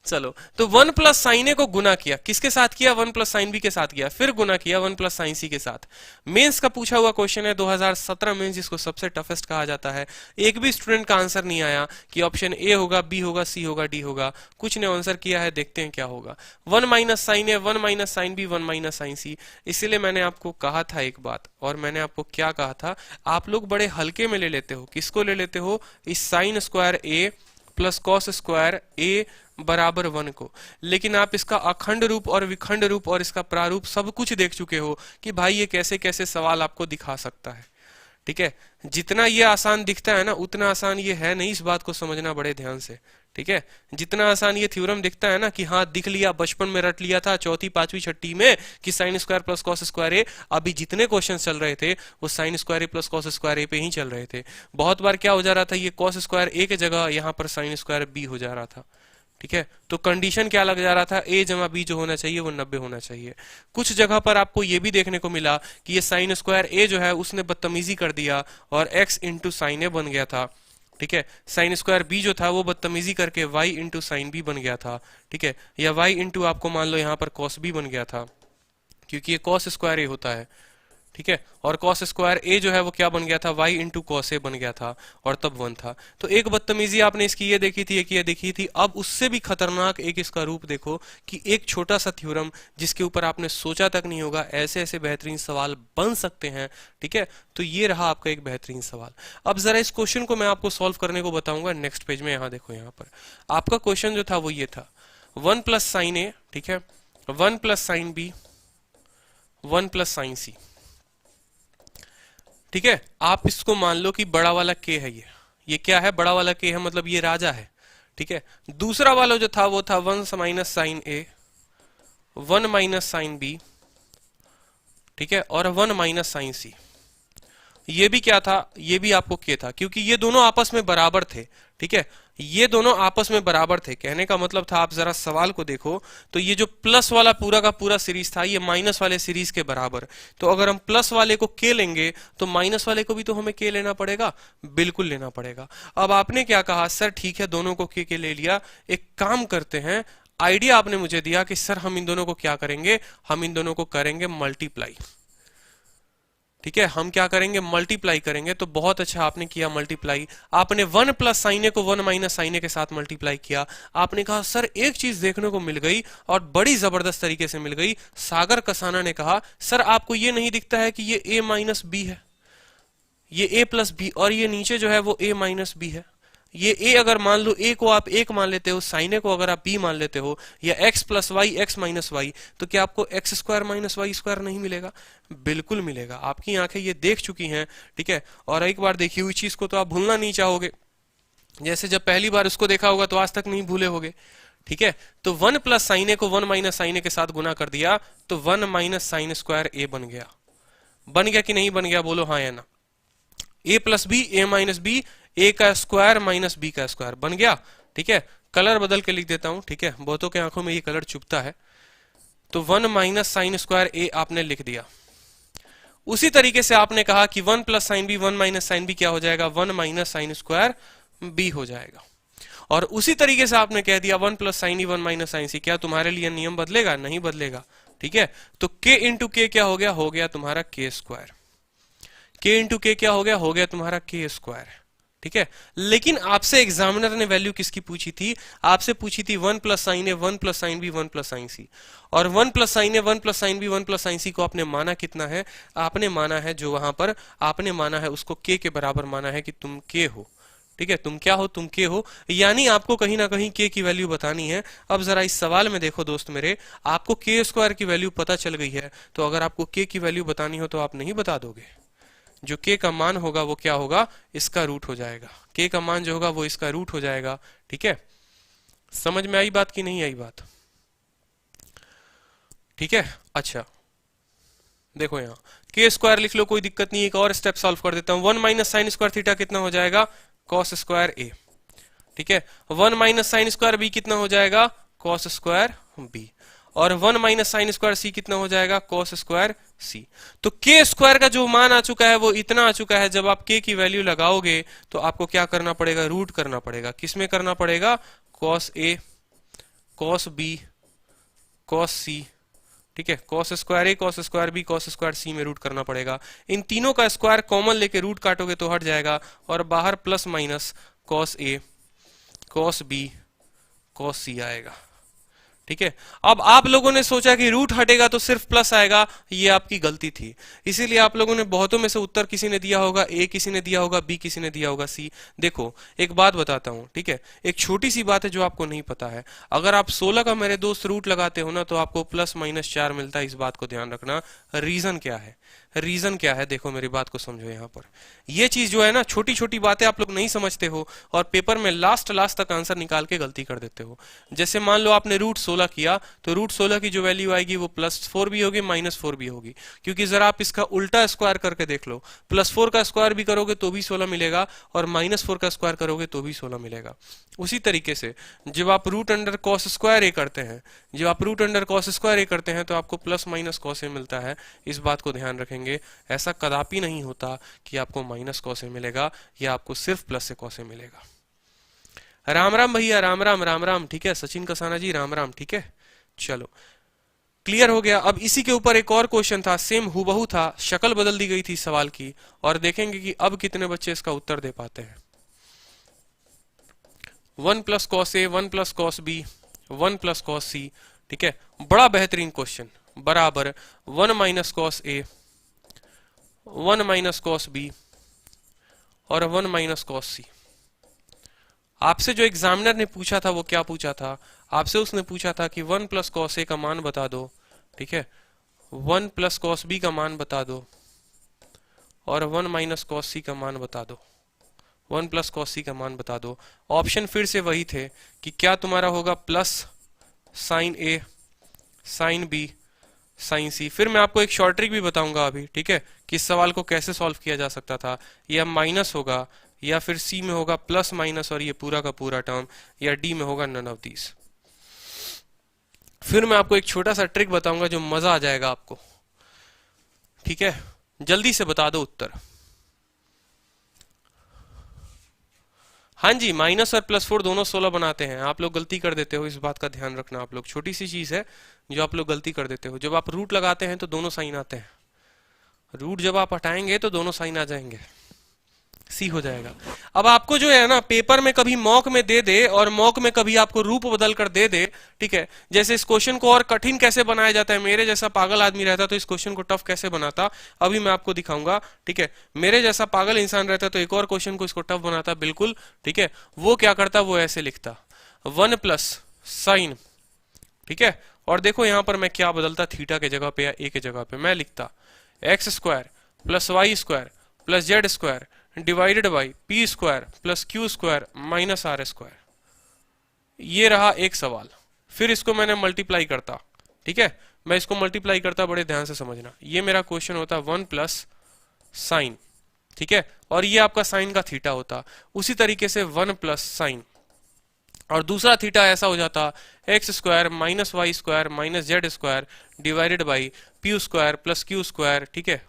चलो, तो 1 + sin a को गुना किया, किसके साथ किया, 1 + sin b के साथ किया, फिर गुना किया 1 + sin c के साथ। मेंस का पूछा हुआ क्वेश्चन है 2017 में, जिसको सबसे टफेस्ट कहा जाता है। एक भी स्टूडेंट का आंसर नहीं आया कि ऑप्शन ए होगा, बी होगा, सी होगा, डी होगा, कुछ ने आंसर किया है, देखते हैं क्या होगा। 1 - sin a 1 - sin b 1 - sin c। इसीलिए मैंने आपको कहा था एक बात, और मैंने आपको क्या कहा था, आप लोग बड़े हल्के में ले लेते हो, किसको ले लेते हो, इस sin square a plus cos square a बराबर 1 को। लेकिन आप इसका अखंड रूप और विखंड रूप और इसका प्रारूप सब कुछ देख चुके हो कि भाई ये कैसे कैसे सवाल आपको दिखा सकता है, ठीक है। जितना ये आसान दिखता है ना, उतना आसान ये है नहीं, इस बात को समझना बड़े ध्यान से, ठीक है। जितना आसान ये थ्योरम दिखता है ना कि हाँ दिख लिया, बचपन में रट लिया था, चौथी पांचवी छठी में कि sin square plus cos square A, अभी जितने क्वेश्चन चल रहे थे वो sin square A plus cos square A पे ही चल रहे थे। बहुत बार क्या हो जा रहा था, ये cos स्क्वायर ए की जगह यहाँ पर sin स्क्वायर बी हो जा रहा था, ठीक है। तो कंडीशन क्या लग जा रहा था, a जमा b जो होना चाहिए वो 90 होना चाहिए। कुछ जगह पर आपको ये भी देखने को मिला कि ये sin स्क्वायर a जो है उसने बदतमीजी कर दिया और x इंटू साइन ए बन गया था, ठीक है। sin स्क्वायर b जो था वो बदतमीजी करके y इंटू साइन बी बन गया था, ठीक है, या y इंटू आपको मान लो यहाँ पर cos b बन गया था, क्योंकि ये cos स्क्वायर a होता है, ठीक है। और cos स्क्वायर a जो है वो क्या बन गया था, y इंटू cos a बन गया था, और तब 1 था। तो एक बदतमीजी आपने इसकी ये देखी थी, एक ये देखी थी। अब उससे भी खतरनाक एक इसका रूप देखो कि एक छोटा सा थ्योरम जिसके ऊपर आपने सोचा तक नहीं होगा, ऐसे ऐसे बेहतरीन सवाल बन सकते हैं, ठीक है। तो ये रहा आपका एक बेहतरीन सवाल। अब जरा इस क्वेश्चन को मैं आपको सॉल्व करने को बताऊंगा नेक्स्ट पेज में। यहाँ देखो, यहाँ पर आपका क्वेश्चन जो था वो ये था 1 + sin a, ठीक है, 1 + sin b 1 + sin c, ठीक है। आप इसको मान लो कि बड़ा वाला k है, ये क्या है, बड़ा वाला k है, मतलब ये राजा है, ठीक है। दूसरा वाला जो था वो था 1 - sin a 1 - sin b, ठीक है, और 1 - sin c। ये भी क्या था, ये भी आपको k था, क्योंकि ये दोनों आपस में बराबर थे। ठीक है, ये दोनों आपस में बराबर थे। कहने का मतलब था, आप जरा सवाल को देखो तो ये जो प्लस वाला पूरा का पूरा सीरीज था ये माइनस वाले सीरीज के बराबर। तो अगर हम प्लस वाले को k लेंगे तो माइनस वाले को भी तो हमें k लेना पड़ेगा, बिल्कुल लेना पड़ेगा। अब आपने क्या कहा, सर ठीक है दोनों को k ले लिया, एक काम करते हैं, आइडिया आपने मुझे दिया कि सर हम इन दोनों को क्या करेंगे, हम इन दोनों को करेंगे मल्टीप्लाई। ठीक है, हम क्या करेंगे, मल्टीप्लाई करेंगे। तो बहुत अच्छा आपने किया मल्टीप्लाई। आपने 1 प्लस साइन ए को 1 माइनस साइन ए के साथ मल्टीप्लाई किया। आपने कहा सर एक चीज देखने को मिल गई और बड़ी जबरदस्त तरीके से मिल गई। सागर कसाना ने कहा सर आपको ये नहीं दिखता है कि ये a माइनस बी है, ये a प्लस बी, और ये नीचे जो है वो a माइनस बी है। ये a अगर मान लो a को आप 1 मान लेते हो, साइन ए को अगर आप b मान लेते हो, या x plus Y X minus Y, तो क्या आपको X square minus Y square नहीं मिलेगा? बिल्कुल मिलेगा। आपकी आंखें ये देख चुकी हैं। ठीक है, और एक बार देखी हुई चीज को तो आप भूलना नहीं चाहोगे। जैसे जब पहली बार उसको देखा होगा तो आज तक नहीं भूले होगे। ठीक है, तो 1 प्लस साइन ए को 1 माइनस साइन ए के साथ गुना कर दिया तो 1 माइनस साइन स्क्वायर ए बन गया। बन गया कि नहीं बन गया, बोलो हाँ या ना। ए प्लस बी, ए माइनस बी, ए का स्क्वायर माइनस बी का स्क्वायर बन गया। ठीक है, कलर बदल के लिख देता हूं। ठीक है, बहुतों के आंखों में ये कलर चुभता है। तो 1 माइनस साइन स्क्वायर ए आपने लिख दिया। उसी तरीके से आपने कहा कि 1 plus sine B 1 minus sine B क्या हो जाएगा, 1 माइनस साइन स्क्वायर बी हो जाएगा। और उसी तरीके से आपने कह दिया 1 प्लस साइन ई 1 माइनस साइन सी। क्या तुम्हारे लिए नियम बदलेगा? नहीं बदलेगा। ठीक है, तो k इंटू के क्या हो गया, हो गया तुम्हारा k स्क्वायर। k इंटू के क्या हो गया तुम्हारा k स्क्वायर। ठीक है, लेकिन आपसे एग्जामिनर ने वैल्यू किसकी पूछी थी? आपसे पूछी थी 1 plus sine A 1 plus sine B 1 plus sine C. और 1 plus sine A 1 plus sine B 1 plus sine C को आपने माना कितना है? आपने माना है, जो वहां पर आपने माना है उसको k के बराबर माना है कि तुम k हो। ठीक है, तुम क्या हो, तुम k हो। यानी आपको कहीं ना कहीं k की वैल्यू बतानी है। अब जरा इस सवाल में देखो दोस्त मेरे, आपको k स्क्वायर की वैल्यू पता चल गई है, तो अगर आपको k की वैल्यू बतानी हो तो आप नहीं बता दोगे। जो k का मान होगा वो क्या होगा, इसका रूट हो जाएगा। k का मान जो होगा वो इसका रूट हो जाएगा। ठीक है, समझ में आई बात कि नहीं आई बात? ठीक है, अच्छा देखो यहाँ k स्क्वायर लिख लो, कोई दिक्कत नहीं। एक और स्टेप सॉल्व कर देता हूं। 1 माइनस साइन स्क्वायर थीटा कितना हो जाएगा, कॉस स्क्वायर a। ठीक है, 1 माइनस साइन स्क्वायर b कितना हो जाएगा, कॉस स्क्वायर b। और 1 माइनस साइन स्क्वायर सी कितना हो जाएगा, कॉस स्क्वायर सी। तो k स्क्वायर का जो मान आ चुका है वो इतना आ चुका है। जब आप k की वैल्यू लगाओगे तो आपको क्या करना पड़ेगा, रूट करना पड़ेगा। किसमें करना पड़ेगा, cos a, cos b, cos c। ठीक है, cos square A, cos square B, cos square C में रूट करना पड़ेगा। इन तीनों का स्क्वायर कॉमन लेके रूट काटोगे तो हट जाएगा, और बाहर plus minus cos A, cos B, cos C आएगा। ठीक है, अब आप लोगों ने सोचा कि रूट हटेगा तो सिर्फ प्लस आएगा, ये आपकी गलती थी। इसीलिए आप लोगों ने बहुतों में से उत्तर किसी ने दिया होगा ए, किसी ने दिया होगा बी, किसी ने दिया होगा सी। देखो एक बात बताता हूं, ठीक है, एक छोटी सी बात है जो आपको नहीं पता है। अगर आप 16 का मेरे दोस्त रूट लगाते हो ना तो आपको प्लस माइनस 4 मिलता है। इस बात को ध्यान रखना। रीजन क्या है, रीजन क्या है, देखो मेरी बात को समझो। यहाँ पर ये चीज जो है ना, छोटी छोटी बातें आप लोग नहीं समझते हो और पेपर में लास्ट तक आंसर निकाल के गलती कर देते हो। जैसे मान लो आपने रूट 16 किया तो रूट 16 की जो वैल्यू आएगी वो +4 भी होगी, -4 भी होगी। क्योंकि जरा आप इसका उल्टा स्क्वायर करके देख लो, +4 का स्क्वायर भी करोगे तो भी 16 मिलेगा और -4 का स्क्वायर करोगे तो भी 16 मिलेगा। उसी तरीके से जब आप रूट अंडर कॉस स्क्वायर ए करते हैं, जब आप रूट अंडर कॉस स्क्वायर ए करते हैं तो आपको प्लस माइनस कॉस ए मिलता है। इस बात को ध्यान रखेंगे। ऐसा कदापि नहीं होता कि आपको माइनस कॉस ए मिलेगा या आपको सिर्फ प्लस से कॉस ए मिलेगा। राम राम भैया, राम राम राम राम। ठीक है, सचिन कसाना जी राम राम। ठीक है, चलो क्लियर हो गया। अब इसी के ऊपर एक और क्वेश्चन था, सेम हूबहू था, शक्ल बदल दी गई थी सवाल की, और देखेंगे कि अब कितने बच्चे इसका उत्तर दे पाते हैं। 1 plus cos A, 1 plus cos B, 1 plus cos C. ठीक है, बड़ा बेहतरीन क्वेश्चन, बराबर 1 minus cos A, 1 minus cos B और 1 माइनस कॉस सी। आपसे जो एग्जामिनर ने पूछा था वो क्या पूछा था, आपसे उसने पूछा था कि 1 प्लस कॉस ए का मान बता दो। ठीक है, 1 प्लस कॉस बी का मान बता दो और 1 माइनस कॉस सी का मान बता दो। 1 प्लस कॉस सी का मान बता दो। ऑप्शन फिर से वही थे कि क्या तुम्हारा होगा प्लस साइन ए, साइन बी, साइन सी। फिर मैं आपको एक शॉर्ट ट्रिक भी बताऊंगा अभी, ठीक है, कि इस सवाल को कैसे सॉल्व किया जा सकता था। या माइनस होगा, या फिर सी में होगा प्लस माइनस और ये पूरा का पूरा टर्म, या डी में होगा नन ऑफ दीज। फिर मैं आपको एक छोटा सा ट्रिक बताऊंगा जो मजा आ जाएगा आपको, ठीक है। जल्दी से बता दो उत्तर। हाँ जी, माइनस और +4 दोनों 16 बनाते हैं। आप लोग गलती कर देते हो, इस बात का ध्यान रखना आप लोग। छोटी सी चीज है जो आप लोग गलती कर देते हो। जब आप रूट लगाते हैं तो दोनों साइन आते हैं, रूट जब आप हटाएंगे तो दोनों साइन आ जाएंगे, सी हो जाएगा। अब आपको जो है ना पेपर में कभी मॉक में दे दे और मॉक में कभी आपको रूप बदल कर दे दे, ठीक है, जैसे इस क्वेश्चन को और कठिन कैसे बनाया जाता है, मेरे जैसा पागल आदमी रहता तो इस क्वेश्चन को टफ कैसे बनाता, अभी मैं आपको दिखाऊंगा, ठीक है। मेरे जैसा पागल इंसान रहता तो एक और क्वेश्चन को इसको टफ बनाता, बिल्कुल, ठीक है। वो क्या करता, वो ऐसे लिखता 1 प्लस साइन, ठीक है। और देखो यहां पर मैं क्या बदलता, थीटा के जगह पे या ए के जगह पे मैं लिखता x² plus y² plus z² divided by p² plus q² minus r²। ये रहा एक सवाल। फिर इसको मैंने मल्टीप्लाई करता, ठीक है, मैं इसको मल्टीप्लाई करता, बड़े ध्यान से समझना। ये मेरा क्वेश्चन होता 1 प्लस साइन, ठीक है, और ये आपका साइन का थीटा होता। उसी तरीके से 1 प्लस साइन और दूसरा थीटा ऐसा हो जाता x² minus y² minus z² divided by p² plus q², ठीक है,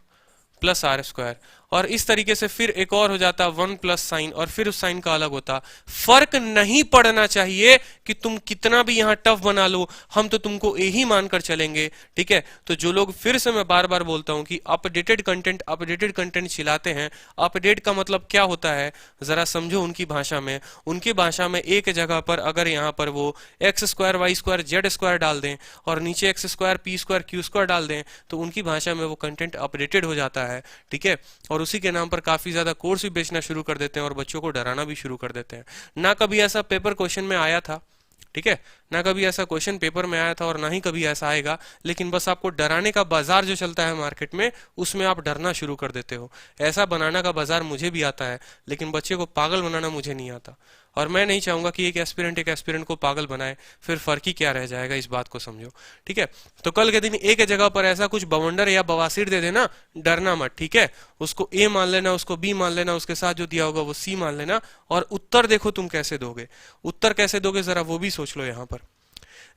प्लस r²। और इस तरीके से फिर एक और हो जाता 1 प्लस साइन और फिर उस साइन का अलग होता। फर्क नहीं पड़ना चाहिए कि तुम कितना भी यहां टफ बना लो, हम तो तुमको यही मानकर चलेंगे, ठीक है। तो जो लोग, फिर से मैं बार बार बोलता हूं कि अपडेटेड कंटेंट चिल्लाते हैं, अपडेट का मतलब क्या होता है जरा समझो उनकी भाषा में। उनकी भाषा में एक जगह पर अगर यहां पर वो x² y² z² डाल दें और नीचे x² p² q² डाल दें तो उनकी भाषा में वो कंटेंट अपडेटेड हो जाता है, ठीक है। और उसी के नाम पर काफी ज्यादा कोर्स भी बेचना शुरू कर देते हैं और बच्चों को डराना भी शुरू कर देते हैं। ना कभी ऐसा पेपर क्वेश्चन में आया था, ठीक है, ना कभी ऐसा क्वेश्चन पेपर में आया था और ना ही कभी ऐसा आएगा, लेकिन बस आपको डराने का बाजार जो चलता है मार्केट में उसमें आप डरना शुरू कर देते हो। ऐसा बनाना का बाजार मुझे भी आता है, लेकिन बच्चे को पागल बनाना मुझे नहीं आता। और मैं नहीं चाहूंगा कि एक एस्पिरेंट को पागल बनाए, फिर फर्क ही क्या रह जाएगा, इस बात को समझो, ठीक है। तो कल के दिन एक जगह पर ऐसा कुछ बवंडर या बवासीर दे देना, डरना मत, ठीक है। उसको ए मान लेना, उसको बी मान लेना, उसके साथ जो दिया होगा वो सी मान लेना, और उत्तर देखो तुम कैसे दोगे। उत्तर कैसे दोगे जरा वो भी सोच लो। यहां पर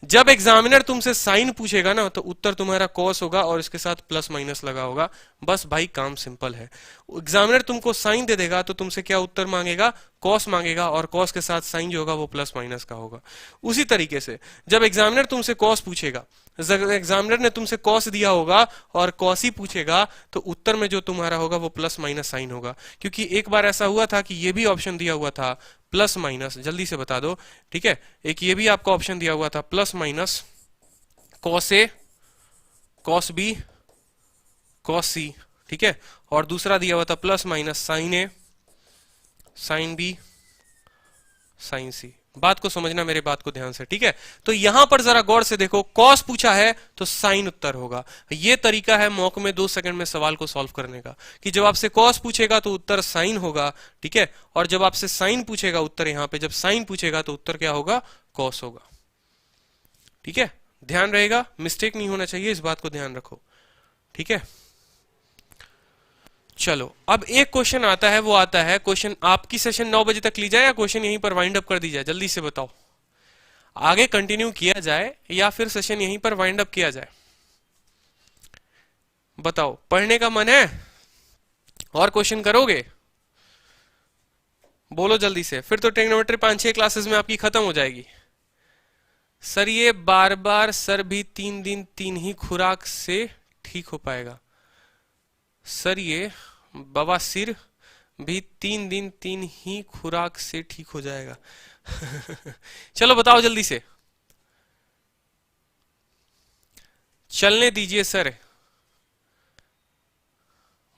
जब एग्जामिनर तुमसे साइन पूछेगा ना तो उत्तर तुम्हारा कॉस होगा और इसके साथ प्लस माइनस लगा होगा। बस भाई काम सिंपल है। एग्जामिनर तुमको साइन दे देगा तो तुमसे क्या उत्तर मांगेगा, कॉस मांगेगा, और कॉस के साथ साइन जो होगा वो प्लस माइनस का होगा। उसी तरीके से जब एग्जामिनर तुमसे कॉस पूछेगा, एग्जामिनर ने तुमसे कॉस दिया होगा और कॉस ही पूछेगा तो उत्तर में जो तुम्हारा होगा वो प्लस माइनस साइन होगा। क्योंकि एक बार ऐसा हुआ था कि ये भी ऑप्शन दिया हुआ था प्लस माइनस, जल्दी से बता दो, ठीक है। एक ये भी आपका ऑप्शन दिया हुआ था plus minus cos A cos B cos C, ठीक है, और दूसरा दिया हुआ था प्लस माइनस साइन ए साइन बी साइन सी। बात को समझना, मेरे बात को ध्यान से, ठीक है। तो यहां पर जरा गौर से देखो, कॉस पूछा है तो साइन उत्तर होगा। ये तरीका है मॉक में 2 सेकंड में सवाल को सॉल्व करने का, कि जब आपसे कॉस पूछेगा तो उत्तर साइन होगा, ठीक है, और जब आपसे साइन पूछेगा उत्तर, यहां पे जब साइन पूछेगा तो उत्तर क्या होगा, कॉस होगा, ठीक है। ध्यान रहेगा, मिस्टेक नहीं होना चाहिए, इस बात को ध्यान रखो, ठीक है। चलो अब एक क्वेश्चन आता है, वो आता है क्वेश्चन, आपकी सेशन 9 बजे तक ली जाए या क्वेश्चन यहीं पर वाइंड अप कर दी जाए, जल्दी से बताओ। आगे कंटिन्यू किया जाए या फिर सेशन यहीं पर वाइंड अप किया जाए, बताओ। पढ़ने का मन है और क्वेश्चन करोगे, बोलो जल्दी से, फिर तो ट्रिग्नोमेट्री 5-6 क्लासेस में आपकी खत्म हो जाएगी। सर ये बार बार सर भी 3 दिन 3 ही खुराक से ठीक हो पाएगा। सर ये बवासीर भी 3 दिन 3 ही खुराक से ठीक हो जाएगा। चलो बताओ जल्दी से, चलने दीजिए सर,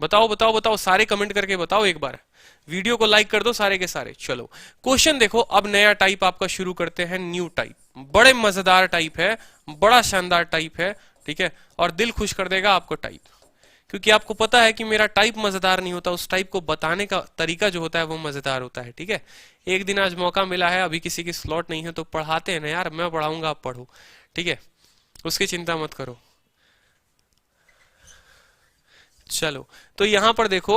बताओ बताओ बताओ, सारे कमेंट करके बताओ, एक बार वीडियो को लाइक कर दो सारे के सारे। चलो क्वेश्चन देखो, अब नया टाइप आपका शुरू करते हैं, न्यू टाइप। बड़े मजेदार टाइप है, बड़ा शानदार टाइप है, ठीक है, और दिल खुश कर देगा आपको टाइप, क्योंकि आपको पता है कि मेरा टाइप मजेदार नहीं होता, उस टाइप को बताने का तरीका जो होता है वो मजेदार होता है, ठीक है। एक दिन आज मौका मिला है, अभी किसी की स्लॉट नहीं है तो पढ़ाते हैं ना यार, मैं पढ़ाऊंगा आप पढ़ो, ठीक है, उसकी चिंता मत करो। चलो, तो यहां पर देखो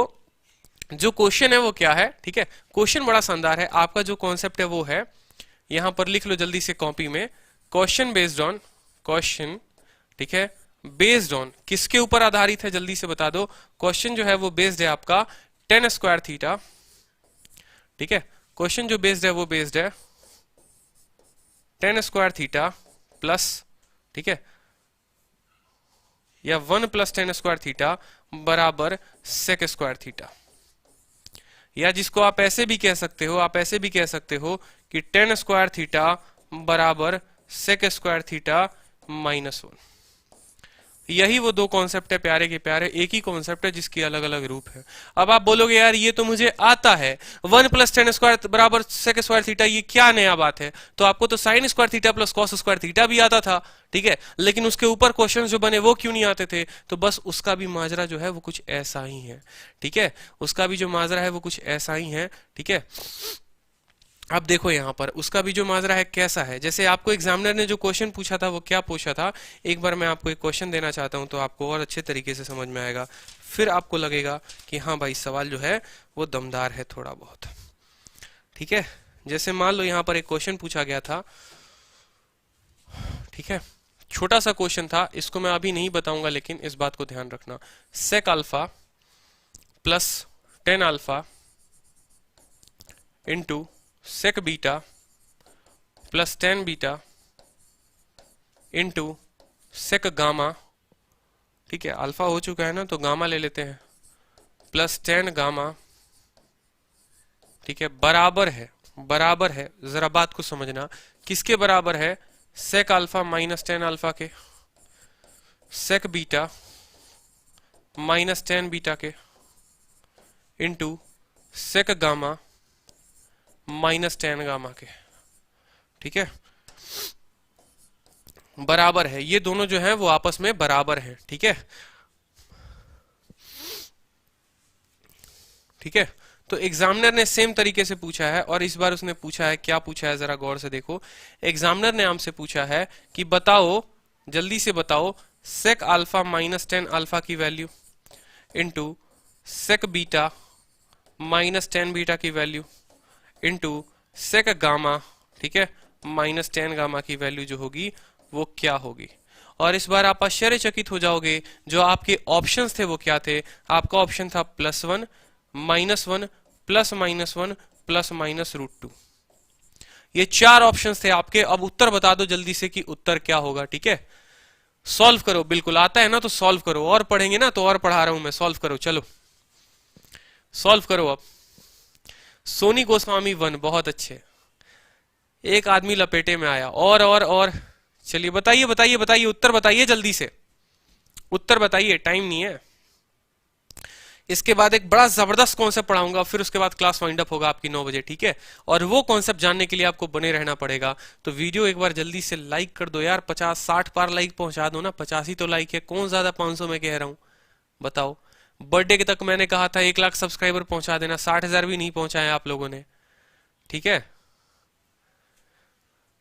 जो क्वेश्चन है वो क्या है, ठीक है। क्वेश्चन बड़ा शानदार है, आपका जो कॉन्सेप्ट है वो है, यहां पर लिख लो जल्दी से कॉपी में, क्वेश्चन बेस्ड ऑन, क्वेश्चन, ठीक है, बेस्ड ऑन, किसके ऊपर आधारित है जल्दी से बता दो। क्वेश्चन जो है वो बेस्ड है आपका टेन स्क्वायर थीटा, ठीक है। क्वेश्चन जो बेस्ड है वो बेस्ड है टेन स्क्वायर थीटा प्लस, ठीक है, या 1 प्लस टेन स्क्वायर थीटा बराबर सेक स्क्वायर थीटा, या जिसको आप ऐसे भी कह सकते हो, आप ऐसे भी कह सकते हो कि टेन स्क्वायर थीटा बराबर सेक स्क्वायर थीटा माइनस 1। यही वो दो कॉन्सेप्ट है प्यारे के प्यारे, एक ही कॉन्सेप्ट है जिसकी अलग अलग रूप है। अब आप बोलोगे यार ये तो मुझे आता है, 1 प्लस टेन स्क्वायर बराबर सेक स्क्वायर थीटा, ये क्या नया बात है। तो आपको तो sine square theta plus cos square theta भी आता था, ठीक है, लेकिन उसके ऊपर क्वेश्चन जो बने वो क्यों नहीं आते थे। तो बस उसका भी माजरा जो है वो कुछ ऐसा ही है, ठीक है, उसका भी जो माजरा है वो कुछ ऐसा ही है, ठीक है। अब देखो यहां पर उसका भी जो माजरा है कैसा है। जैसे आपको एग्जामिनर ने जो क्वेश्चन पूछा था वो क्या पूछा था, एक बार मैं आपको एक क्वेश्चन देना चाहता हूं तो आपको और अच्छे तरीके से समझ में आएगा, फिर आपको लगेगा कि हाँ भाई सवाल जो है वो दमदार है थोड़ा बहुत, ठीक है। जैसे मान लो यहां पर एक क्वेश्चन पूछा गया था, ठीक है, छोटा सा क्वेश्चन था, इसको मैं अभी नहीं बताऊंगा लेकिन इस बात को ध्यान रखना, sec alpha plus tan alpha into sec beta plus tan beta into sec gamma, ठीक है, अल्फा हो चुका है ना तो गामा ले लेते हैं, प्लस टेन गामा, ठीक है, बराबर है, जरा बात को समझना, किसके बराबर है, sec alpha minus tan alpha के, sec beta minus tan beta के into sec gamma minus tan gamma के, ठीक है, बराबर है। ये दोनों जो हैं वो आपस में बराबर हैं, ठीक है, ठीक है। तो एग्जामिनर ने सेम तरीके से पूछा है और इस बार उसने पूछा है, क्या पूछा है जरा गौर से देखो। एग्जामिनर ने हमसे पूछा है कि बताओ, जल्दी से बताओ, sec alpha minus tan alpha की value into sec beta minus tan beta की वैल्यू इंटू सेक गामा, ठीक है, माइनस टेन गामा की वैल्यू जो होगी वो क्या होगी। और इस बार आप आश्चर्यचकित हो जाओगे, जो आपके ऑप्शंस थे वो क्या थे। आपका ऑप्शन था +1 -1 प्लस -1 प्लस माइनस √2, ये चार ऑप्शंस थे आपके। अब उत्तर बता दो जल्दी से कि उत्तर क्या होगा, ठीक है। सॉल्व करो, बिल्कुल आता है ना तो सॉल्व करो, और पढ़ेंगे ना तो और पढ़ा रहा हूं मैं, सॉल्व करो, चलो सॉल्व करो। अब सोनी गोस्वामी 1, बहुत अच्छे, एक आदमी लपेटे में आया, और चलिए बताइए बताइए बताइए, उत्तर बताइए जल्दी से, उत्तर बताइए, टाइम नहीं है। इसके बाद एक बड़ा जबरदस्त कॉन्सेप्ट पढ़ाऊंगा, फिर उसके बाद क्लास वाइंड अप होगा आपकी 9 बजे, ठीक है। और वो कॉन्सेप्ट जानने के लिए आपको बने रहना पड़ेगा। तो वीडियो एक बार जल्दी से लाइक कर दो यार, 50-60 पार लाइक पहुंचा दो ना, 50 ही तो लाइक है, कौन ज्यादा 500 में कह रहा हूं, बताओ। बर्थडे के तक मैंने कहा था 1 लाख सब्सक्राइबर पहुंचा देना, 60,000 भी नहीं पहुंचाए आप लोगों ने, ठीक है।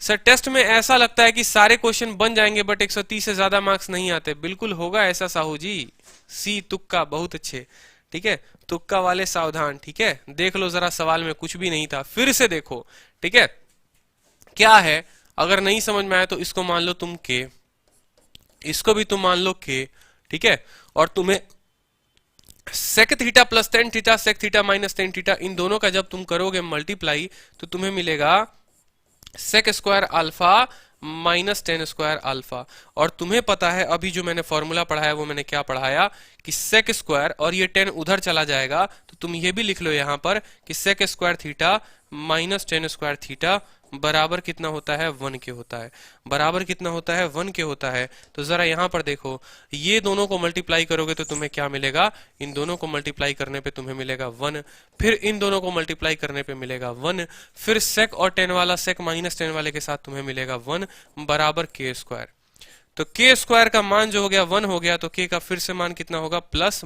सर टेस्ट में ऐसा लगता है कि सारे क्वेश्चन बन जाएंगे बट 130 से ज्यादा मार्क्स नहीं आते। बिल्कुल होगा ऐसा साहू जी, सी तुक्का, बहुत अच्छे, ठीक है, तुक्का वाले सावधान, ठीक है। देख लो जरा सवाल में कुछ भी नहीं था, फिर से देखो, ठीक है, क्या है। अगर नहीं समझ में आया तो इसको मान लो तुम के, इसको भी तुम मान लो के, ठीक है। और तुम्हें sec theta plus tan theta, sec theta minus tan theta, इन दोनों का जब तुम करोगे मल्टीप्लाई तो तुम्हें मिलेगा sec square alpha minus tan square alpha. और तुम्हें पता है अभी जो मैंने फॉर्मूला पढ़ाया वो मैंने क्या पढ़ाया कि सेक स्क्वायर, और ये 10 उधर चला जाएगा तो तुम ये भी लिख लो यहां पर कि sec square theta minus tan square theta बराबर कितना होता है, 1 के होता है। बराबर कितना होता है, 1 के होता है। तो जरा यहां पर देखो, ये दोनों को मल्टीप्लाई करोगे तो तुम्हें क्या मिलेगा, इन दोनों को मल्टीप्लाई करने पे तुम्हें मिलेगा 1, फिर इन दोनों को मल्टीप्लाई करने पे मिलेगा 1, फिर सेक और 10 वाला सेक माइनस 10 वाले के साथ तुम्हें मिलेगा 1 बराबर के स्क्वायर। तो के स्क्वायर का मान जो हो गया 1 हो गया, तो के का फिर से मान कितना होगा, +-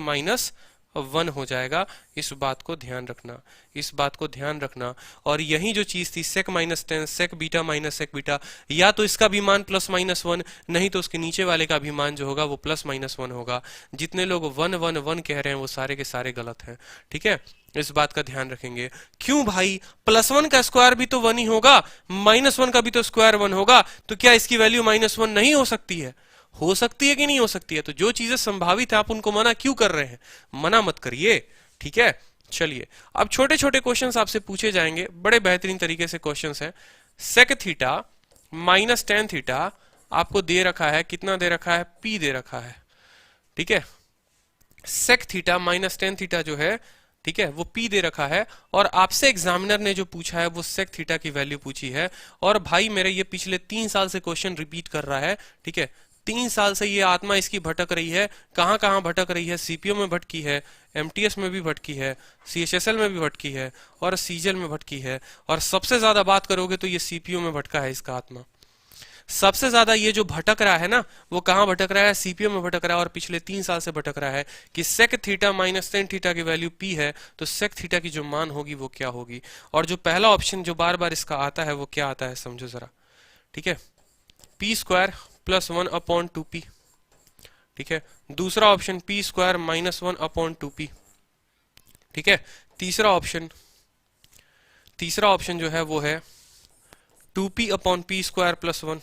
1 हो जाएगा। इस बात को ध्यान रखना, इस बात को ध्यान रखना। और यही जो चीज थी sec -10 sec beta minus sec beta, या तो इसका भी मान +-1, नहीं तो उसके नीचे वाले का भी मान जो होगा वो +-1 होगा। जितने लोग 1 1 1 कह रहे हैं वो सारे के सारे गलत हैं, ठीक है। इस बात का ध्यान रखेंगे। क्यों भाई, +1 का स्क्वायर भी तो 1 ही होगा, -1 का भी तो स्क्वायर 1 होगा, तो क्या इसकी वैल्यू -1 नहीं हो सकती है? हो सकती है कि नहीं हो सकती है? तो जो चीजें संभावित है आप उनको मना क्यों कर रहे हैं? मना मत करिए, ठीक है। चलिए अब छोटे छोटे क्वेश्चंस आपसे पूछे जाएंगे, बड़े बेहतरीन तरीके से क्वेश्चंस हैं। sec theta minus tan theta आपको दे रखा है, कितना दे रखा है? p दे रखा है, ठीक है। sec theta minus tan theta जो है, ठीक है, वो p दे रखा है। और आपसे एग्जामिनर ने जो पूछा है वो sec थीटा की वैल्यू पूछी है। और भाई मेरे ये पिछले 3 साल से क्वेश्चन रिपीट कर रहा है, ठीक है। 3 साल से ये आत्मा इसकी भटक रही है। कहां कहां भटक रही है? सीपीओ में भटकी है, एमटीएस में भी भटकी है, सीएचएसएल में भी भटकी है, और सीजल में भटकी है। और सबसे ज्यादा बात करोगे तो ये सीपीओ में भटका है इसका आत्मा। सबसे ज्यादा ये जो भटक रहा है ना, वो कहां भटक रहा है? सीपीओ में भटक रहा है। और पिछले 3 साल से भटक रहा है कि sec theta minus tan theta की वैल्यू p है, तो sec थीटा की जो मान होगी वो क्या होगी। और जो पहला ऑप्शन जो बार बार इसका आता है वो क्या आता है, समझो जरा, ठीक है। p² + 1/2p, ठीक है। दूसरा ऑप्शन p² - 1/2p, ठीक है। तीसरा ऑप्शन जो है वो है 2p/p² + 1।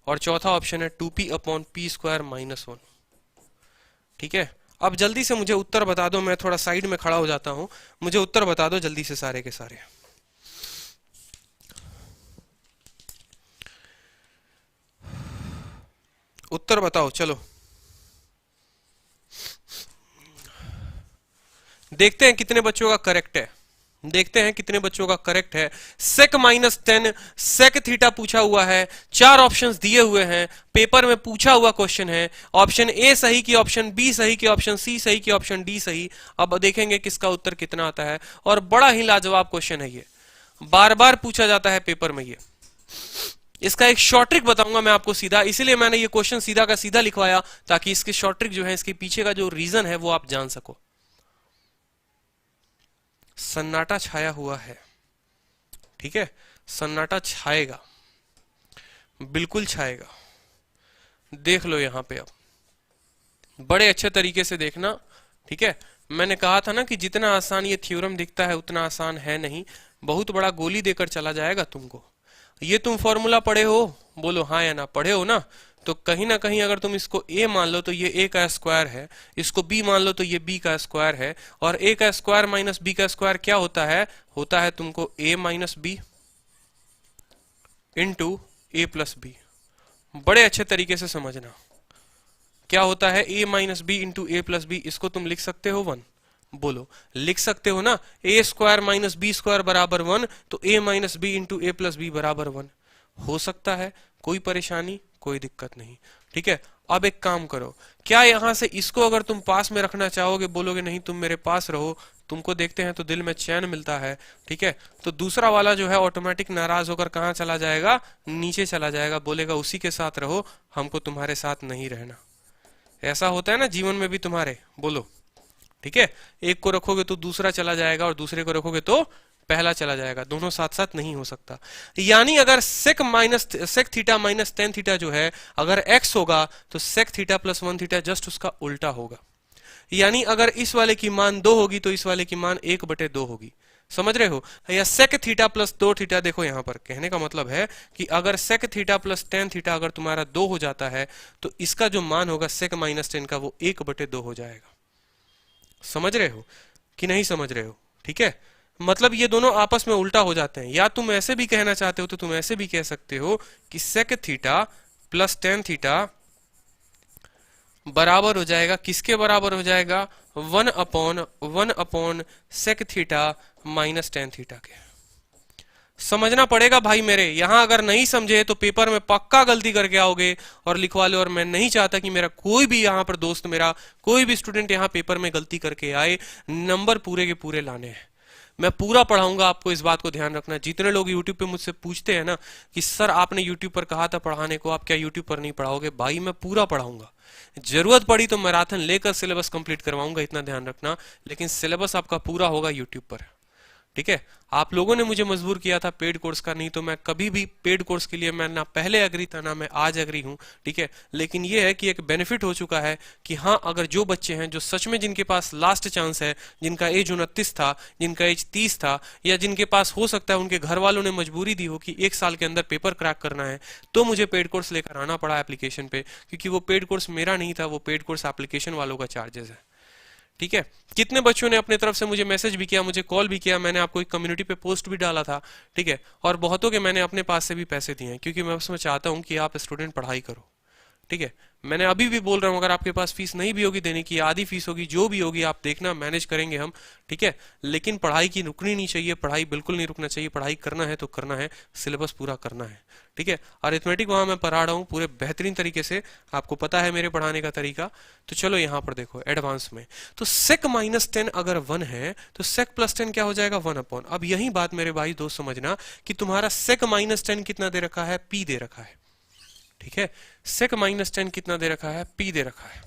और चौथा ऑप्शन है 2p/p² - 1, ठीक है। अब जल्दी से मुझे उत्तर बता दो, मैं थोड़ा साइड में खड़ा हो जाता हूं, मुझे उत्तर बता दो जल्दी से सारे के सारे। उत्तर बताओ, चलो देखते हैं कितने बच्चों का करेक्ट है, देखते हैं कितने बच्चों का करेक्ट है। sec -10 sec थीटा पूछा हुआ है, 4 ऑप्शंस दिए हुए हैं, पेपर में पूछा हुआ क्वेश्चन है। ऑप्शन ए सही कि ऑप्शन बी सही कि ऑप्शन सी सही कि ऑप्शन डी सही। अब देखेंगे किसका उत्तर कितना आता है। और बड़ा ही लाजवाब क्वेश्चन है ये, बार बार पूछा जाता है पेपर में ये। इसका एक शॉर्ट ट्रिक बताऊंगा मैं आपको सीधा, इसीलिए मैंने ये क्वेश्चन सीधा का सीधा लिखवाया, ताकि इसके शॉर्ट ट्रिक जो है, इसके पीछे का जो रीजन है वो आप जान सको। सन्नाटा छाया हुआ है, ठीक है, सन्नाटा छाएगा, बिल्कुल छाएगा। देख लो यहां पे, अब बड़े अच्छे तरीके से देखना, ठीक है। मैंने कहा था ना कि जितना आसान ये थ्योरम दिखता है उतना आसान है नहीं, बहुत बड़ा गोली देकर चला जाएगा तुमको। ये तुम फॉर्मूला पढ़े हो? बोलो हाँ या ना, पढ़े हो ना। तो कहीं ना कहीं अगर तुम इसको a मान लो तो ये a का स्क्वायर है, इसको b मान लो तो ये b का स्क्वायर है। और a का स्क्वायर माइनस b का स्क्वायर क्या होता है? होता है तुमको a minus b into a plus b। बड़े अच्छे तरीके से समझना क्या होता है a minus b into a plus b। इसको तुम लिख सकते हो 1, बोलो लिख सकते हो ना। a² माइनस b² बराबर 1, तो a minus b into a plus b बराबर 1 हो सकता है। कोई परेशानी, कोई दिक्कत नहीं, ठीक है। अब एक काम करो, क्या यहां से इसको अगर तुम पास में रखना चाहोगे, बोलोगे नहीं तुम मेरे पास रहो, तुमको देखते हैं तो दिल में चैन मिलता है, ठीक है। तो दूसरा वाला जो है ऑटोमेटिक नाराज होकर कहां चला जाएगा? नीचे चला जाएगा, बोलेगा उसी के साथ रहो, हमको तुम्हारे साथ नहीं रहना। ऐसा होता है ना जीवन में भी तुम्हारे, बोलो, ठीक है। एक को रखोगे तो दूसरा चला जाएगा, और दूसरे को रखोगे तो पहला चला जाएगा, दोनों साथ साथ नहीं हो सकता। यानी अगर sec theta minus tan theta जो है, अगर x होगा तो sec theta plus 1 theta just उसका उल्टा होगा। यानी अगर इस वाले की मान 2 होगी तो इस वाले की मान 1/2 होगी, समझ रहे हो। या sec थीटा प्लस 2 थीटा, देखो यहां पर कहने का मतलब है कि अगर sec theta plus tan theta अगर तुम्हारा 2 हो जाता है, तो इसका जो मान होगा sec माइनस tan का वो 1/2 हो जाएगा। समझ रहे हो कि नहीं समझ रहे हो? ठीक है, मतलब ये दोनों आपस में उल्टा हो जाते हैं। या तुम ऐसे भी कहना चाहते हो तो तुम ऐसे भी कह सकते हो कि sec theta plus tan theta बराबर हो जाएगा, किसके बराबर हो जाएगा? 1/1 sec theta minus tan theta के। समझना पड़ेगा भाई मेरे, यहां अगर नहीं समझे तो पेपर में पक्का गलती करके आओगे और लिखवा लो। और मैं नहीं चाहता कि मेरा कोई भी यहां पर दोस्त, मेरा कोई भी स्टूडेंट यहां पेपर में गलती करके आए। नंबर पूरे के पूरे लाने हैं। मैं पूरा पढ़ाऊंगा, आपको इस बात को ध्यान रखना। जितने लोग यूट्यूब पे मुझसे पूछते हैं ना कि सर आपने यूट्यूब पर कहा था पढ़ाने को, आप क्या यूट्यूब पर नहीं पढ़ाओगे? भाई मैं पूरा पढ़ाऊंगा, जरूरत पड़ी तो मैराथन लेकर सिलेबस कंप्लीट करवाऊंगा, इतना ध्यान रखना। लेकिन सिलेबस आपका पूरा होगा यूट्यूब पर, ठीक है। आप लोगों ने मुझे मजबूर किया था पेड कोर्स का, नहीं तो मैं कभी भी पेड कोर्स के लिए मैं ना पहले एग्री था ना मैं आज एग्री हूं, ठीक है। लेकिन ये है कि एक बेनिफिट हो चुका है कि हाँ, अगर जो बच्चे हैं जो सच में जिनके पास लास्ट चांस है, जिनका एज 29 था, जिनका एज 30 था, या जिनके पास हो सकता है उनके घर वालों ने मजबूरी दी हो कि 1 साल के अंदर पेपर क्रैक करना है, तो मुझे पेड कोर्स लेकर आना पड़ा एप्लीकेशन पे, क्योंकि वो पेड कोर्स मेरा नहीं था, वो पेड कोर्स एप्लीकेशन वालों का चार्जेस है, ठीक है। कितने बच्चों ने अपने तरफ से मुझे मैसेज भी किया, मुझे कॉल भी किया, मैंने आपको एक कम्युनिटी पे पोस्ट भी डाला था, ठीक है। और बहुतों के मैंने अपने पास से भी पैसे दिए हैं, क्योंकि मैं उसमें चाहता हूं कि आप स्टूडेंट पढ़ाई करो, ठीक है। मैंने अभी भी बोल रहा हूं, अगर आपके पास फीस नहीं भी होगी देने की, आधी फीस होगी, जो भी होगी आप देखना, मैनेज करेंगे हम, ठीक है। लेकिन पढ़ाई की रुकनी नहीं चाहिए, पढ़ाई बिल्कुल नहीं रुकना चाहिए, पढ़ाई करना है तो करना है, सिलेबस पूरा करना है, ठीक है। अरिथमेटिक वहां मैं पढ़ा रहा हूं पूरे बेहतरीन तरीके से, आपको पता है मेरे पढ़ाने का तरीका। तो चलो यहां पर देखो एडवांस में, तो sec -10 अगर 1 है तो sec +10 क्या हो जाएगा? 1/। अब यही बात मेरे भाई दोस्त समझना कि तुम्हारा sec -10 कितना दे रखा है? p दे रखा है, ठीक है। sec -10 कितना दे रखा है? p दे रखा है।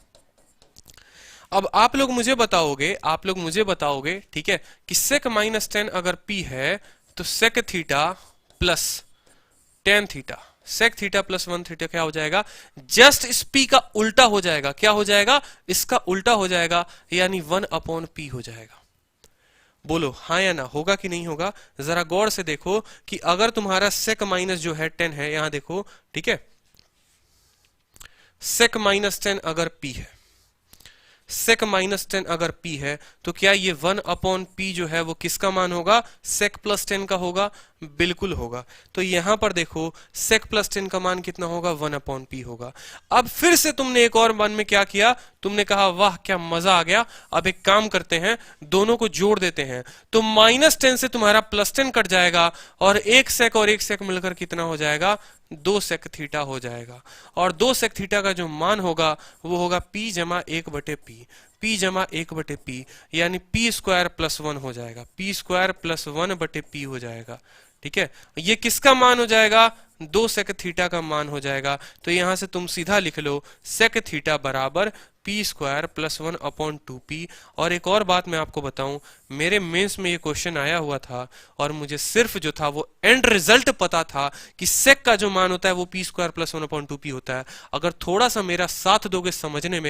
अब आप लोग मुझे बताओगे, ठीक है, कि sec -10 अगर p है तो sec theta plus tan theta, sec theta plus 1 theta क्या हो जाएगा? जस्ट इस p का उल्टा हो जाएगा। क्या हो जाएगा? इसका उल्टा हो जाएगा, यानी 1/p हो जाएगा। बोलो हाँ या ना, होगा कि नहीं होगा? जरा गौर से देखो कि अगर तुम्हारा sec माइनस जो है 10 है, यहां देखो, ठीक है, sec -10 अगर p है, sec -10 अगर p है, तो क्या ये 1/p जो है वो किसका मान होगा? sec +10 का होगा, बिल्कुल होगा। तो यहां पर देखो sec +10 का मान कितना होगा? 1/p होगा। अब फिर से तुमने एक और मान में क्या किया? तुमने कहा वाह क्या मजा आ गया, अब एक काम करते हैं, दोनों को जोड़ देते हैं। तो -10 से तुम्हारा +10 कट जाएगा, और एक sec और एक sec मिलकर कितना हो जाएगा? 2 sec थीटा हो जाएगा। और 2 sec थीटा का जो मान होगा वो होगा p जमा 1/p, p जमा 1/p, यानी p² + 1 हो जाएगा, p² + 1/p हो जाएगा, ठीक है। ये किसका मान हो जाएगा? 2 sec थीटा का मान हो जाएगा। तो यहां से तुम सीधा लिख लो sec थीटा बराबर p² + 1/2p। और एक और बात मैं आपको बताऊं, मेरे मेंस में ये क्वेश्चन आया हुआ था और मुझे सिर्फ जो था वो एंड रिजल्ट पता था कि sec का जो मान होता है वो p² + 1/2p होता है। अगर थोड़ा सा मेरा साथ दोगे समझने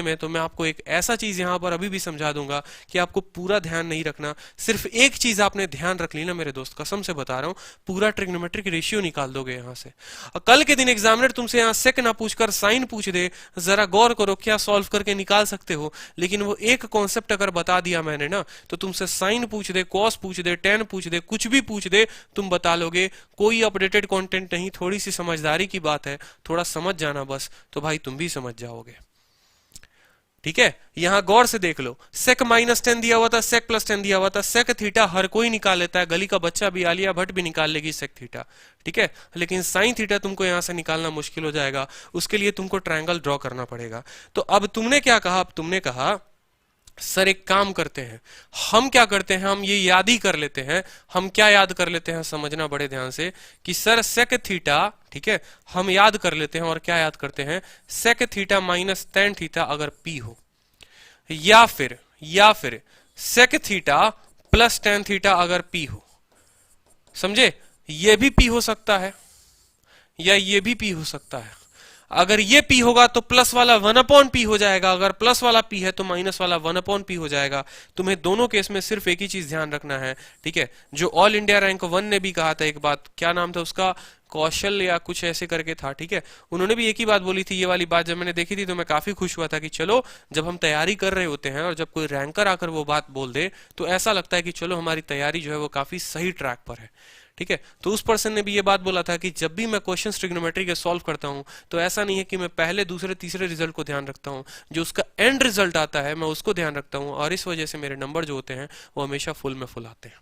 में तो मैं आपको एक ऐसा चीज यहां पर अभी भी समझा दूंगा कि आपको पूरा ध्यान नहीं रखना। सिर्फ एक चीज आपने ध्यान रख ली ना मेरे दोस्त, कसम से बता रहा हूं, पूरा ट्रिग्नोमेट्रिक रेशियो निकाल दोगे यहां से। और कल के दिन एग्जामिनर तुमसे यहाँ sec ना पूछकर साइन पूछ दे, जरा गौर करो क्या सॉल्व करके निकाल सकते हो। लेकिन वो एक कॉन्सेप्ट अगर बता दिया मैंने ना, तो तुमसे साइन पूछ दे, कॉस पूछ दे, टेन पूछ दे, कुछ भी पूछ दे, तुम बता लोगे। कोई अपडेटेड कंटेंट नहीं, थोड़ी सी समझदारी की बात है, थोड़ा समझ जाना बस, तो भाई तुम भी समझ जाओगे, ठीक है। यहां गौर से देख लो, sec -10 दिया हुआ था, sec +10 दिया हुआ था, sec थीटा हर कोई निकाल लेता है, गली का बच्चा भी, आलिया भट्ट भी निकाल लेगी sec थीटा, ठीक है। लेकिन sin थीटा तुमको यहां से निकालना मुश्किल हो जाएगा, उसके लिए तुमको ट्रायंगल ड्रॉ करना पड़ेगा। तो अब तुमने क्या कहा? अब तुमने कहा सर एक काम करते हैं, हम क्या करते हैं, हम ये याद ही कर लेते हैं। हम क्या याद कर लेते हैं, समझना बड़े ध्यान से, कि सर sec थीटा, ठीक है, हम याद कर लेते हैं। और क्या याद करते हैं? sec theta minus tan theta अगर p हो, या फिर sec theta plus tan theta अगर p हो, समझे? ये भी p हो सकता है या ये भी p हो सकता है। अगर ये p होगा तो प्लस वाला 1/p हो जाएगा, अगर प्लस वाला p है तो माइनस वाला 1/p हो जाएगा। तुम्हें दोनों केस में सिर्फ एक ही चीज ध्यान रखना है, ठीक है। जो ऑल इंडिया रैंक 1 ने भी कहा था एक बात, क्या नाम था उसका, कौशल या कुछ ऐसे करके था, ठीक है। उन्होंने भी एक ही बात बोली थी। ये वाली बात जब मैंने देखी थी तो मैं काफी खुश हुआ था कि चलो, जब हम तैयारी कर रहे होते हैं और जब कोई रैंकर आकर वो बात बोल दे तो ऐसा लगता है कि चलो हमारी तैयारी जो है वो काफी सही ट्रैक पर है, ठीक है। तो उस पर्सन ने भी ये बात बोला था कि जब भी मैं क्वेश्चन ट्रिग्नोमेट्री के सॉल्व करता हूं तो ऐसा नहीं है कि मैं पहले दूसरे तीसरे रिजल्ट को ध्यान रखता हूं, जो उसका एंड रिजल्ट आता है मैं उसको ध्यान रखता हूं, और इस वजह से मेरे नंबर जो होते हैं वो हमेशा फुल में फुल आते हैं,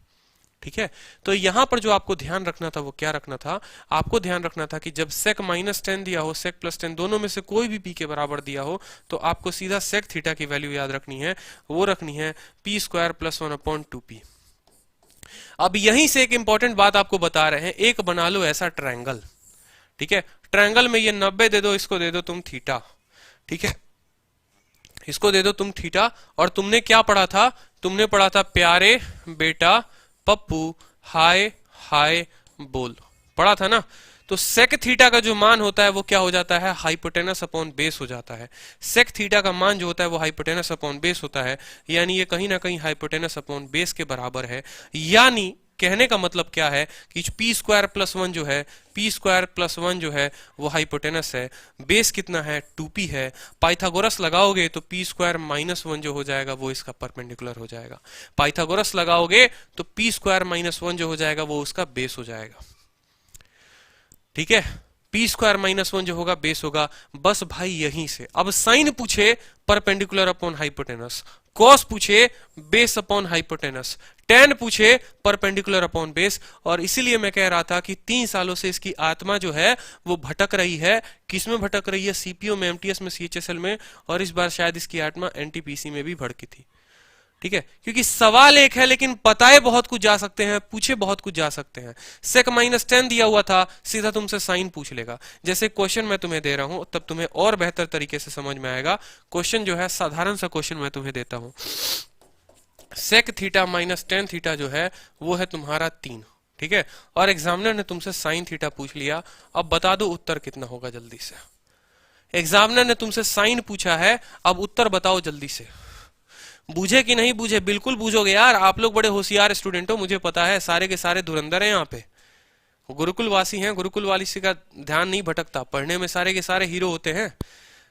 ठीक है। तो यहां पर जो आपको ध्यान रखना था वो क्या रखना था? आपको ध्यान रखना था कि जब sec -10 दिया हो, sec +10 दोनों में से कोई भी p के बराबर दिया हो, तो आपको सीधा sec थीटा की वैल्यू याद रखनी है, वो रखनी है p² + 1/2p, अब यहीं से एक इंपॉर्टेंट बात आपको बता रहे हैं, एक बना लो ऐसा ट्रायंगल, ठीक है। ट्रायंगल में ये 90 दे दो, इसको दे दो तुम थीटा, ठीक है, इसको दे दो तुम थीटा। और तुमने क्या पढ़ा था, तुमने पढ़ा था प्यारे बेटा पप्पू हाय हाय बोल, पढ़ा था ना। तो सेक थीटा का जो मान होता है वो क्या हो जाता है, हाइपोटेनस अपॉन बेस हो जाता है। सेक थीटा का मान जो होता है वो हाइपोटेनस अपॉन बेस होता है, यानी ये कहीं ना कहीं हाइपोटेनस अपॉन बेस के बराबर है। यानी कहने का मतलब क्या है कि पी स्क्वायर प्लस वन जो है, पी स्क्वायर प्लस वन जो है वो हाइपोटेनस है। बेस कितना है, 2p है। पाइथागोरस लगाओगे तो पी स्क्वायर माइनस वन जो हो जाएगा वो इसका परपेंडिकुलर हो जाएगा। पाइथागोरस लगाओगे तो पी स्क्वायर माइनस वन जो हो जाएगा वो उसका बेस हो जाएगा, ठीक है। पी स्क्वायर माइनस वन जो होगा बेस होगा। बस भाई यहीं से अब साइन पूछे परपेंडिकुलर अपॉन हाइपोटेनस, कॉस पूछे बेस अपॉन हाइपोटेनस, टेन पूछे परपेंडिकुलर अपॉन बेस। और इसीलिए मैं कह रहा था कि 3 सालों से इसकी आत्मा जो है वो भटक रही है। किसमें भटक रही है, सीपीओ में, एमटीएस में, सीएचएसएल में, और इस बार शायद इसकी आत्मा एनटीपीसी में भी भड़की थी, ठीक है। क्योंकि सवाल एक है लेकिन पताए बहुत कुछ जा सकते हैं, पूछे बहुत कुछ जा सकते हैं। सेक माइनस 10 दिया हुआ था, सीधा तुमसे साइन पूछ लेगा। जैसे क्वेश्चन मैं तुम्हें दे रहा हूं तब तुम्हें और बेहतर तरीके से समझ में आएगा। क्वेश्चन जो है साधारण सा क्वेश्चन मैं तुम्हें देता हूं। Sec theta minus tan theta जो है वो है तुम्हारा 3, ठीक है। और एग्जामिनर ने तुमसे साइन थीटा पूछ लिया। अब बता दो उत्तर कितना होगा जल्दी से। एग्जामिनर ने तुमसे साइन पूछा है, अब उत्तर बताओ जल्दी से। बूझे कि नहीं बूझे, बिल्कुल बूझोगे यार, आप लोग बड़े होशियार स्टूडेंट हो, मुझे पता है। सारे के सारे धुरंधर हैं यहाँ पे, गुरुकुलवासी हैं। गुरुकुलवासी का ध्यान नहीं भटकता, पढ़ने में सारे के सारे हीरो होते हैं।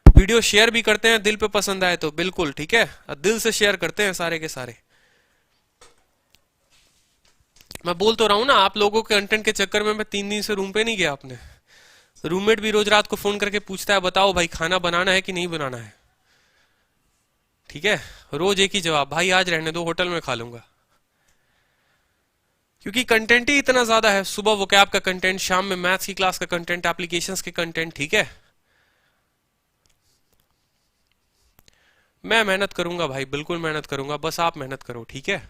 वीडियो शेयर भी करते हैं, दिल पे पसंद आए तो बिल्कुल, ठीक है, दिल से शेयर करते हैं सारे के सारे। मैं बोल तो रहा हूं ना, आप लोगों के कंटेंट के चक्कर में मैं 3 दिन से रूम पे नहीं गया। अपने रूममेट भी रोज रात को फोन करके पूछता है बताओ भाई खाना बनाना है कि नहीं बनाना है, ठीक है। रोज एक ही जवाब, भाई आज रहने दो, होटल में खा लूंगा। क्योंकि कंटेंट ही इतना ज्यादा है, सुबह वोकैब का कंटेंट, शाम में मैथ्स की क्लास का कंटेंट, एप्लीकेशंस के कंटेंट, ठीक है। मैं मेहनत करूंगा भाई, बिल्कुल मेहनत करूंगा, बस आप मेहनत करो, ठीक है।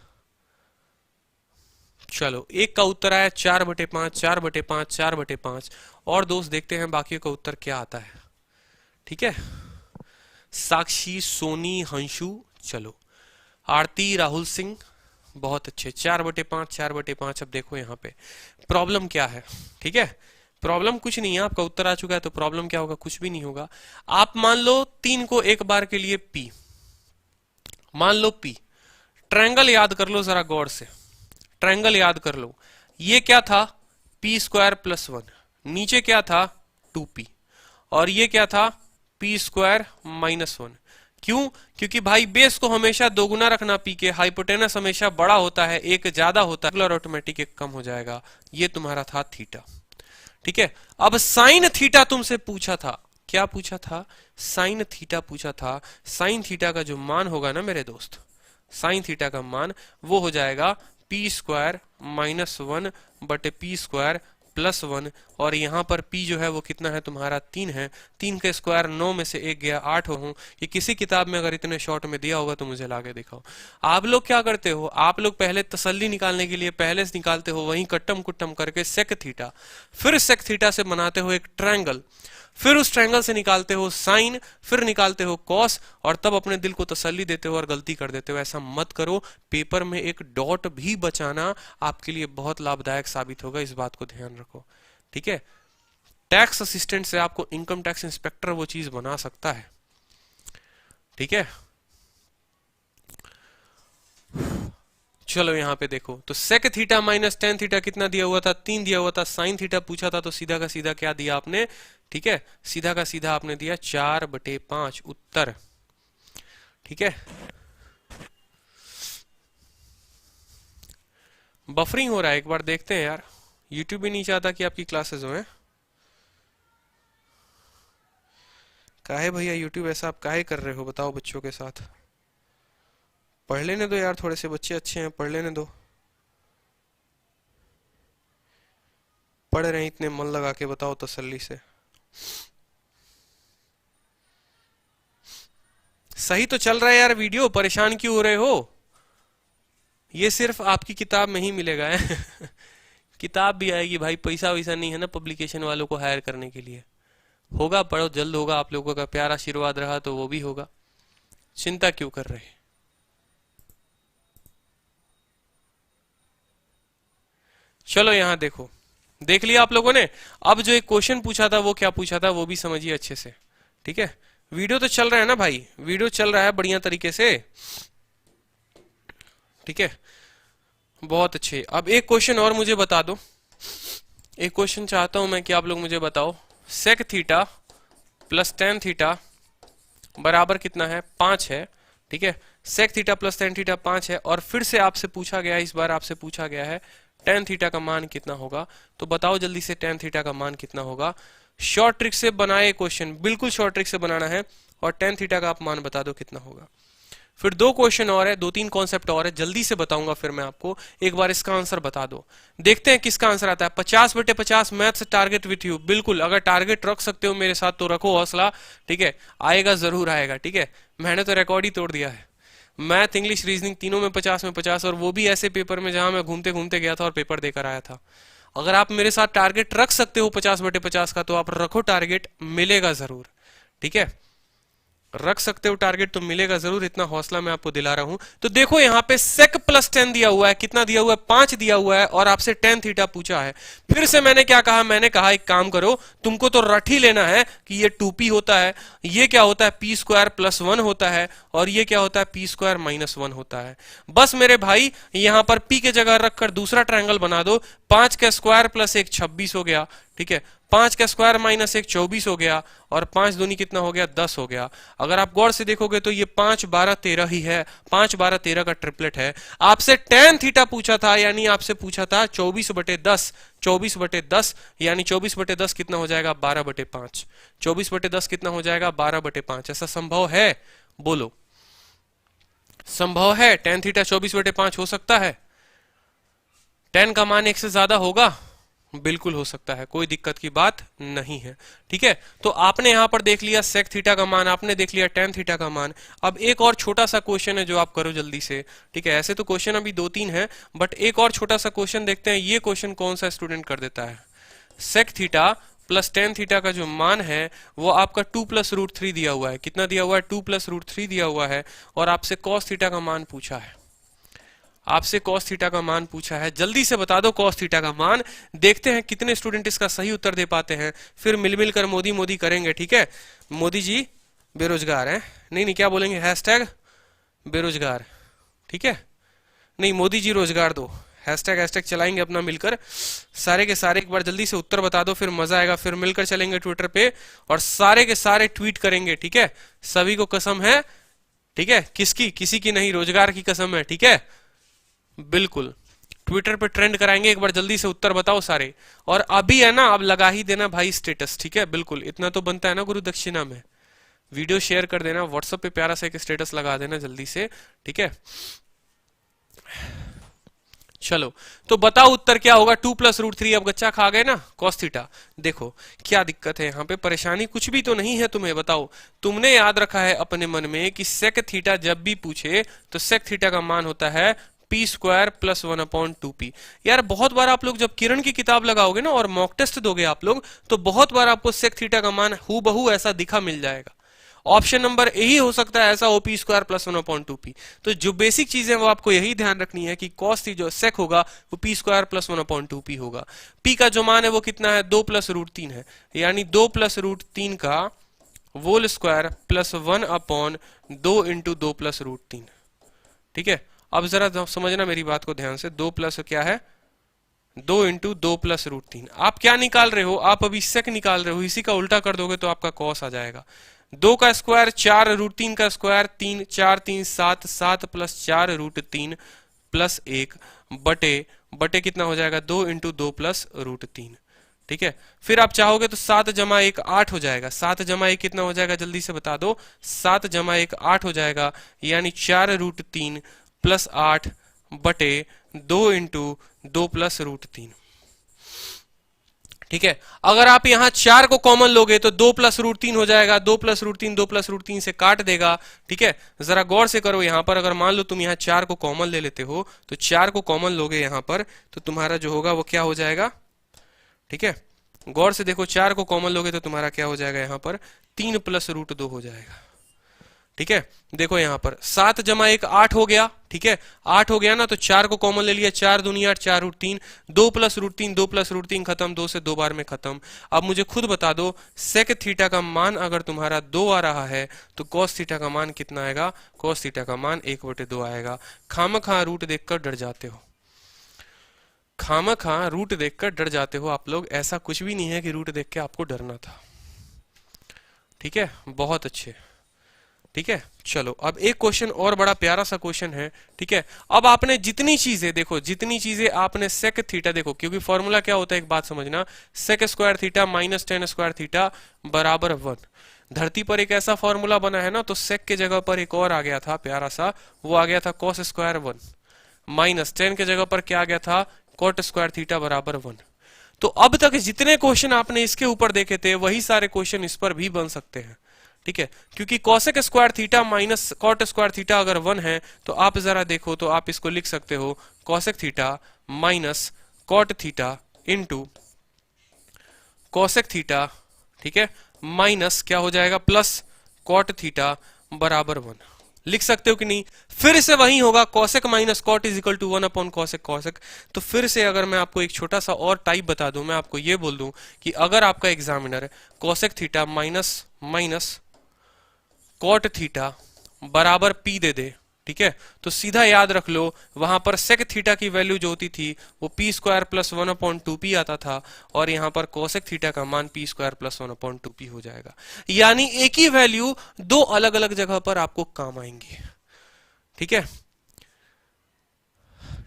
चलो, एक का उत्तर आया 4/5, 4/5, 4/5। और दोस्त देखते हैं बाकी का उत्तर क्या आता है, ठीक है। साक्षी, सोनी, हंशु, चलो, आरती, राहुल सिंह, बहुत अच्छे। 4/5, 4/5। अब देखो यहाँ पे प्रॉब्लम क्या है, ठीक है। प्रॉब्लम कुछ नहीं है, आपका उत्तर आ चुका है तो प्रॉब्लम क्या होगा, कुछ भी नहीं होगा। आप मान लो 3 को एक बार के लिए पी, मान लो पी। ट्रायंगल याद कर लो जरा गौर से, ट्रायंगल याद कर लो। ये क्या था, पी स्क्वायर प्लस वन, नीचे क्या था 2p, और ये क्या था पी स्क्वायर माइनस वन। क्यों, क्योंकि भाई बेस को हमेशा दोगुना रखना पी के, हाइपोटेनस हमेशा बड़ा होता है, एक ज्यादा होता है, ऑटोमेटिक एक कम हो जाएगा। ये तुम्हारा था थीटा, ठीक है। अब साइन थीटा तुमसे पूछा था, क्या पूछा था, साइन थीटा पूछा था। साइन थीटा का जो मान होगा ना मेरे दोस्त, साइन थीटा का मान वो हो जाएगा पी स्क्वायर माइनस वन बटे पी स्क्वायर प्लस वन। और यहां पर p जो है वो कितना है तुम्हारा 3 है। 3 का स्क्वायर 9 में से 1 गया 8 हो। ये किसी किताब में अगर इतने शॉर्ट में दिया होगा तो मुझे लाके दिखाओ। आप लोग क्या करते हो, आप लोग पहले तसल्ली निकालने के लिए पहले से निकालते हो, वहीं कट्टम कुट्टम करके सेक थीटा, फिर सेक थीटा से बनाते हो एक ट्रायंगल, फिर उस ट्रायंगल से निकालते हो साइन, फिर निकालते हो कॉस, और तब अपने दिल को तसल्ली देते हो और गलती कर देते हो। ऐसा मत करो, पेपर में एक डॉट भी बचाना आपके लिए बहुत लाभदायक साबित होगा, इस बात को ध्यान रखो, ठीक है। टैक्स असिस्टेंट से आपको इनकम टैक्स इंस्पेक्टर वो चीज बना सकता है, ठीक है। चलो यहां पे देखो, तो sec theta minus tan theta कितना दिया हुआ था, 3 दिया हुआ था। साइन थीटा पूछा था तो सीधा का सीधा क्या दिया आपने, ठीक है, सीधा का सीधा आपने दिया 4/5 उत्तर, ठीक है। बफरिंग हो रहा है, एक बार देखते हैं यार, यूट्यूब भी नहीं चाहता कि आपकी क्लासेस हो। काहे भैया यूट्यूब ऐसा आप काहे कर रहे हो, बताओ बच्चों के साथ। पढ़ लेने दो यार, थोड़े से बच्चे अच्छे हैं, पढ़ लेने दो। पढ़ रहे हैं इतने मन लगा के, बताओ तसल्ली से। सही तो चल रहा है यार वीडियो, परेशान क्यों हो रहे हो। ये सिर्फ आपकी किताब में ही मिलेगा है किताब भी आएगी भाई, पैसा वैसा नहीं है ना पब्लिकेशन वालों को हायर करने के लिए। होगा, पढ़ो, जल्द होगा। आप लोगों का प्यार आशीर्वाद रहा तो वो भी होगा, चिंता क्यों कर रहे हैं। चलो यहां देखो, देख लिया आप लोगों ने। अब जो एक क्वेश्चन पूछा था वो क्या पूछा था वो भी समझिए अच्छे से, ठीक है। वीडियो तो चल रहा है ना भाई, वीडियो चल रहा है बढ़िया तरीके से, ठीक है, बहुत अच्छे। अब एक क्वेश्चन और मुझे बता दो, एक क्वेश्चन चाहता हूं मैं कि आप लोग मुझे बताओ, sec theta plus tan theta बराबर कितना है, 5 है, ठीक है। Sec theta plus tan theta 5 है, और फिर से आपसे पूछा गया है, इस बार आपसे पूछा गया है टेन थीटा का मान कितना होगा। तो बताओ जल्दी से टेन थीटा का मान कितना होगा। शॉर्ट ट्रिक से बनाए क्वेश्चन, बिल्कुल शॉर्ट ट्रिक से बनाना है, और टेन थीटा का आप मान बता दो कितना होगा। फिर दो क्वेश्चन और है, दो तीन कॉन्सेप्ट और है, जल्दी से बताऊंगा फिर मैं आपको। एक बार इसका आंसर बता दो, देखते हैं किसका आंसर आता है। 50/50 मैथ्स टारगेट विथ यू, बिल्कुल। अगर टारगेट रख सकते हो मेरे साथ तो रखो हौसला, ठीक है, आएगा जरूर आएगा, ठीक है। मैंने तो रिकॉर्ड ही तोड़ दिया है, मैथ इंग्लिश रीजनिंग तीनों में 50 में 50, और वो भी ऐसे पेपर में जहां मैं घूमते घूमते गया था और पेपर देकर आया था। अगर आप मेरे साथ टारगेट रख सकते हो 50/50 का तो आप रखो, टारगेट मिलेगा जरूर, ठीक है। रख सकते हो टारगेट तो मिलेगा जरूर, इतना हौसला मैं आपको दिला रहा हूं। तो देखो यहां पे सेक प्लस 10 दिया हुआ है, कितना दिया हुआ है, 5 दिया हुआ है, और आपसे टेन थीटा पूछा है। फिर से मैंने क्या कहा, मैंने कहा एक काम करो, तुमको तो रट ही लेना है कि ये 2p होता है, ये क्या होता है p² + 1 होता है, और ये क्या होता है p² - 1 होता है। बस मेरे भाई यहां पर p के जगह रखकर दूसरा ट्रायंगल बना दो। 5 का स्क्वायर प्लस 1 26 हो गया, ठीक है। 5 का स्क्वायर माइनस 1 24 हो गया, और 5 दूनी कितना हो गया, 10 हो गया। अगर आप गौर से देखोगे तो ये 5 12 13 ही है, 5 12 13 का ट्रिपलेट है। आपसे टेन थीटा पूछा था, यानी आपसे पूछा था 24/10, 24/10 यानी 24/10 कितना हो जाएगा, 12/5। 24/10 कितना हो जाएगा, 12/5। ऐसा संभव है, बोलो संभव है? टेन थीटा 24/5 हो सकता है? 10 का मान 1 से ज्यादा होगा, बिल्कुल हो सकता है, कोई दिक्कत की बात नहीं है, ठीक है। तो आपने यहां पर देख लिया सेक थीटा का मान, आपने देख लिया टेन थीटा का मान। अब एक और छोटा सा क्वेश्चन है जो आप करो जल्दी से, ठीक है। ऐसे तो क्वेश्चन अभी 2-3 है, बट एक और छोटा सा क्वेश्चन देखते हैं, ये क्वेश्चन कौन सा स्टूडेंट कर देता है। Sec theta plus tan theta का जो मान है वो आपका 2 + √3 दिया हुआ है। कितना दिया हुआ है, 2 + √3 दिया हुआ है, और आपसे कॉस थीटा का मान पूछा है। आपसे कॉस थीटा का मान पूछा है, जल्दी से बता दो कॉस थीटा का मान। देखते हैं कितने स्टूडेंट इसका सही उत्तर दे पाते हैं, फिर मिल मिलकर मोदी मोदी करेंगे, ठीक है। मोदी जी बेरोजगार हैं, नहीं क्या बोलेंगे, हैशटैग बेरोजगार, ठीक है। नहीं, मोदी जी रोजगार दो, हैशटैग चलाएंगे अपना मिलकर, सारे के सारे एक बार जल्दी से उत्तर बता दो, फिर मजा आएगा। फिर मिलकर चलेंगे ट्विटर पे और सारे के सारे ट्वीट करेंगे, ठीक है। सभी को कसम है, ठीक है, किसकी, किसी की नहीं, रोजगार की कसम है, ठीक है। बिल्कुल ट्विटर पे ट्रेंड कराएंगे, एक बार जल्दी से उत्तर बताओ सारे। और अभी है ना, अब लगा ही देना भाई स्टेटस, ठीक है। बिल्कुल इतना तो बनता है ना गुरु दक्षिणा में, वीडियो शेयर कर देना, व्हाट्सएप पे प्यारा सा एक स्टेटस लगा देना जल्दी से, ठीक है। चलो तो बताओ उत्तर क्या होगा, 2 + √3। अब गच्चा खा गए ना कॉस थीटा। देखो क्या दिक्कत है यहाँ पे, परेशानी कुछ भी तो नहीं है तुम्हें, बताओ। तुमने याद रखा है अपने मन में कि सेक थीटा जब भी पूछे तो सेक थीटा का मान होता है p² + 1/2p। यार बहुत बार आप लोग जब किरण की किताब लगाओगे ना और मॉक टेस्ट दोगे आप लोग, तो बहुत बार आपको सेक थीटा का मान हूबहू ऐसा दिखा मिल जाएगा। ऑप्शन नंबर ए ही हो सकता है ऐसा, OP² + 1/2p। तो जो बेसिक चीज है वो आपको यही ध्यान रखनी है कि कॉस थी जो सेक होगा वो p² + 1/2p होगा। p का जो मान है वो कितना है, 2 + √3 है, यानी 2 + √3 का होल स्क्वायर प्लस 1/2 × 2 + √3, ठीक है। अब जरा समझना मेरी बात को ध्यान से, 2 प्लस क्या है, 2 × 2 + √3। आप क्या निकाल रहे हो, आप अभी सेक निकाल रहे हो, इसी का उल्टा कर दोगे तो आपका कॉस आ जाएगा। 2 का स्क्वायर 4, √3 का स्क्वायर 3, 4 3 7, 7 + 4 √3 + 1 बटे कितना हो जाएगा, 2 × 2 + √3, ठीक है। फिर आप चाहोगे तो 7 + 1 8 हो जाएगा। 7 + 1 कितना हो जाएगा, जल्दी से बता दो। 7 + 1 8 हो जाएगा, यानी 4 √3 + 8 बटे 2 × 2 + √3, ठीक है। अगर आप यहां 4 को कॉमन लोगे तो 2+√3 हो जाएगा, 2+√3 2+√3 से काट देगा। ठीक है, जरा गौर से करो यहां पर, अगर मान लो तुम यहां 4 को कॉमन ले लेते हो तो 4 को कॉमन लोगे यहां पर, तो तुम्हारा जो होगा वो क्या हो जाएगा। ठीक है, गौर से देखो, 4 को कॉमन लोगे तो तुम्हारा क्या हो जाएगा यहां पर, 3+√2 हो जाएगा। ठीक है, देखो यहां पर 7 जमा 1 8 हो गया। ठीक है, 8 हो गया ना, तो 4 को कॉमन ले लिया, 4 दूनी 8, 4√3, 2+√3 2+√3 खत्म, 2 से 2 बार में खत्म। अब मुझे खुद बता दो, सेक थीटा का मान अगर तुम्हारा 2 आ रहा है तो कॉस थीटा का मान कितना आएगा, कॉस थीटा का मान 1/2 आएगा। खामखा रूट देखकर डर जाते हो, खामखा रूट देखकर डर जाते हो आप लोग, ऐसा कुछ भी नहीं है कि रूट देख के आपको डरना था। ठीक है, बहुत अच्छे। ठीक है, चलो अब एक क्वेश्चन और बड़ा प्यारा सा क्वेश्चन है। ठीक है, अब आपने जितनी चीजें देखो, जितनी चीजें आपने सेक थीटा देखो, क्योंकि फॉर्मूला क्या होता है एक बात समझना, sec square theta minus tan square theta बराबर 1। धरती पर एक ऐसा फॉर्मूला बना है ना, तो सेक के जगह पर एक और आ गया था प्यारा सा, वो आ गया था कॉस स्क्वायर 1, माइनस टेन के जगह पर क्या आ गया था, कॉट स्क्वायर थीटा बराबर 1। तो अब तक जितने क्वेश्चन आपने इसके ऊपर देखे थे वही सारे क्वेश्चन इस पर भी बन सकते हैं। ठीक है, क्योंकि cosec square theta minus cot square theta अगर 1 है तो आप जरा देखो, तो आप इसको लिख सकते हो cosec theta minus cot theta into cosec theta. ठीक है, माइनस क्या हो जाएगा, प्लस कॉट थीटा बराबर 1। लिख सकते हो कि नहीं। फिर से वही होगा, cosec minus cot is equal to 1 upon cosec cosec. तो फिर से अगर मैं आपको एक छोटा सा और टाइप बता दूं, मैं आपको ये बोल दूं कि अगर आपका examiner cosec theta minus minus cot theta बराबर पी दे दे, ठीक है, तो सीधा याद रख लो, वहां पर सेक थीटा की वैल्यू जो होती थी वो पी स्क्वायर प्लस 1/2p आता था, और यहां पर कोसेक थीटा का मान पी स्क्वायर प्लस 1/2p हो जाएगा। यानी एक ही वैल्यू दो अलग अलग जगह पर आपको काम आएंगी। ठीक है,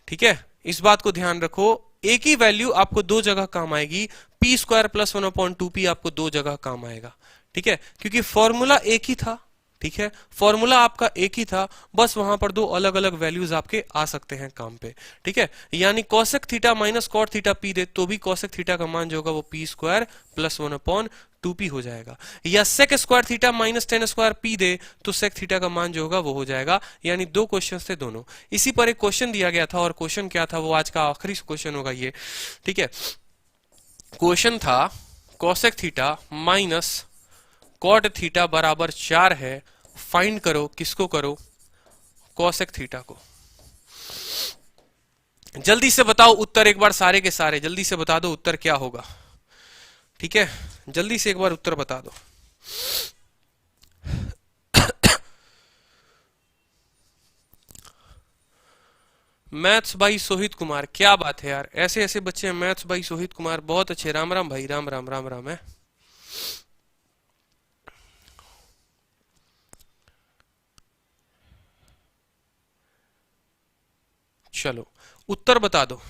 ठीक है, इस बात को ध्यान रखो, एक ही वैल्यू आपको दो जगह काम आएगी, पी स्क्वायर प्लस 1/2p आपको दो जगह काम आएगा। ठीक है, क्योंकि फॉर्मूला एक ही था। ठीक है, फॉर्मूला आपका एक ही था, बस वहां पर दो अलग अलग वैल्यूज आपके आ सकते हैं काम पे। ठीक है, यानी cosec theta minus cot theta P दे तो भी कॉसेक थीटा का मान जो होगा वो पी स्क्वायर प्लस 1/2p हो जाएगा, या sec square theta minus tan square P दे तो सेक थीटा का मान जो होगा वो हो जाएगा। यानी दो क्वेश्चन थे दोनों। इसी पर एक क्वेश्चन दिया गया था, और क्वेश्चन क्या था, वो आज का आखिरी क्वेश्चन होगा ये। ठीक है, क्वेश्चन था cosec theta minus cot theta बराबर 4 है, फाइंड करो, किसको करो, कॉसेक थीटा को। जल्दी से बताओ उत्तर एक बार, सारे के सारे जल्दी से बता दो उत्तर क्या होगा। ठीक है, जल्दी से एक बार उत्तर बता दो। मैथ्स भाई सोहित कुमार, क्या बात है यार, ऐसे ऐसे बच्चे हैं मैथ्स भाई सोहित कुमार, बहुत अच्छे। राम राम भाई, राम राम राम राम है। चलो उत्तर बता दो।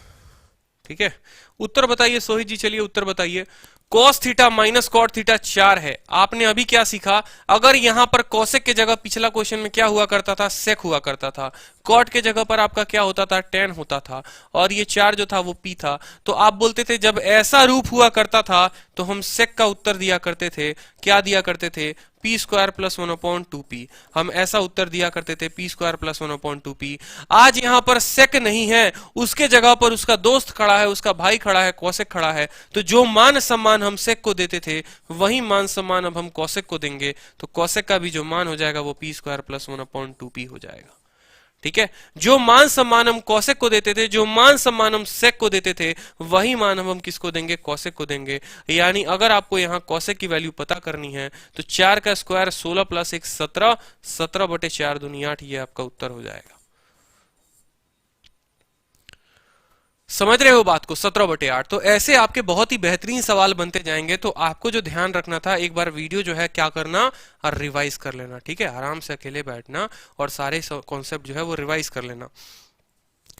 ठीक है, उत्तर बताइए सोहित जी, चलिए उत्तर बताइए। Cos theta minus cot theta 4 है। आपने अभी क्या सीखा, अगर यहां पर कॉसेक के जगह पिछला क्वेश्चन में क्या हुआ करता था, सेक हुआ करता था, कॉट के जगह पर आपका क्या होता था, टेन होता था, और ये 4 जो था वो पी था। तो आप बोलते थे जब ऐसा रूप हुआ करता था तो हम सेक का उत्तर दिया करते थे, क्या दिया करते थे, पी स्क्वायर प्लस 1/2p। हम ऐसा उत्तर दिया करते थे, पी स्क्वायर प्लस 1/2p। आज यहां पर सेक नहीं है, उसके जगह पर उसका दोस्त खड़ा है, उसका भाई खड़ा है, कॉसेक खड़ा है। तो जो मान सम्मान हम सेक को देते थे वही मान सम्मान अब हम कॉसेक को देंगे, तो कॉसेक का भी जो मान हो जाएगा वो पी स्क्वायर प्लस 1/2p हो जाएगा। ठीक है, जो मान सम्मान हम कॉसेक को देते थे, जो मान सम्मान हम सेक को देते थे, वही मान हम किसको देंगे, कॉसेक को देंगे। यानी अगर आपको यहां कॉसेक की वैल्यू पता करनी है तो 4 का स्क्वायर 16 प्लस 1 17, 17/4 दूनी 8, ये आपका उत्तर हो जाएगा। समझ रहे हो बात को, 17/8। तो ऐसे आपके बहुत ही बेहतरीन सवाल बनते जाएंगे। तो आपको जो ध्यान रखना था, एक बार वीडियो जो है क्या करना, और रिवाइज कर लेना। ठीक है, आराम से अकेले बैठना और सारे कॉन्सेप्ट जो है वो रिवाइज कर लेना।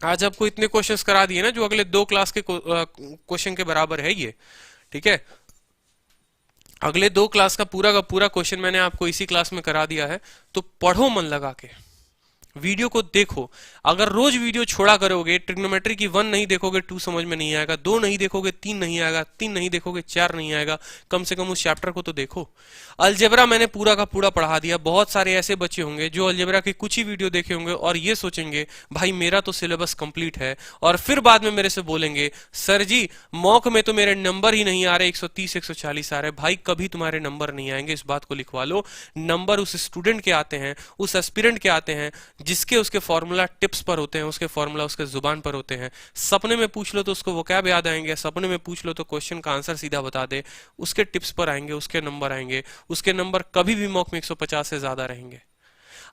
आज आपको इतने क्वेश्चंस करा दिए ना जो अगले 2 क्लास के क्वेश्चन के बराबर है ये। ठीक है, अगले 2 क्लास का पूरा क्वेश्चन मैंने आपको इसी क्लास में करा दिया है। तो पढ़ो मन लगा के, वीडियो को देखो। अगर रोज वीडियो छोड़ा करोगे, ट्रिग्नोमेट्री की 1 नहीं देखोगे 2 समझ में नहीं आएगा, 2 नहीं देखोगे 3 नहीं आएगा, 3 नहीं देखोगे 4 नहीं आएगा। कम से कम उस चैप्टर को तो देखो। अलजेब्रा मैंने पूरा का पूरा पढ़ा दिया। बहुत सारे ऐसे बच्चे होंगे जो अलजेब्रा की कुछ ही वीडियो देखे होंगे और ये सोचेंगे भाई मेरा तो सिलेबस कंप्लीट है, और फिर बाद में मेरे से बोलेंगे सर जी मॉक में तो मेरे नंबर ही नहीं आ रहे, 130 140 आ रहे। भाई कभी तुम्हारे नंबर नहीं आएंगे, इस बात को लिखवा लो। नंबर उस स्टूडेंट के आते हैं, उस एस्पिरेंट के आते हैं जिसके उसके फॉर्मूला टिप्स पर होते हैं, उसके फॉर्मूला उसके जुबान पर होते हैं। सपने में पूछ लो तो उसको वोकैब याद आएंगे, सपने में पूछ लो तो क्वेश्चन का आंसर सीधा बता दे, उसके टिप्स पर आएंगे, उसके नंबर आएंगे। उसके नंबर कभी भी मॉक में 150 से ज्यादा रहेंगे।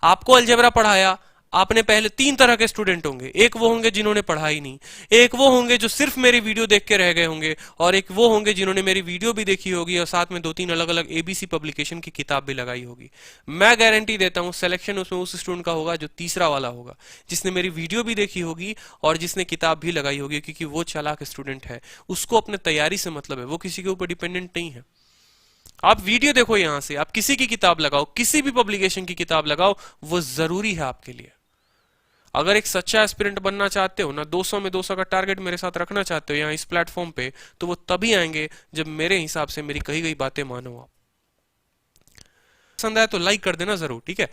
आपको अलजेब्रा पढ़ाया, आपने पहले 3 तरह के स्टूडेंट होंगे। एक वो होंगे जिन्होंने पढ़ा ही नहीं, एक वो होंगे जो सिर्फ मेरी वीडियो देख के रह गए होंगे, और एक वो होंगे जिन्होंने मेरी वीडियो भी देखी होगी और साथ में 2-3 अलग अलग एबीसी पब्लिकेशन की किताब भी लगाई होगी। मैं गारंटी देता हूं सिलेक्शन उसमें उस स्टूडेंट का होगा जो तीसरा वाला होगा, जिसने मेरी वीडियो भी देखी होगी और जिसने किताब भी लगाई होगी, क्योंकि वो चालाक स्टूडेंट है, उसको अपने तैयारी से मतलब है, वो किसी के ऊपर डिपेंडेंट नहीं है। आप वीडियो देखो यहां से, आप किसी की किताब लगाओ, किसी भी पब्लिकेशन की किताब लगाओ, वो जरूरी है आपके लिए। अगर एक सच्चा एस्पिरेंट बनना चाहते हो ना, 200 में 200 का टारगेट मेरे साथ रखना चाहते हो यहाँ इस प्लेटफॉर्म पे, तो वो तभी आएंगे जब मेरे हिसाब से मेरी कही गई बातें मानो। आप पसंद आया तो लाइक कर देना जरूर, ठीक है।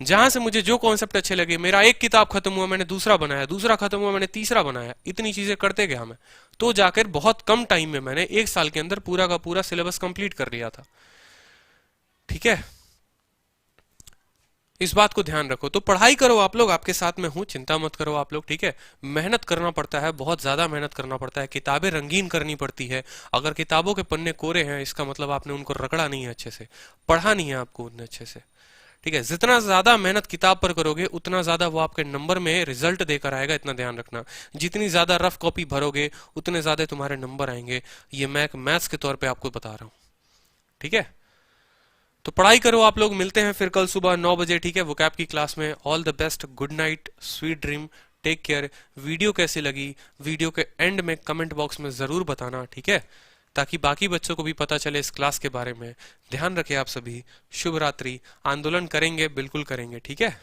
जहां से मुझे जो कॉन्सेप्ट अच्छे लगे, मेरा एक किताब खत्म हुआ मैंने दूसरा बनाया, दूसरा खत्म हुआ मैंने तीसरा बनाया, इतनी चीजें करते गया मैं, तो जाकर बहुत कम टाइम में मैंने 1 साल के अंदर पूरा का पूरा सिलेबस कंप्लीट कर लिया था, ठीक है। इस बात को ध्यान रखो। तो पढ़ाई करो आप लोग, आपके साथ में हूं, चिंता मत करो आप लोग, ठीक है। मेहनत करना पड़ता है, बहुत ज्यादा मेहनत करना पड़ता है, किताबें रंगीन करनी पड़ती है। अगर किताबों के पन्ने कोरे हैं इसका मतलब आपने उनको रगड़ा नहीं है अच्छे से, पढ़ा नहीं है आपको उतने अच्छे से, ठीक है। जितना ज्यादा मेहनत किताब पर करोगे उतना ज्यादा वो आपके नंबर में रिजल्ट देकर आएगा, इतना ध्यान रखना। जितनी ज्यादा रफ कॉपी भरोगे उतने ज्यादा तुम्हारे नंबर आएंगे, ये मैं एक मैथ्स के तौर पे आपको बता रहा हूं, ठीक है। तो पढ़ाई करो आप लोग, मिलते हैं फिर कल सुबह 9 बजे, ठीक है, वोकैब की क्लास में। All the best, good night, sweet dream, take care. Video कैसी लगी वीडियो के एंड में कमेंट बॉक्स में जरूर बताना, ठीक है, ताकि बाकी बच्चों को भी पता चले इस क्लास के बारे में। ध्यान रखें आप सभी, शुभ रात्रि। आंदोलन करेंगे, बिल्कुल करेंगे, ठीक है।